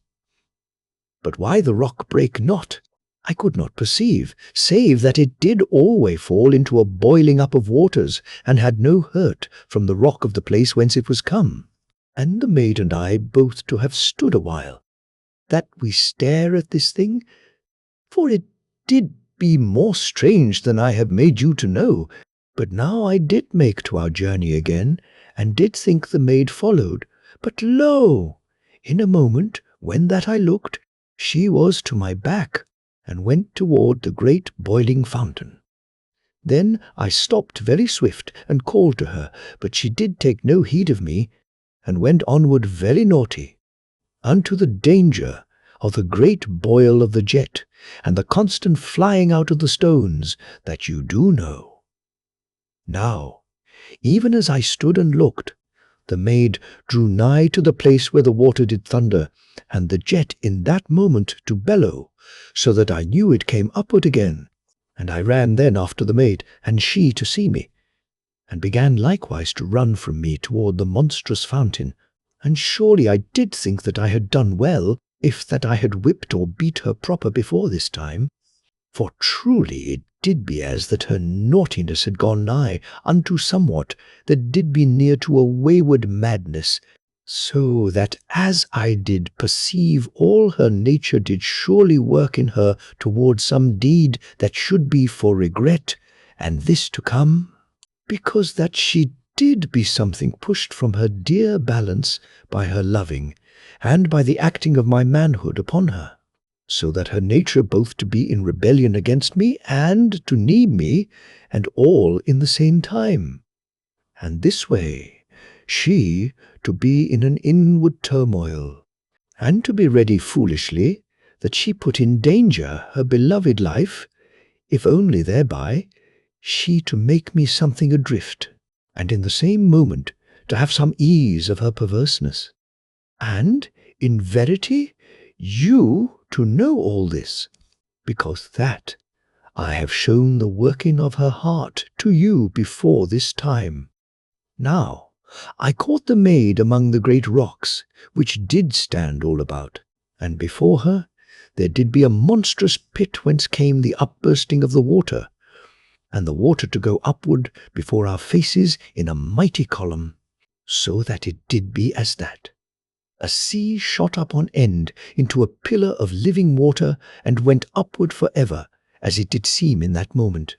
Speaker 1: But why the rock brake not, I could not perceive, save that it did alway fall into a boiling up of waters, and had no hurt from the rock of the place whence it was come. And the maid and I both to have stood a while, that we stare at this thing, for it did be more strange than I have made you to know. But now I did make to our journey again, and did think the maid followed, but lo! in a moment, when that I looked, she was to my back, and went toward the great boiling fountain. Then I stopped very swift, and called to her, but she did take no heed of me, and went onward very naughty, unto the danger of the great boil of the jet, and the constant flying out of the stones, that you do know. Now, even as I stood and looked, the maid drew nigh to the place where the water did thunder, and the jet in that moment to bellow, so that I knew it came upward again, and I ran then after the maid, and she to see me, and began likewise to run from me toward the monstrous fountain, and surely I did think that I had done well, if that I had whipped or beat her proper before this time, for truly it did be as that her naughtiness had gone nigh unto somewhat that did be near to a wayward madness, so that as I did perceive all her nature did surely work in her toward some deed that should be for regret, and this to come, because that she did be something pushed from her dear balance by her loving, and by the acting of my manhood upon her, so that her nature both to be in rebellion against me, and to need me, and all in the same time. And this way, she to be in an inward turmoil, and to be ready foolishly, that she put in danger her beloved life, if only thereby she to make me something adrift, and in the same moment to have some ease of her perverseness. And, in verity, you to know all this, because that I have shown the working of her heart to you before this time. Now, I caught the maid among the great rocks, which did stand all about, and before her there did be a monstrous pit whence came the upbursting of the water, and the water to go upward before our faces in a mighty column, so that it did be as that. A sea shot up on end into a pillar of living water and went upward for ever, as it did seem in that moment.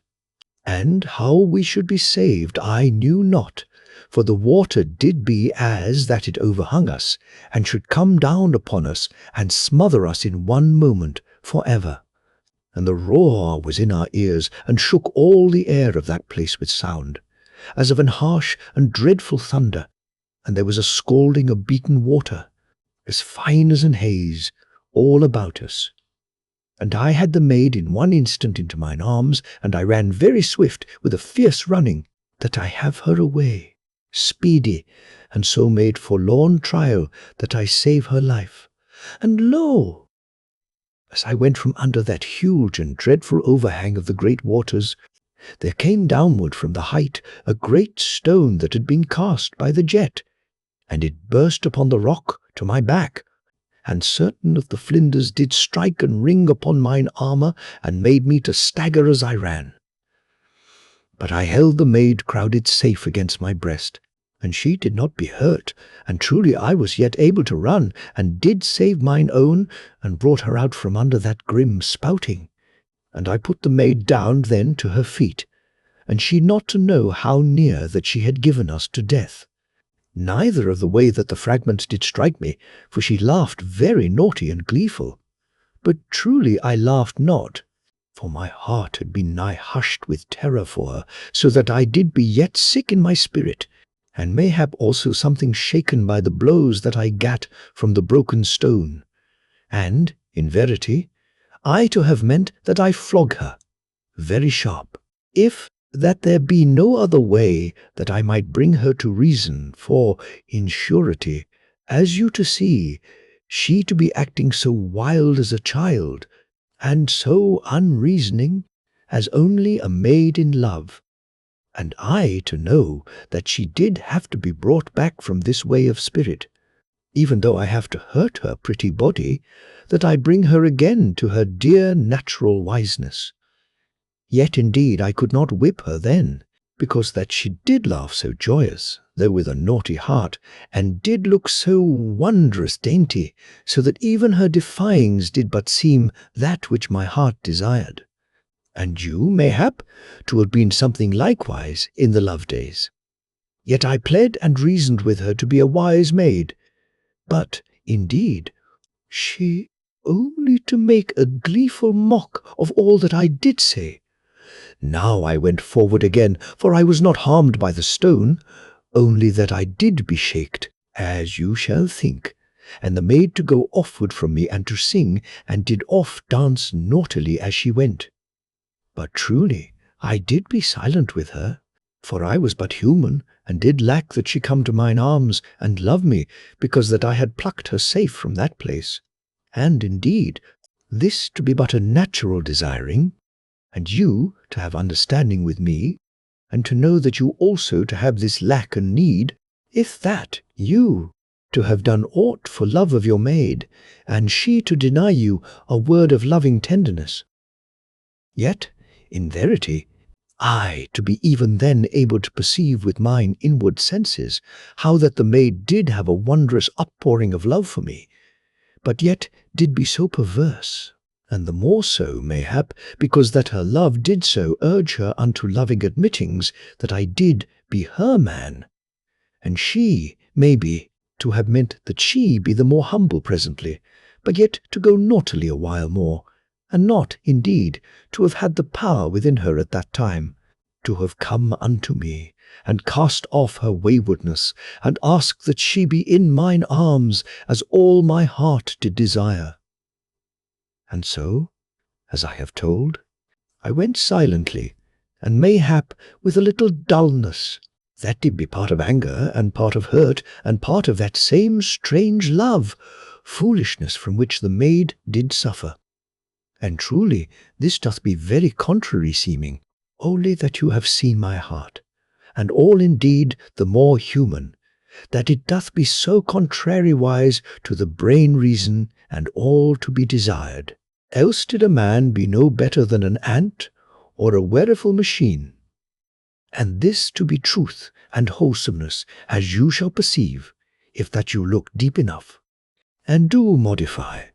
Speaker 1: And how we should be saved I knew not, for the water did be as that it overhung us, and should come down upon us and smother us in one moment for ever. And the roar was in our ears, and shook all the air of that place with sound, as of an harsh and dreadful thunder, and there was a scalding of beaten water, as fine as an haze, all about us. And I had the maid in one instant into mine arms, and I ran very swift, with a fierce running, that I have her away, speedy, and so made forlorn trial that I save her life. And lo! as I went from under that huge and dreadful overhang of the great waters, there came downward from the height a great stone that had been cast by the jet, and it burst upon the rock to my back, and certain of the flinders did strike and ring upon mine armour, and made me to stagger as I ran. But I held the maid crowded safe against my breast, and she did not be hurt, and truly I was yet able to run, and did save mine own, and brought her out from under that grim spouting. And I put the maid down then to her feet, and she not to know how near that she had given us to death. Neither of the way that the fragments did strike me, for she laughed very naughty and gleeful. But truly I laughed not, for my heart had been nigh hushed with terror for her, so that I did be yet sick in my spirit, and mayhap also something shaken by the blows that I gat from the broken stone. And, in verity, I to have meant that I flog her, very sharp, if that there be no other way that I might bring her to reason, for, in surety, as you to see, she to be acting so wild as a child, and so unreasoning as only a maid in love, and I to know that she did have to be brought back from this way of spirit, even though I have to hurt her pretty body, that I bring her again to her dear natural wiseness. Yet indeed I could not whip her then, because that she did laugh so joyous, though with a naughty heart, and did look so wondrous dainty, so that even her defyings did but seem that which my heart desired. And you, mayhap, to have been something likewise in the love days. Yet I pled and reasoned with her to be a wise maid, but, indeed, she only to make a gleeful mock of all that I did say. Now I went forward again, for I was not harmed by the stone, only that I did be shaked, as you shall think, and the maid to go offward from me and to sing, and did off dance naughtily as she went. But truly I did be silent with her, for I was but human, and did lack that she come to mine arms and love me, because that I had plucked her safe from that place. And indeed, this to be but a natural desiring, and you to have understanding with me, and to know that you also to have this lack and need, if that you to have done aught for love of your maid, and she to deny you a word of loving tenderness. Yet, in verity, I to be even then able to perceive with mine inward senses how that the maid did have a wondrous outpouring of love for me, but yet did be so perverse, and the more so, mayhap, because that her love did so urge her unto loving admittings that I did be her man, and she, maybe, to have meant that she be the more humble presently, but yet to go naughtily a while more, and not, indeed, to have had the power within her at that time, to have come unto me, and cast off her waywardness, and ask that she be in mine arms, as all my heart did desire. And so, as I have told, I went silently, and mayhap with a little dullness. That did be part of anger, and part of hurt, and part of that same strange love, foolishness from which the maid did suffer. And truly this doth be very contrary seeming, only that you have seen my heart, and all indeed the more human, that it doth be so contrariwise to the brain reason, and all to be desired. Else did a man be no better than an ant, or a weariful machine. And this to be truth and wholesomeness, as you shall perceive, if that you look deep enough. And do modify,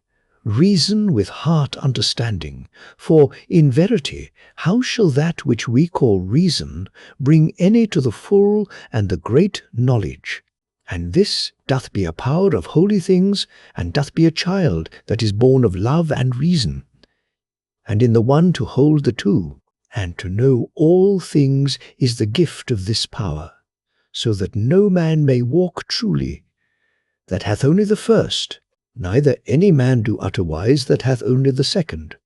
Speaker 1: reason with heart understanding, for in verity how shall that which we call reason bring any to the full and the great knowledge? And this doth be a power of holy things, and doth be a child that is born of love and reason. And in the one to hold the two, and to know all things is the gift of this power, so that no man may walk truly, that hath only the first, neither any man do otherwise that hath only the second.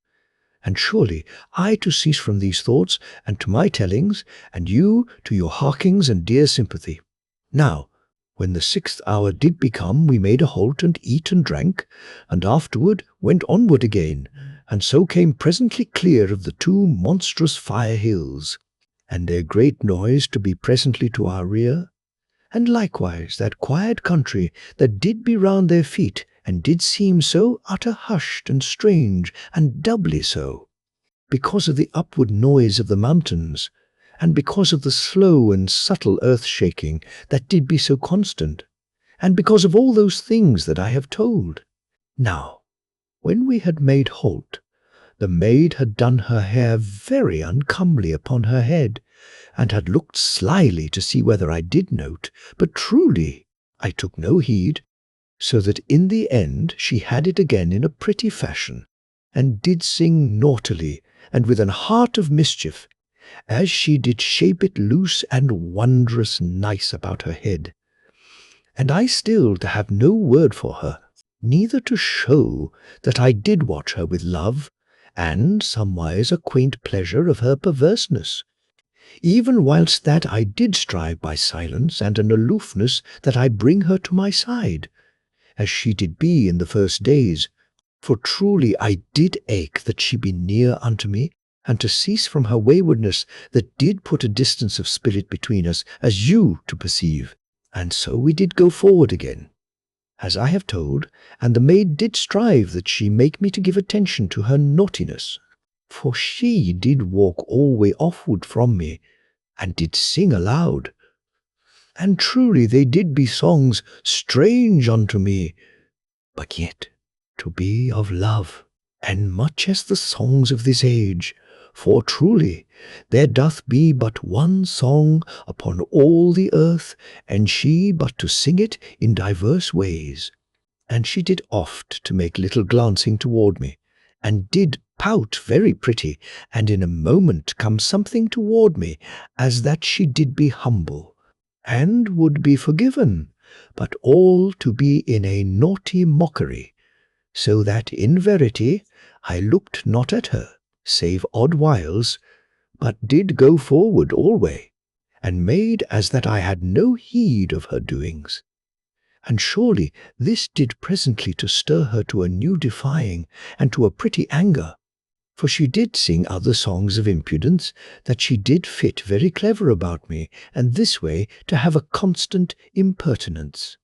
Speaker 1: And surely I to cease from these thoughts, and to my tellings, and you to your harkings and dear sympathy. Now, when the 6th hour did become, we made a halt, and eat and drank, and afterward went onward again, and so came presently clear of the 2 monstrous fire hills, and their great noise to be presently to our rear, and likewise that quiet country that did be round their feet, and did seem so utter hushed and strange, and doubly so, because of the upward noise of the mountains, and because of the slow and subtle earth-shaking that did be so constant, and because of all those things that I have told. Now, when we had made halt, the maid had done her hair very uncomely upon her head, and had looked slyly to see whether I did note, but truly I took no heed, so that in the end she had it again in a pretty fashion, and did sing naughtily, and with an heart of mischief, as she did shape it loose and wondrous nice about her head. And I still to have no word for her, neither to show that I did watch her with love, and somewise a quaint pleasure of her perverseness, even whilst that I did strive by silence and an aloofness that I bring her to my side, as she did be in the first days, for truly I did ache that she be near unto me, and to cease from her waywardness that did put a distance of spirit between us, as you to perceive. And so we did go forward again, as I have told, and the maid did strive that she make me to give attention to her naughtiness, for she did walk alway offward from me, and did sing aloud. And truly they did be songs strange unto me, but yet to be of love, and much as the songs of this age, for truly there doth be but one song upon all the earth, and she but to sing it in divers ways. And she did oft to make little glancing toward me, and did pout very pretty, and in a moment come something toward me, as that she did be humble, and would be forgiven, but all to be in a naughty mockery, so that in verity I looked not at her, save odd whiles, but did go forward alway, and made as that I had no heed of her doings. And surely this did presently to stir her to a new defying, and to a pretty anger, for she did sing other songs of impudence, that she did fit very clever about me, and this way to have a constant impertinence.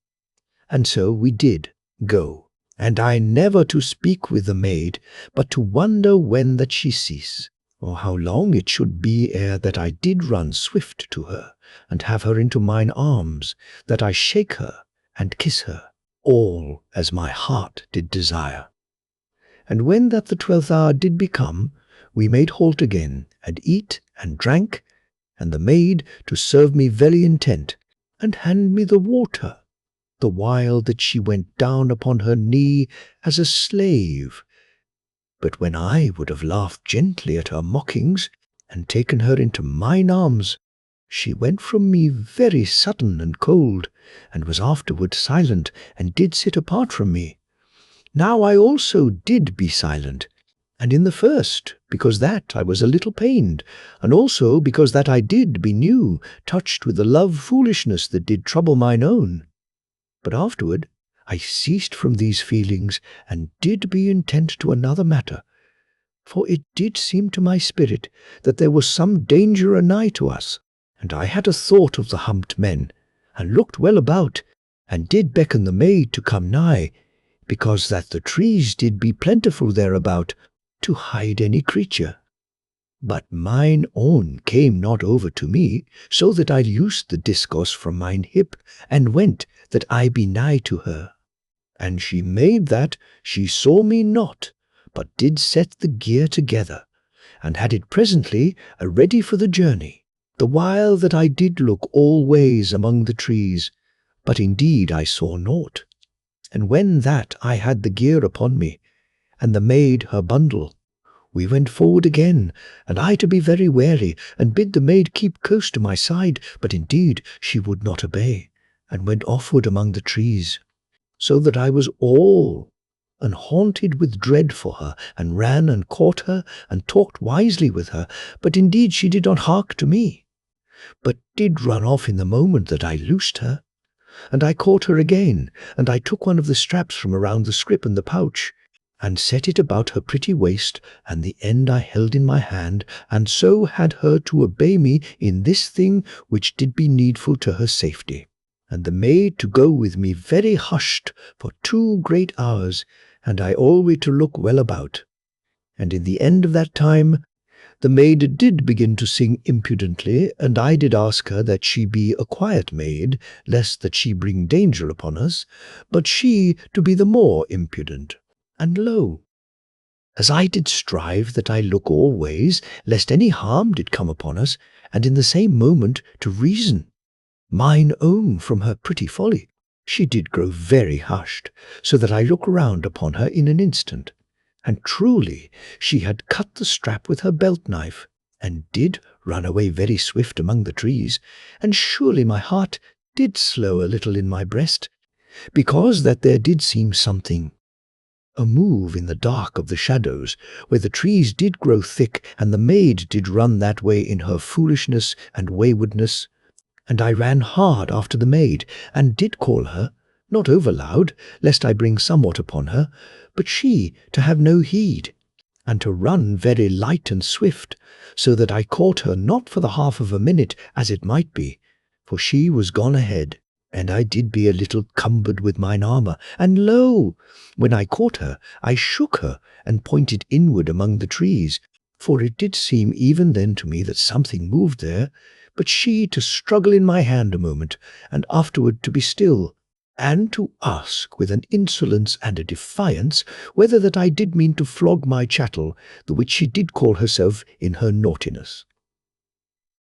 Speaker 1: And so we did go, and I never to speak with the maid, but to wonder when that she cease, or how long it should be ere that I did run swift to her, and have her into mine arms, that I shake her, and kiss her, all as my heart did desire. And when that the 12th hour did become, we made halt again, and eat and drank, and the maid to serve me very intent, and hand me the water, the while that she went down upon her knee as a slave. But when I would have laughed gently at her mockings, and taken her into mine arms, she went from me very sudden and cold, and was afterward silent, and did sit apart from me. Now I also did be silent, And in the first, because that I was a little pained, and also because that I did be new, touched with the love foolishness that did trouble mine own. But afterward I ceased from these feelings, and did be intent to another matter. For it did seem to my spirit that there was some danger anigh to us, and I had a thought of the humped men, and looked well about, and did beckon the maid to come nigh, because that the trees did be plentiful thereabout, to hide any creature. But mine own came not over to me, so that I loosed the discourse from mine hip, and went that I be nigh to her. And she made that she saw me not, but did set the gear together, and had it presently ready for the journey, the while that I did look all ways among the trees, but indeed I saw naught. And when that I had the gear upon me, and the maid her bundle, we went forward again, and I to be very wary, and bid the maid keep close to my side, but indeed she would not obey, and went offward among the trees, so that I was all and haunted with dread for her, and ran and caught her, and talked wisely with her, but indeed she did not hark to me, but did run off in the moment that I loosed her. And I caught her again, and I took one of the straps from around the scrip and the pouch, and set it about her pretty waist, and the end I held in my hand, and so had her to obey me in this thing which did be needful to her safety. And the maid to go with me very hushed for 2 great hours, and I always to look well about. And in the end of that time, the maid did begin to sing impudently, and I did ask her that she be a quiet maid, lest that she bring danger upon us, but she to be the more impudent. And lo, as I did strive that I look all ways, lest any harm did come upon us, and in the same moment to reason mine own from her pretty folly, she did grow very hushed, so that I look round upon her in an instant. And truly she had cut the strap with her belt-knife, and did run away very swift among the trees, and surely my heart did slow a little in my breast, because that there did seem something, a move in the dark of the shadows, where the trees did grow thick, and the maid did run that way in her foolishness and waywardness. And I ran hard after the maid, and did call her, not over loud, lest I bring somewhat upon her, but she to have no heed, and to run very light and swift, so that I caught her not for the half of a minute, as it might be, for she was gone ahead, and I did be a little cumbered with mine armour. And lo, when I caught her, I shook her, and pointed inward among the trees, for it did seem even then to me that something moved there, but she to struggle in my hand a moment, and afterward to be still, and to ask with an insolence and a defiance whether that I did mean to flog my chattel, the which she did call herself in her naughtiness.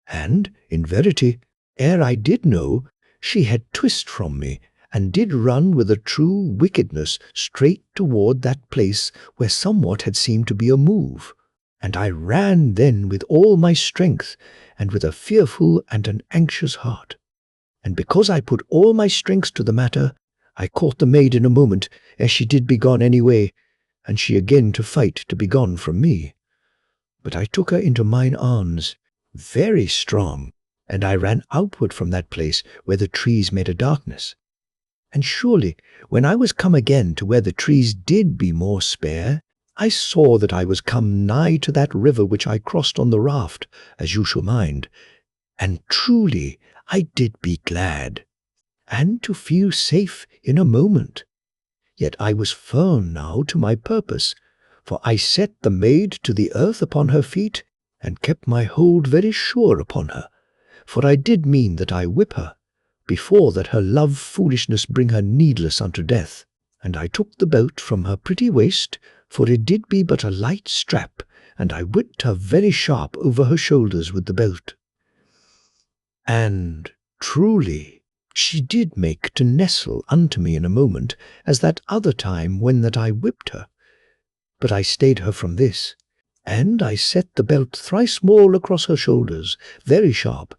Speaker 1: And, in verity, ere I did know, she had twist from me, and did run with a true wickedness straight toward that place where somewhat had seemed to be a move. And I ran then with all my strength, and with a fearful and an anxious heart. And because I put all my strength to the matter, I caught the maid in a moment, ere she did be gone any way, and she again to fight to be gone from me. But I took her into mine arms, very strong, and I ran outward from that place where the trees made a darkness. And surely, when I was come again to where the trees did be more spare, I saw that I was come nigh to that river which I crossed on the raft, as you shall mind, and truly I did be glad, and to feel safe in a moment. Yet I was firm now to my purpose, for I set the maid to the earth upon her feet, and kept my hold very sure upon her, for I did mean that I whip her, before that her love foolishness bring her needless unto death. And I took the belt from her pretty waist, for it did be but a light strap, and I whipped her very sharp over her shoulders with the belt. And truly she did make to nestle unto me in a moment, as that other time when that I whipped her. But I stayed her from this, and I set the belt thrice more across her shoulders, very sharp,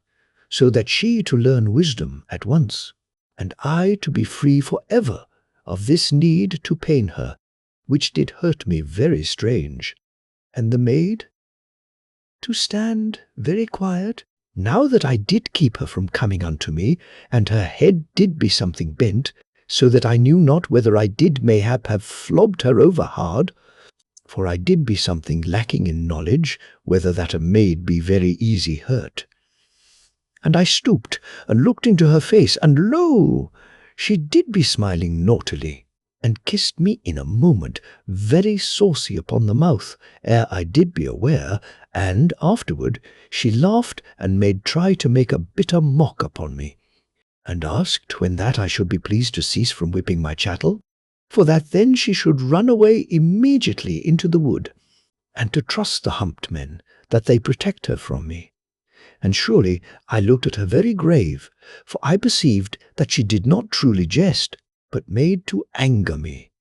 Speaker 1: so that she to learn wisdom at once, and I to be free for ever of this need to pain her, which did hurt me very strange. And the maid? To stand very quiet, now that I did keep her from coming unto me, and her head did be something bent, so that I knew not whether I did mayhap have flogged her over hard, for I did be something lacking in knowledge, whether that a maid be very easy hurt. And I stooped and looked into her face, and lo! She did be smiling naughtily, and kissed me in a moment, very saucy upon the mouth, ere I did be aware, and afterward she laughed and made try to make a bitter mock upon me, and asked when that I should be pleased to cease from whipping my chattel, for that then she should run away immediately into the wood, and to trust the humped men, that they protect her from me. And surely I looked at her very grave, for I perceived that she did not truly jest, but made to anger me,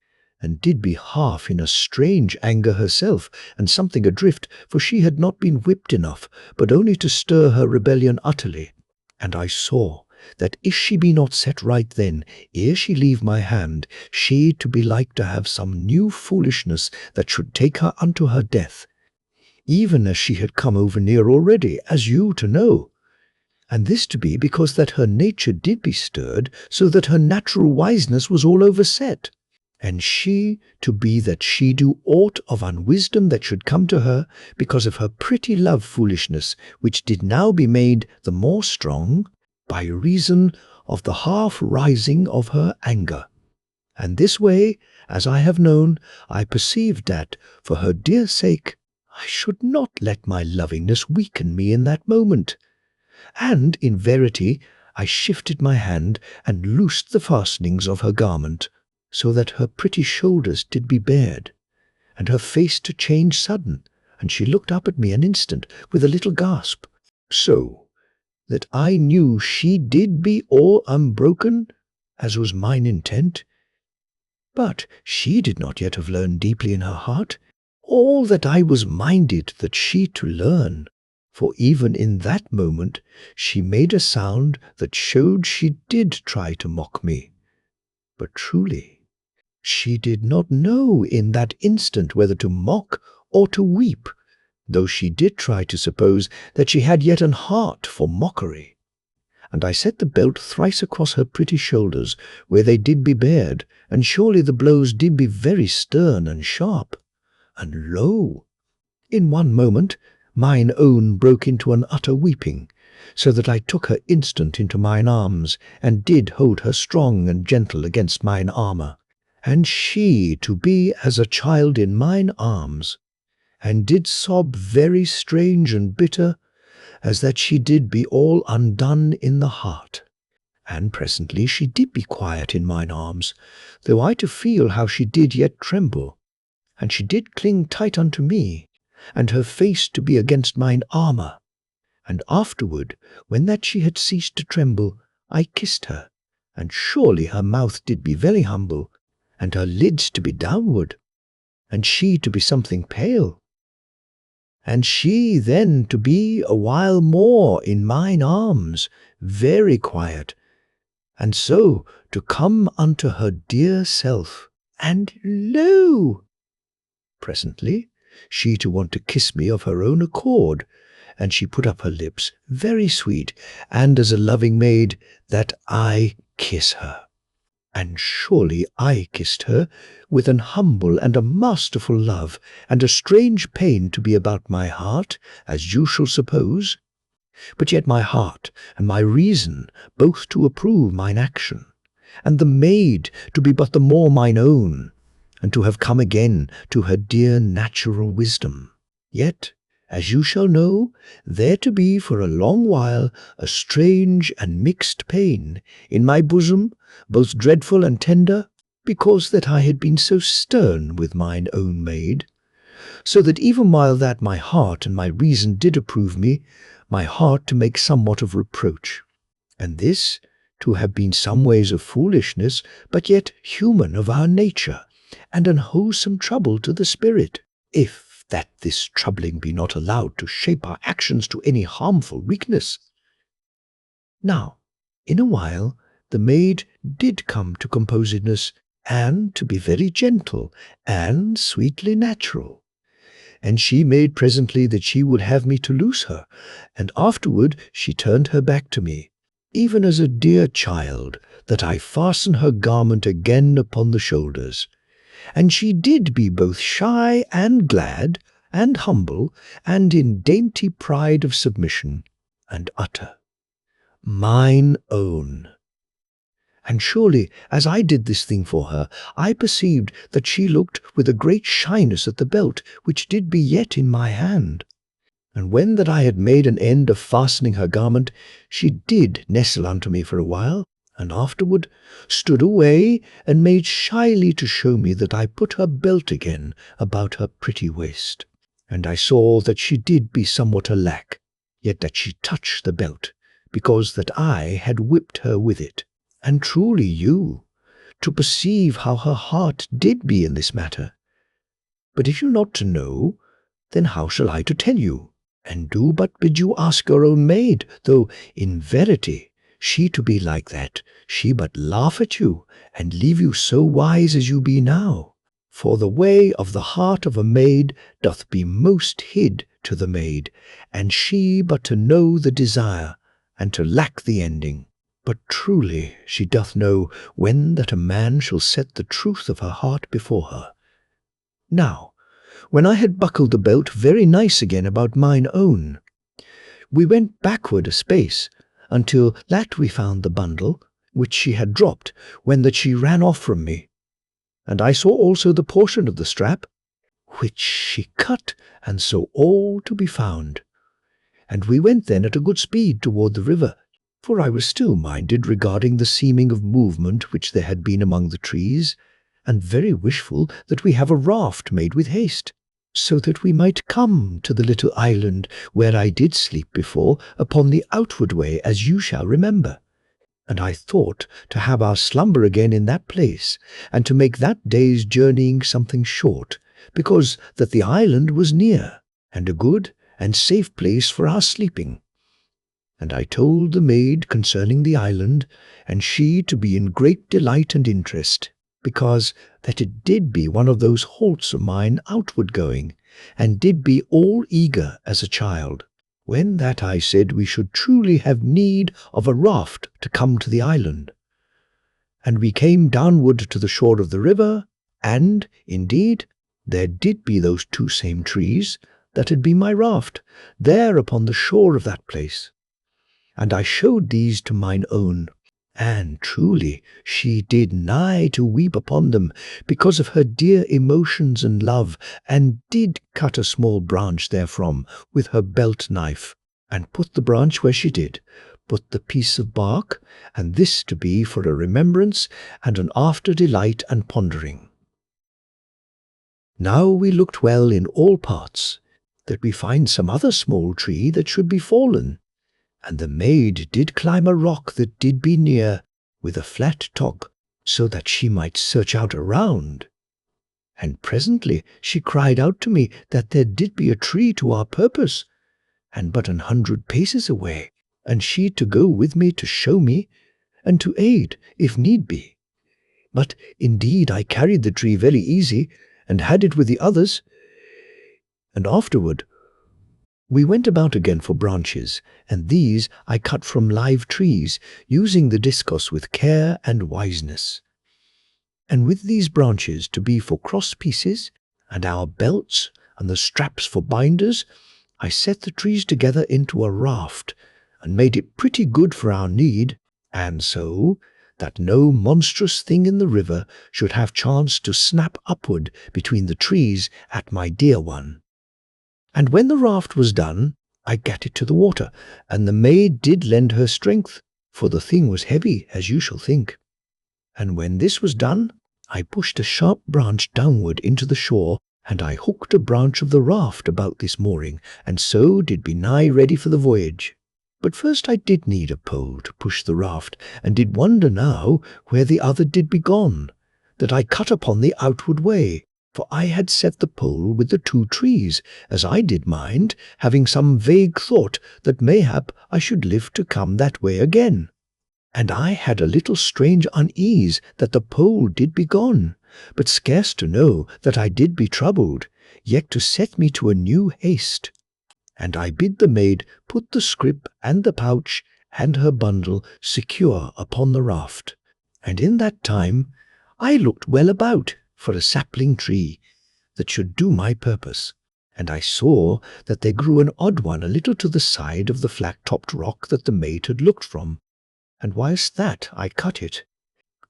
Speaker 1: and did be half in a strange anger herself, and something adrift, for she had not been whipped enough, but only to stir her rebellion utterly. And I saw that if she be not set right then, ere she leave my hand, she to be like to have some new foolishness that should take her unto her death, even as she had come over near already, as you to know. And this to be because that her nature did be stirred, so that her natural wiseness was all overset. And she to be that she do aught of unwisdom that should come to her, because of her pretty love foolishness, which did now be made the more strong, by reason of the half rising of her anger. And this way, as I have known, I perceived that, for her dear sake, I should not let my lovingness weaken me in that moment. And, in verity, I shifted my hand and loosed the fastenings of her garment, so that her pretty shoulders did be bared, and her face to change sudden, and she looked up at me an instant with a little gasp, so that I knew she did be all unbroken, as was mine intent. But she did not yet have learned deeply in her heart all that I was minded that she to learn, for even in that moment she made a sound that showed she did try to mock me. But truly, she did not know in that instant whether to mock or to weep, though she did try to suppose that she had yet an heart for mockery. And I set the belt thrice across her pretty shoulders, where they did be bared, and surely the blows did be very stern and sharp. And lo! in one moment mine own broke into an utter weeping, so that I took her instant into mine arms, and did hold her strong and gentle against mine armour, and she to be as a child in mine arms, and did sob very strange and bitter, as that she did be all undone in the heart. And presently she did be quiet in mine arms, though I to feel how she did yet tremble, and she did cling tight unto me, and her face to be against mine armour. And afterward, when that she had ceased to tremble, I kissed her, and surely her mouth did be very humble, and her lids to be downward, and she to be something pale, and she then to be a while more in mine arms, very quiet, and so to come unto her dear self. And lo! presently she to want to kiss me of her own accord, and she put up her lips, very sweet, and as a loving maid, that I kiss her. And surely I kissed her with an humble and a masterful love, and a strange pain to be about my heart, as you shall suppose, but yet my heart and my reason both to approve mine action, and the maid to be but the more mine own, and to have come again to her dear natural wisdom. Yet, as you shall know, there to be for a long while a strange and mixed pain in my bosom, both dreadful and tender, because that I had been so stern with mine own maid, so that even while that my heart and my reason did approve me, my heart to make somewhat of reproach, and this to have been some ways of foolishness, but yet human of our nature, and an wholesome trouble to the spirit, if that this troubling be not allowed to shape our actions to any harmful weakness. Now, in a while, the maid did come to composedness, and to be very gentle and sweetly natural, and she made presently that she would have me to loose her, and afterward she turned her back to me, even as a dear child, that I fasten her garment again upon the shoulders. And she did be both shy and glad, and humble, and in dainty pride of submission, and utter, mine own. And surely, as I did this thing for her, I perceived that she looked with a great shyness at the belt, which did be yet in my hand. And when that I had made an end of fastening her garment, she did nestle unto me for a while, and afterward stood away, and made shyly to show me that I put her belt again about her pretty waist. And I saw that she did be somewhat alack, yet that she touched the belt, because that I had whipped her with it. And truly to perceive how her heart did be in this matter. But if you're not to know, then how shall I to tell you? And do but bid you ask your own maid, though in verity she to be like that, she but laugh at you, and leave you so wise as you be now. For the way of the heart of a maid doth be most hid to the maid, and she but to know the desire, and to lack the ending. But truly she doth know when that a man shall set the truth of her heart before her. Now, when I had buckled the belt very nice again about mine own, we went backward a space, until that we found the bundle, which she had dropped, when that she ran off from me. And I saw also the portion of the strap, which she cut, and so all to be found. And we went then at a good speed toward the river, for I was still minded regarding the seeming of movement which there had been among the trees, and very wishful that we have a raft made with haste, so that we might come to the little island where I did sleep before upon the outward way, as you shall remember. And I thought to have our slumber again in that place, and to make that day's journeying something short, because that the island was near, and a good and safe place for our sleeping. And I told the maid concerning the island, and she to be in great delight and interest, because that it did be one of those halts of mine outward going, and did be all eager as a child. When that I said we should truly have need of a raft to come to the island. And we came downward to the shore of the river, and, indeed, there did be those two same trees that had been my raft, there upon the shore of that place. And I showed these to mine own, and truly she did nigh to weep upon them, because of her dear emotions and love, and did cut a small branch therefrom with her belt knife, and put the branch where she did, put the piece of bark, and this to be for a remembrance, and an after delight and pondering. Now we looked well in all parts, that we find some other small tree that should be fallen. And the maid did climb a rock that did be near, with a flat top, so that she might search out around. And presently she cried out to me that there did be a tree to our purpose, and but 100 paces away, and she to go with me to show me, and to aid, if need be. But indeed I carried the tree very easy, and had it with the others. And afterward we went about again for branches, and these I cut from live trees, using the discos with care and wiseness. And with these branches to be for cross pieces, and our belts, and the straps for binders, I set the trees together into a raft, and made it pretty good for our need, and so that no monstrous thing in the river should have chance to snap upward between the trees at my dear one. And when the raft was done, I gat it to the water, and the maid did lend her strength, for the thing was heavy, as you shall think. And when this was done, I pushed a sharp branch downward into the shore, and I hooked a branch of the raft about this mooring, and so did be nigh ready for the voyage. But first I did need a pole to push the raft, and did wonder now where the other did be gone, that I cut upon the outward way. For I had set the pole with the 2 trees, as I did mind, having some vague thought that mayhap I should live to come that way again. And I had a little strange unease that the pole did be gone, but scarce to know that I did be troubled, yet to set me to a new haste. And I bid the maid put the scrip and the pouch and her bundle secure upon the raft. And in that time I looked well about for a sapling tree that should do my purpose, and I saw that there grew an odd one a little to the side of the flat-topped rock that the maid had looked from, and whilst that I cut it,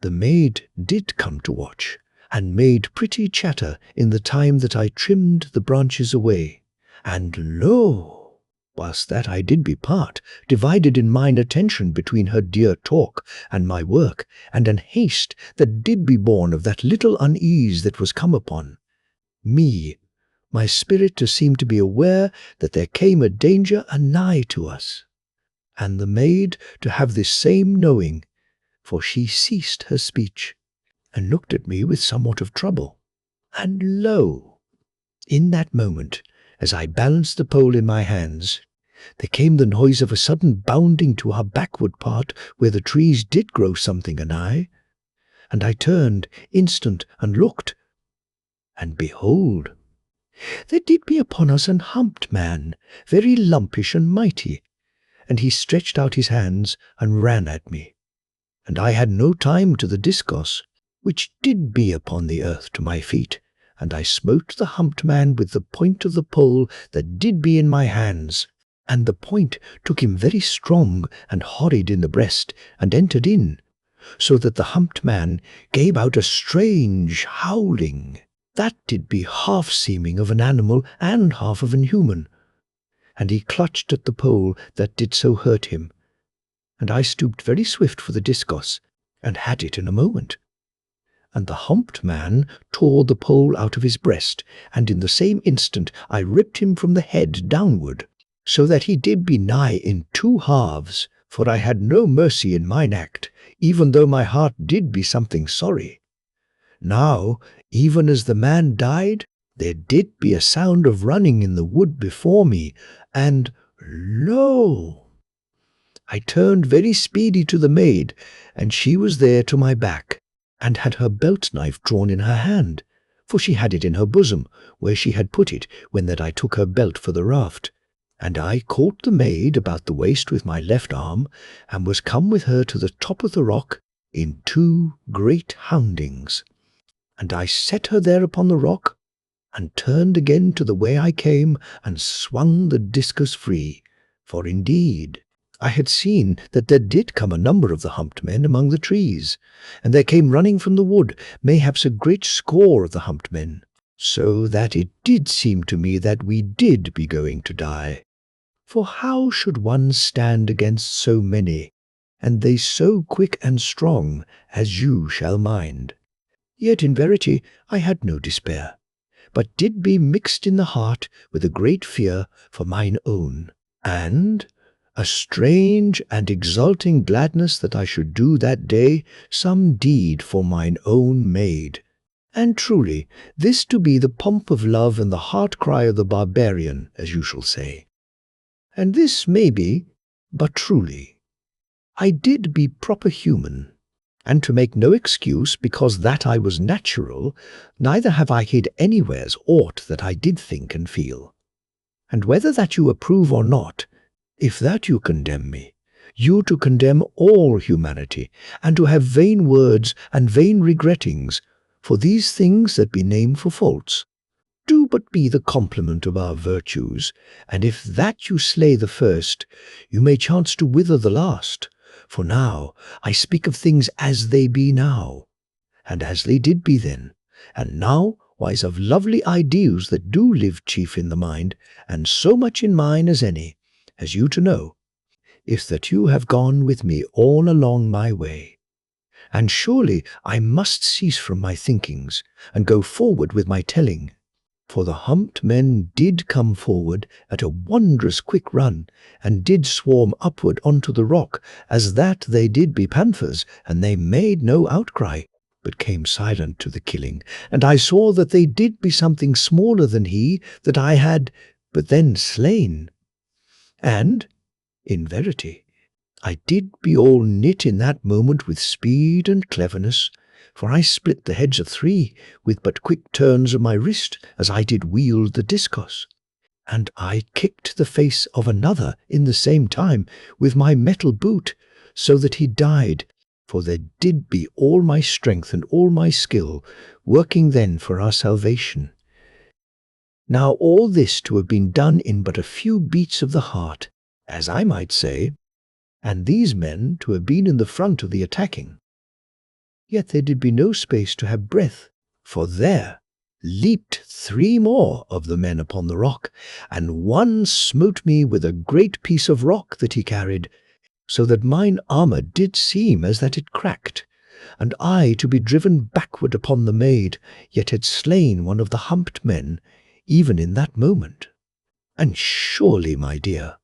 Speaker 1: the maid did come to watch, and made pretty chatter in the time that I trimmed the branches away. And lo! Whilst that I did be part, divided in mine attention between her dear talk and my work, and an haste that did be born of that little unease that was come upon me, my spirit to seem to be aware that there came a danger anigh to us, and the maid to have this same knowing, for she ceased her speech, and looked at me with somewhat of trouble. And lo! In that moment, as I balanced the pole in my hands, there came the noise of a sudden bounding to our backward part where the trees did grow something anigh, and I turned instant and looked, and behold, there did be upon us an humped man, very lumpish and mighty, and he stretched out his hands and ran at me. And I had no time to the discourse, which did be upon the earth to my feet, and I smote the humped man with the point of the pole that did be in my hands, and the point took him very strong and horrid in the breast, and entered in, so that the humped man gave out a strange howling, that did be half seeming of an animal and half of an human, and he clutched at the pole that did so hurt him, and I stooped very swift for the discourse, and had it in a moment. And the humped man tore the pole out of his breast, and in the same instant I ripped him from the head downward, so that he did be nigh in two halves, for I had no mercy in mine act, even though my heart did be something sorry. Now, even as the man died, there did be a sound of running in the wood before me, and lo! I turned very speedy to the maid, and she was there to my back, and had her belt-knife drawn in her hand, for she had it in her bosom, where she had put it when that I took her belt for the raft. And I caught the maid about the waist with my left arm, and was come with her to the top of the rock in two great houndings. And I set her there upon the rock, and turned again to the way I came, and swung the discus free, for indeed I had seen that there did come a number of the humped men among the trees, and there came running from the wood mayhaps a great score of the humped men, so that it did seem to me that we did be going to die. For how should one stand against so many, and they so quick and strong, as you shall mind? Yet in verity I had no despair, but did be mixed in the heart with a great fear for mine own, and a strange and exulting gladness that I should do that day some deed for mine own maid. And truly, this to be the pomp of love and the heart-cry of the barbarian, as you shall say. And this may be, but truly, I did be proper human, and to make no excuse because that I was natural, neither have I hid anywheres aught that I did think and feel. And whether that you approve or not, if that you condemn me, you to condemn all humanity, and to have vain words and vain regrettings, for these things that be named for faults, do but be the complement of our virtues, and if that you slay the first, you may chance to wither the last. For now I speak of things as they be now, and as they did be then, and now wise of lovely ideals that do live chief in the mind, and so much in mine as any, as you to know, if that you have gone with me all along my way. And surely I must cease from my thinkings, and go forward with my telling. For the humped men did come forward at a wondrous quick run, and did swarm upward onto the rock, as that they did be panthers, and they made no outcry, but came silent to the killing. And I saw that they did be something smaller than he that I had but then slain. And, in verity, I did be all knit in that moment with speed and cleverness, for I split the heads of 3 with but quick turns of my wrist as I did wield the discus. And I kicked the face of another in the same time with my metal boot, so that he died, for there did be all my strength and all my skill working then for our salvation. Now all this to have been done in but a few beats of the heart, as I might say, and these men to have been in the front of the attacking. Yet there did be no space to have breath, for there leaped 3 more of the men upon the rock, and one smote me with a great piece of rock that he carried, so that mine armour did seem as that it cracked, and I to be driven backward upon the maid, yet had slain one of the humped men, even in that moment. And surely, my dear,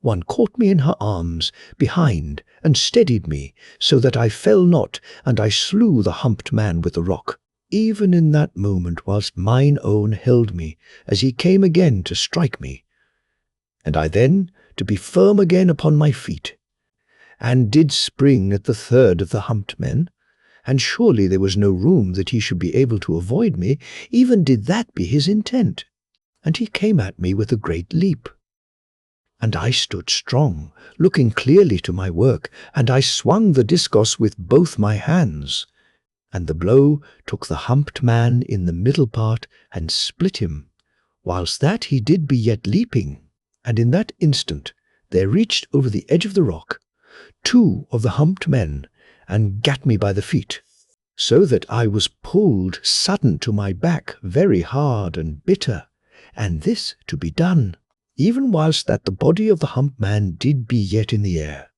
Speaker 1: one caught me in her arms behind and steadied me, so that I fell not, and I slew the humped man with the rock, even in that moment whilst mine own held me, as he came again to strike me. And I then, to be firm again upon my feet, and did spring at the 3rd of the humped men, and surely there was no room that he should be able to avoid me, even did that be his intent. And he came at me with a great leap. And I stood strong, looking clearly to my work, and I swung the discus with both my hands. And the blow took the humped man in the middle part, and split him, whilst that he did be yet leaping. And in that instant there reached over the edge of the rock 2 of the humped men, and gat me by the feet, so that I was pulled sudden to my back very hard and bitter, and this to be done, even whilst that the body of the humped man did be yet in the air.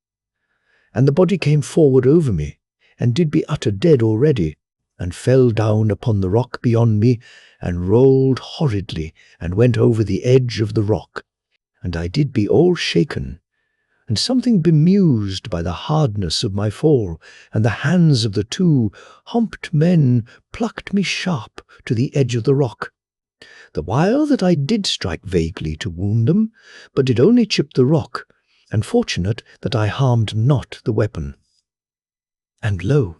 Speaker 1: And the body came forward over me, and did be utter dead already, and fell down upon the rock beyond me, and rolled horridly, and went over the edge of the rock, and I did be all shaken, and something bemused by the hardness of my fall, and the hands of the 2 humped men plucked me sharp to the edge of the rock, the while that I did strike vaguely to wound them, but did only chip the rock, and fortunate that I harmed not the weapon. And lo,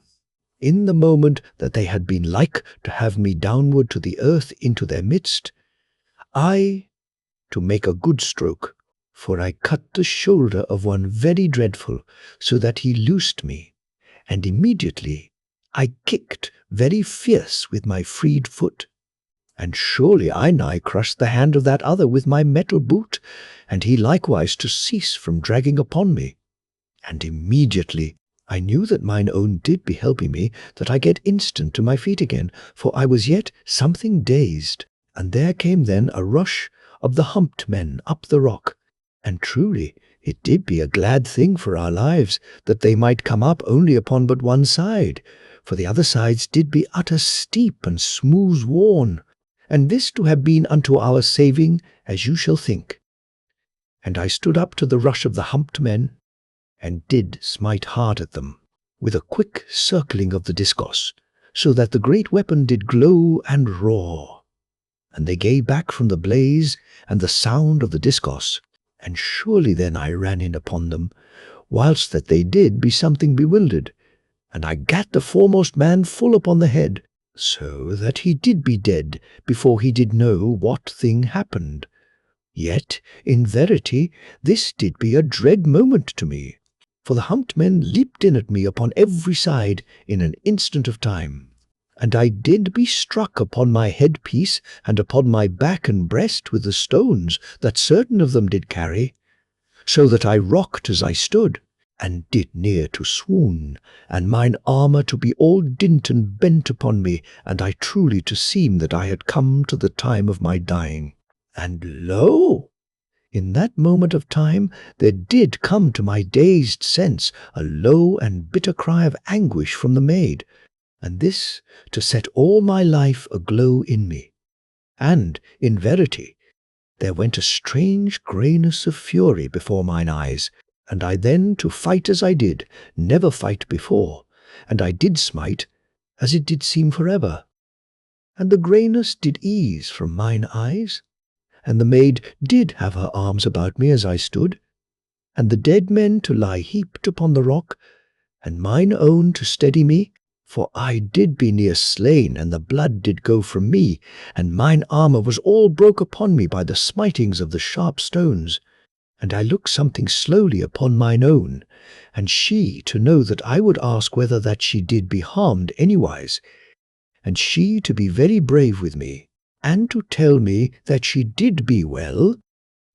Speaker 1: in the moment that they had been like to have me downward to the earth into their midst, I, to make a good stroke, for I cut the shoulder of one very dreadful, so that he loosed me, and immediately I kicked very fierce with my freed foot. And surely I nigh crushed the hand of that other with my metal boot, and he likewise to cease from dragging upon me. And immediately I knew that mine own did be helping me, that I get instant to my feet again, for I was yet something dazed. And there came then a rush of the humped men up the rock, and truly it did be a glad thing for our lives that they might come up only upon but one side, for the other sides did be utter steep and smooth worn, and this to have been unto our saving, as you shall think. And I stood up to the rush of the humped men, and did smite hard at them, with a quick circling of the discus, so that the great weapon did glow and roar. And they gave back from the blaze and the sound of the discus, and surely then I ran in upon them, whilst that they did be something bewildered, and I gat the foremost man full upon the head, so that he did be dead before he did know what thing happened. Yet, in verity, this did be a dread moment to me, for the humped men leaped in at me upon every side in an instant of time, and I did be struck upon my headpiece and upon my back and breast with the stones that certain of them did carry, so that I rocked as I stood, and did near to swoon, and mine armour to be all dint and bent upon me, and I truly to seem that I had come to the time of my dying. And lo! In that moment of time there did come to my dazed sense a low and bitter cry of anguish from the maid, and this to set all my life aglow in me. And, in verity, there went a strange greyness of fury before mine eyes, and I then to fight as I did, never fight before, and I did smite, as it did seem forever. And the greyness did ease from mine eyes, and the maid did have her arms about me as I stood, and the dead men to lie heaped upon the rock, and mine own to steady me, For I did be near slain, and the blood did go from me, and mine armour was all broke upon me by the smitings of the sharp stones. And I looked something slowly upon mine own, and she to know that I would ask whether that she did be harmed anywise, and she to be very brave with me, and to tell me that she did be well,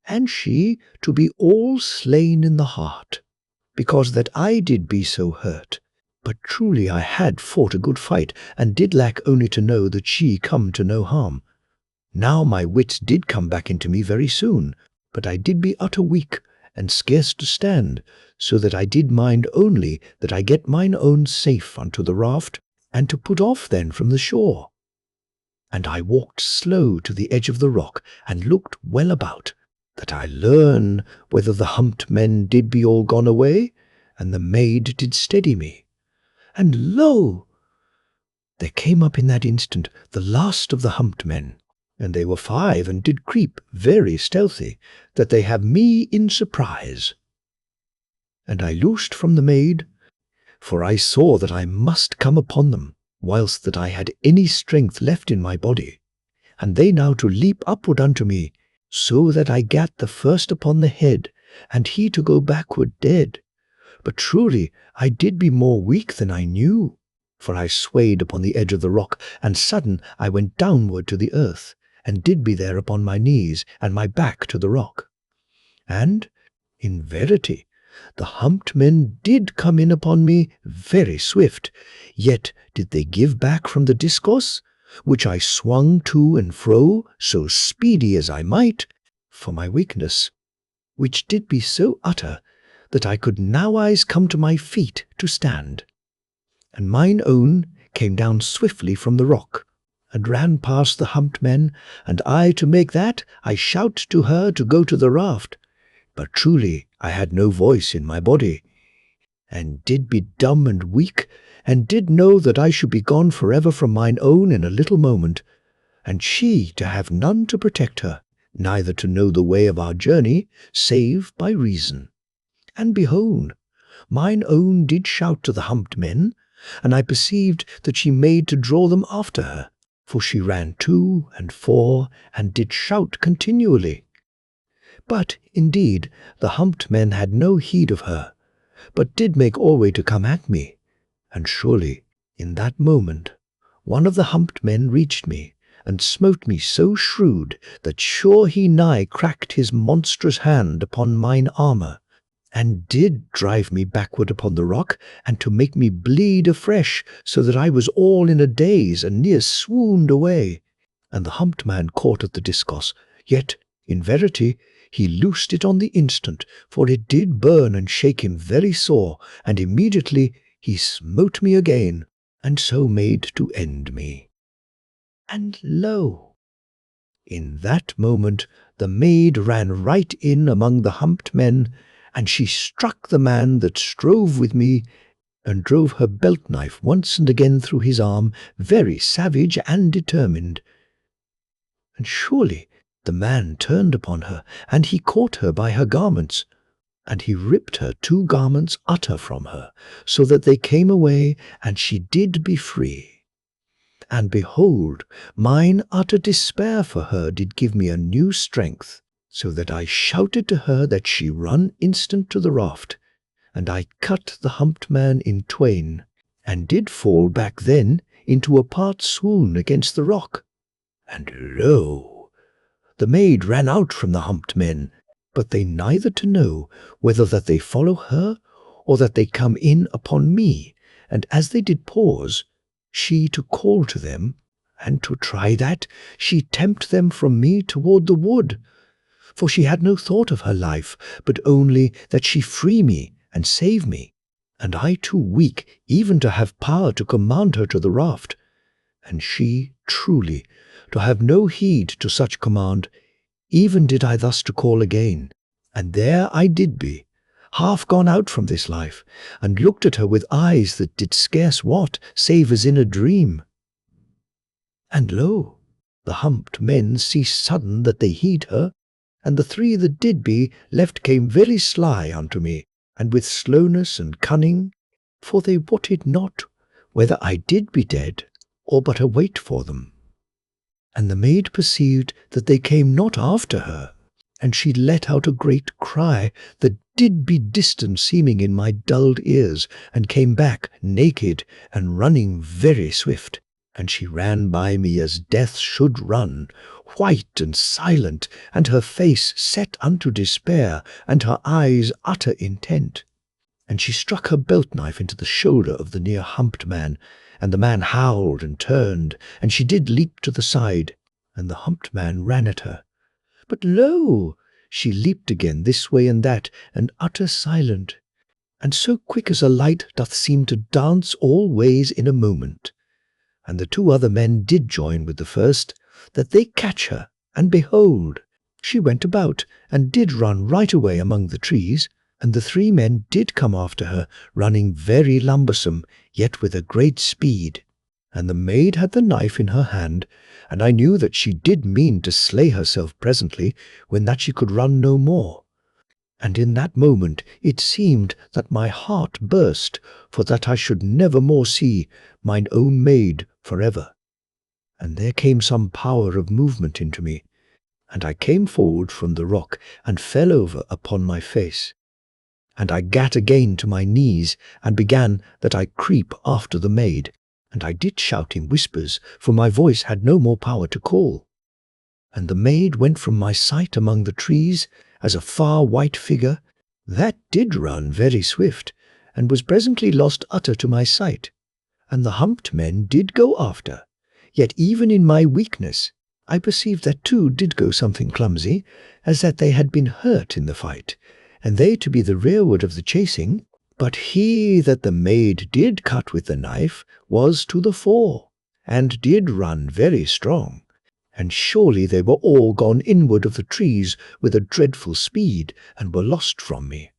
Speaker 1: and she to be all slain in the heart, because that I did be so hurt. But truly I had fought a good fight, and did lack only to know that she come to no harm. Now my wits did come back into me very soon, but I did be utter weak, and scarce to stand, so that I did mind only that I get mine own safe unto the raft, and to put off then from the shore. And I walked slow to the edge of the rock, and looked well about, that I learn whether the humped men did be all gone away, and the maid did steady me. And lo! there came up in that instant the last of the humped men, and they were 5, and did creep very stealthy, that they have me in surprise. And I loosed from the maid, for I saw that I must come upon them, whilst that I had any strength left in my body, and they now to leap upward unto me, so that I gat the first upon the head, and he to go backward dead. But truly I did be more weak than I knew, for I swayed upon the edge of the rock, and sudden I went downward to the earth, and did be there upon my knees, and my back to the rock. And, in verity, the humped men did come in upon me very swift, yet did they give back from the discourse, which I swung to and fro so speedy as I might, for my weakness, which did be so utter that I could nowise come to my feet to stand. And mine own came down swiftly from the rock, and ran past the humped men, and I to make that, I shout to her to go to the raft. But truly I had no voice in my body, and did be dumb and weak, and did know that I should be gone forever from mine own in a little moment, and she to have none to protect her, neither to know the way of our journey, save by reason. And behold, mine own did shout to the humped men, and I perceived that she made to draw them after her, for she ran 2 and 4, and did shout continually. But, indeed, the humped men had no heed of her, but did make alway to come at me, and surely, in that moment, one of the humped men reached me, and smote me so shrewd that sure he nigh cracked his monstrous hand upon mine armour, and did drive me backward upon the rock, and to make me bleed afresh, so that I was all in a daze, and near swooned away. And the humped man caught at the discourse, yet, in verity, he loosed it on the instant, for it did burn and shake him very sore, and immediately he smote me again, and so made to end me. And lo! in that moment the maid ran right in among the humped men, and she struck the man that strove with me, and drove her belt-knife once and again through his arm, very savage and determined. And surely the man turned upon her, and he caught her by her garments, and he ripped her 2 garments utter from her, so that they came away, and she did be free. And behold, mine utter despair for her did give me a new strength, so that I shouted to her that she run instant to the raft, and I cut the humped man in twain, and did fall back then into a part swoon against the rock. And lo! the maid ran out from the humped men, but they neither to know whether that they follow her, or that they come in upon me, and as they did pause, she to call to them, and to try that she tempt them from me toward the wood. For she had no thought of her life, but only that she free me and save me, and I too weak even to have power to command her to the raft, and she truly to have no heed to such command. Even did I thus to call again, and there I did be, half gone out from this life, and looked at her with eyes that did scarce what, save as in a dream. And lo! the humped men ceased sudden that they heed her, and the 3 that did be left came very sly unto me, and with slowness and cunning, for they wotted not whether I did be dead, or but a wait for them. And the maid perceived that they came not after her, and she let out a great cry that did be distant seeming in my dulled ears, and came back naked and running very swift. And she ran by me as death should run, white and silent, and her face set unto despair, and her eyes utter intent. And she struck her belt-knife into the shoulder of the near-humped man, and the man howled and turned, and she did leap to the side, and the humped man ran at her. But lo! She leaped again this way and that, and utter silent, and so quick as a light doth seem to dance all ways in a moment. And the two other men did join with the first, that they catch her, and behold, she went about, and did run right away among the trees, and the three men did come after her, running very lumbersome, yet with a great speed. And the maid had the knife in her hand, and I knew that she did mean to slay herself presently, when that she could run no more. And in that moment it seemed that my heart burst, for that I should never more see mine own maid for ever. And there came some power of movement into me, and I came forward from the rock, and fell over upon my face. And I gat again to my knees, and began that I creep after the maid, and I did shout in whispers, for my voice had no more power to call. And the maid went from my sight among the trees, as a far white figure, that did run very swift, and was presently lost utter to my sight. And the humped men did go after, yet even in my weakness I perceived that two did go something clumsy, as that they had been hurt in the fight, and they to be the rearward of the chasing, but he that the maid did cut with the knife was to the fore, and did run very strong. And surely they were all gone inward of the trees with a dreadful speed, and were lost from me.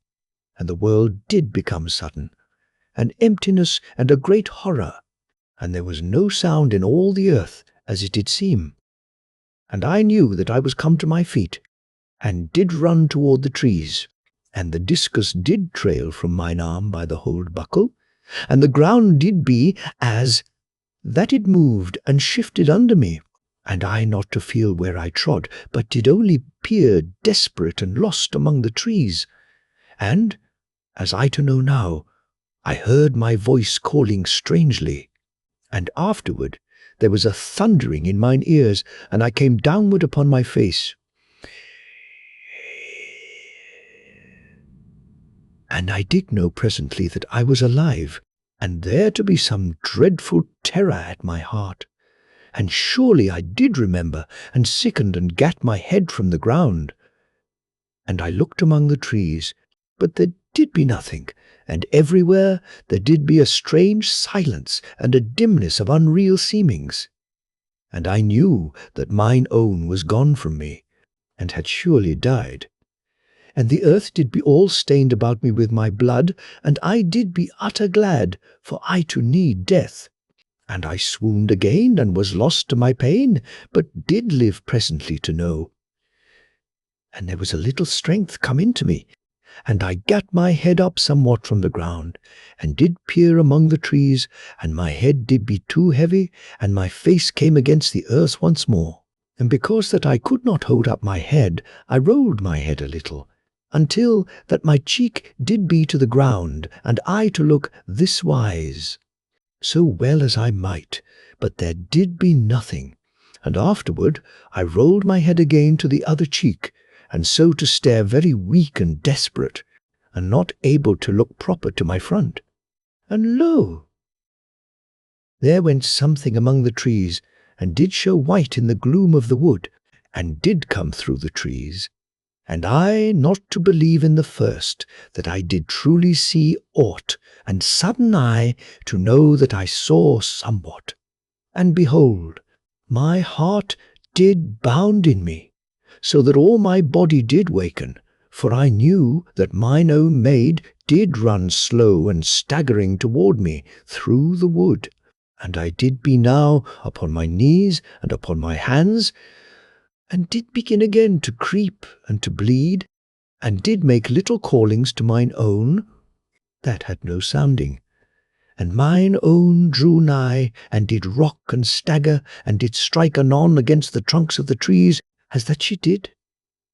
Speaker 1: And the world did become sudden, an emptiness and a great horror, and there was no sound in all the earth, as it did seem. And I knew that I was come to my feet, and did run toward the trees, and the discus did trail from mine arm by the hold buckle, and the ground did be as that it moved and shifted under me, and I not to feel where I trod, but did only peer desperate and lost among the trees. And, as I to know now, I heard my voice calling strangely, and afterward there was a thundering in mine ears, and I came downward upon my face. And I did know presently that I was alive, and there to be some dreadful terror at my heart. And surely I did remember, and sickened and gat my head from the ground. And I looked among the trees, but there did be nothing, and everywhere there did be a strange silence and a dimness of unreal seemings. And I knew that mine own was gone from me, and had surely died. And the earth did be all stained about me with my blood, and I did be utter glad, for I to need death. And I swooned again, and was lost to my pain, but did live presently to know. And there was a little strength come into me, and I gat my head up somewhat from the ground, and did peer among the trees, and my head did be too heavy, and my face came against the earth once more. And because that I could not hold up my head, I rolled my head a little, until that my cheek did be to the ground, and I to look this wise, so well as I might, but there did be nothing. And afterward I rolled my head again to the other cheek, and so to stare very weak and desperate, and not able to look proper to my front. And lo! there went something among the trees, and did show white in the gloom of the wood, and did come through the trees. And I not to believe in the first that I did truly see aught, and sudden I to know that I saw somewhat. And behold, my heart did bound in me, so that all my body did waken, for I knew that mine own maid did run slow and staggering toward me through the wood. And I did be now upon my knees and upon my hands, and did begin again to creep and to bleed, and did make little callings to mine own, that had no sounding. And mine own drew nigh, and did rock and stagger, and did strike anon against the trunks of the trees, as that she did,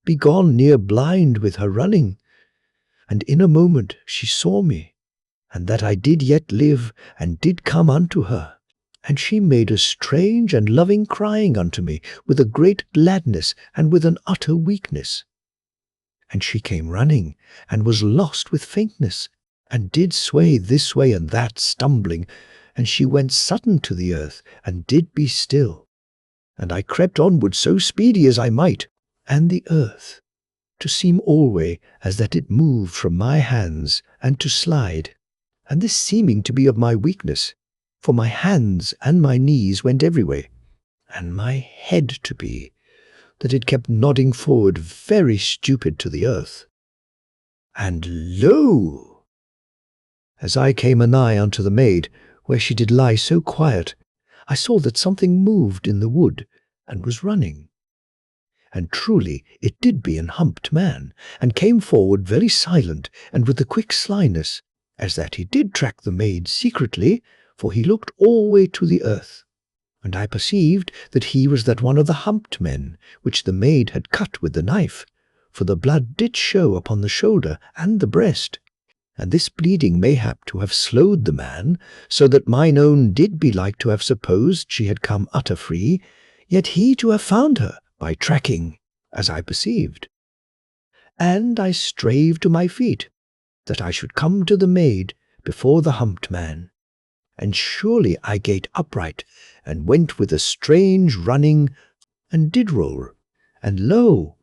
Speaker 1: be gone near blind with her running. And in a moment she saw me, and that I did yet live, and did come unto her. And she made a strange and loving crying unto me, with a great gladness, and with an utter weakness. And she came running, and was lost with faintness, and did sway this way and that, stumbling, and she went sudden to the earth, and did be still. And I crept onward so speedy as I might, and the earth, to seem alway as that it moved from my hands, and to slide, and this seeming to be of my weakness, for my hands and my knees went every way, and my head to be, that it kept nodding forward very stupid to the earth. And lo! As I came anigh unto the maid, where she did lie so quiet, I saw that something moved in the wood, and was running. And truly it did be an humped man, and came forward very silent, and with a quick slyness, as that he did track the maid secretly, for he looked alway to the earth. And I perceived that he was that one of the humped men, which the maid had cut with the knife, for the blood did show upon the shoulder and the breast. And this bleeding mayhap to have slowed the man, so that mine own did be like to have supposed she had come utter free, yet he to have found her by tracking, as I perceived. And I strave to my feet, that I should come to the maid before the humped man. And surely I gate upright, and went with a strange running, and did roll, and lo,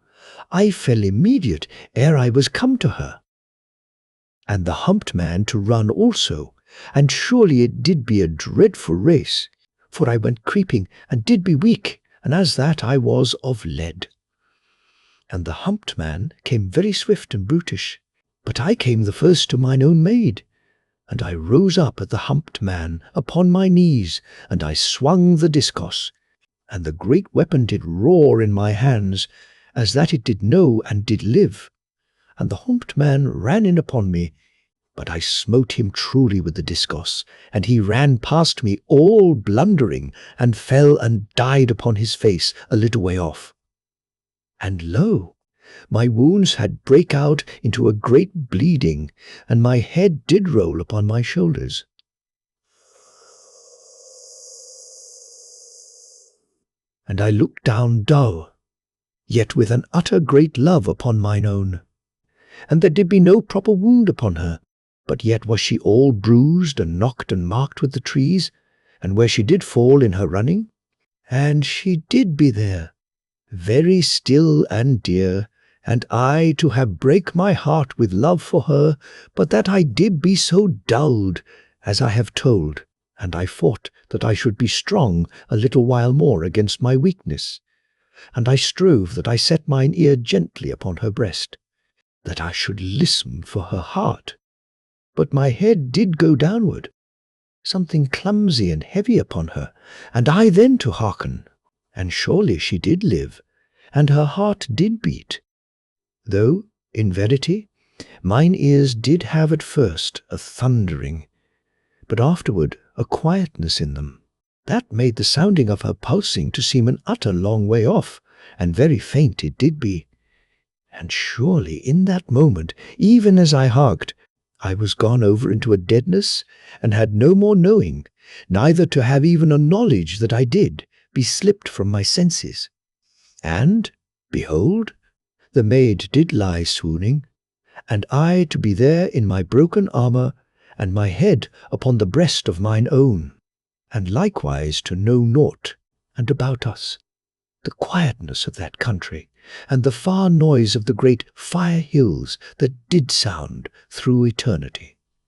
Speaker 1: I fell immediate ere I was come to her. And the humped man to run also, and surely it did be a dreadful race, for I went creeping, and did be weak, and as that I was of lead. And the humped man came very swift and brutish, but I came the first to mine own maid, and I rose up at the humped man upon my knees, and I swung the discos, and the great weapon did roar in my hands, as that it did know and did live. And the humped man ran in upon me, but I smote him truly with the discos, and he ran past me all blundering, and fell and died upon his face a little way off. And lo, my wounds had brake out into a great bleeding, and my head did roll upon my shoulders. And I looked down dull, yet with an utter great love upon mine own. And there did be no proper wound upon her, but yet was she all bruised and knocked and marked with the trees, and where she did fall in her running. And she did be there, very still and dear, and I to have brake my heart with love for her, but that I did be so dulled, as I have told, and I thought that I should be strong a little while more against my weakness. And I strove that I set mine ear gently upon her breast, that I should listen for her heart. But my head did go downward, something clumsy and heavy upon her, and I then to hearken, and surely she did live, and her heart did beat, though, in verity, mine ears did have at first a thundering, but afterward a quietness in them. That made the sounding of her pulsing to seem an utter long way off, and very faint it did be. And surely in that moment, even as I harked, I was gone over into a deadness, and had no more knowing, neither to have even a knowledge that I did, be slipped from my senses. And, behold, the maid did lie swooning, and I to be there in my broken armour, and my head upon the breast of mine own, and likewise to know naught, and about us, the quietness of that country, and the far noise of the great fire hills that did sound through eternity.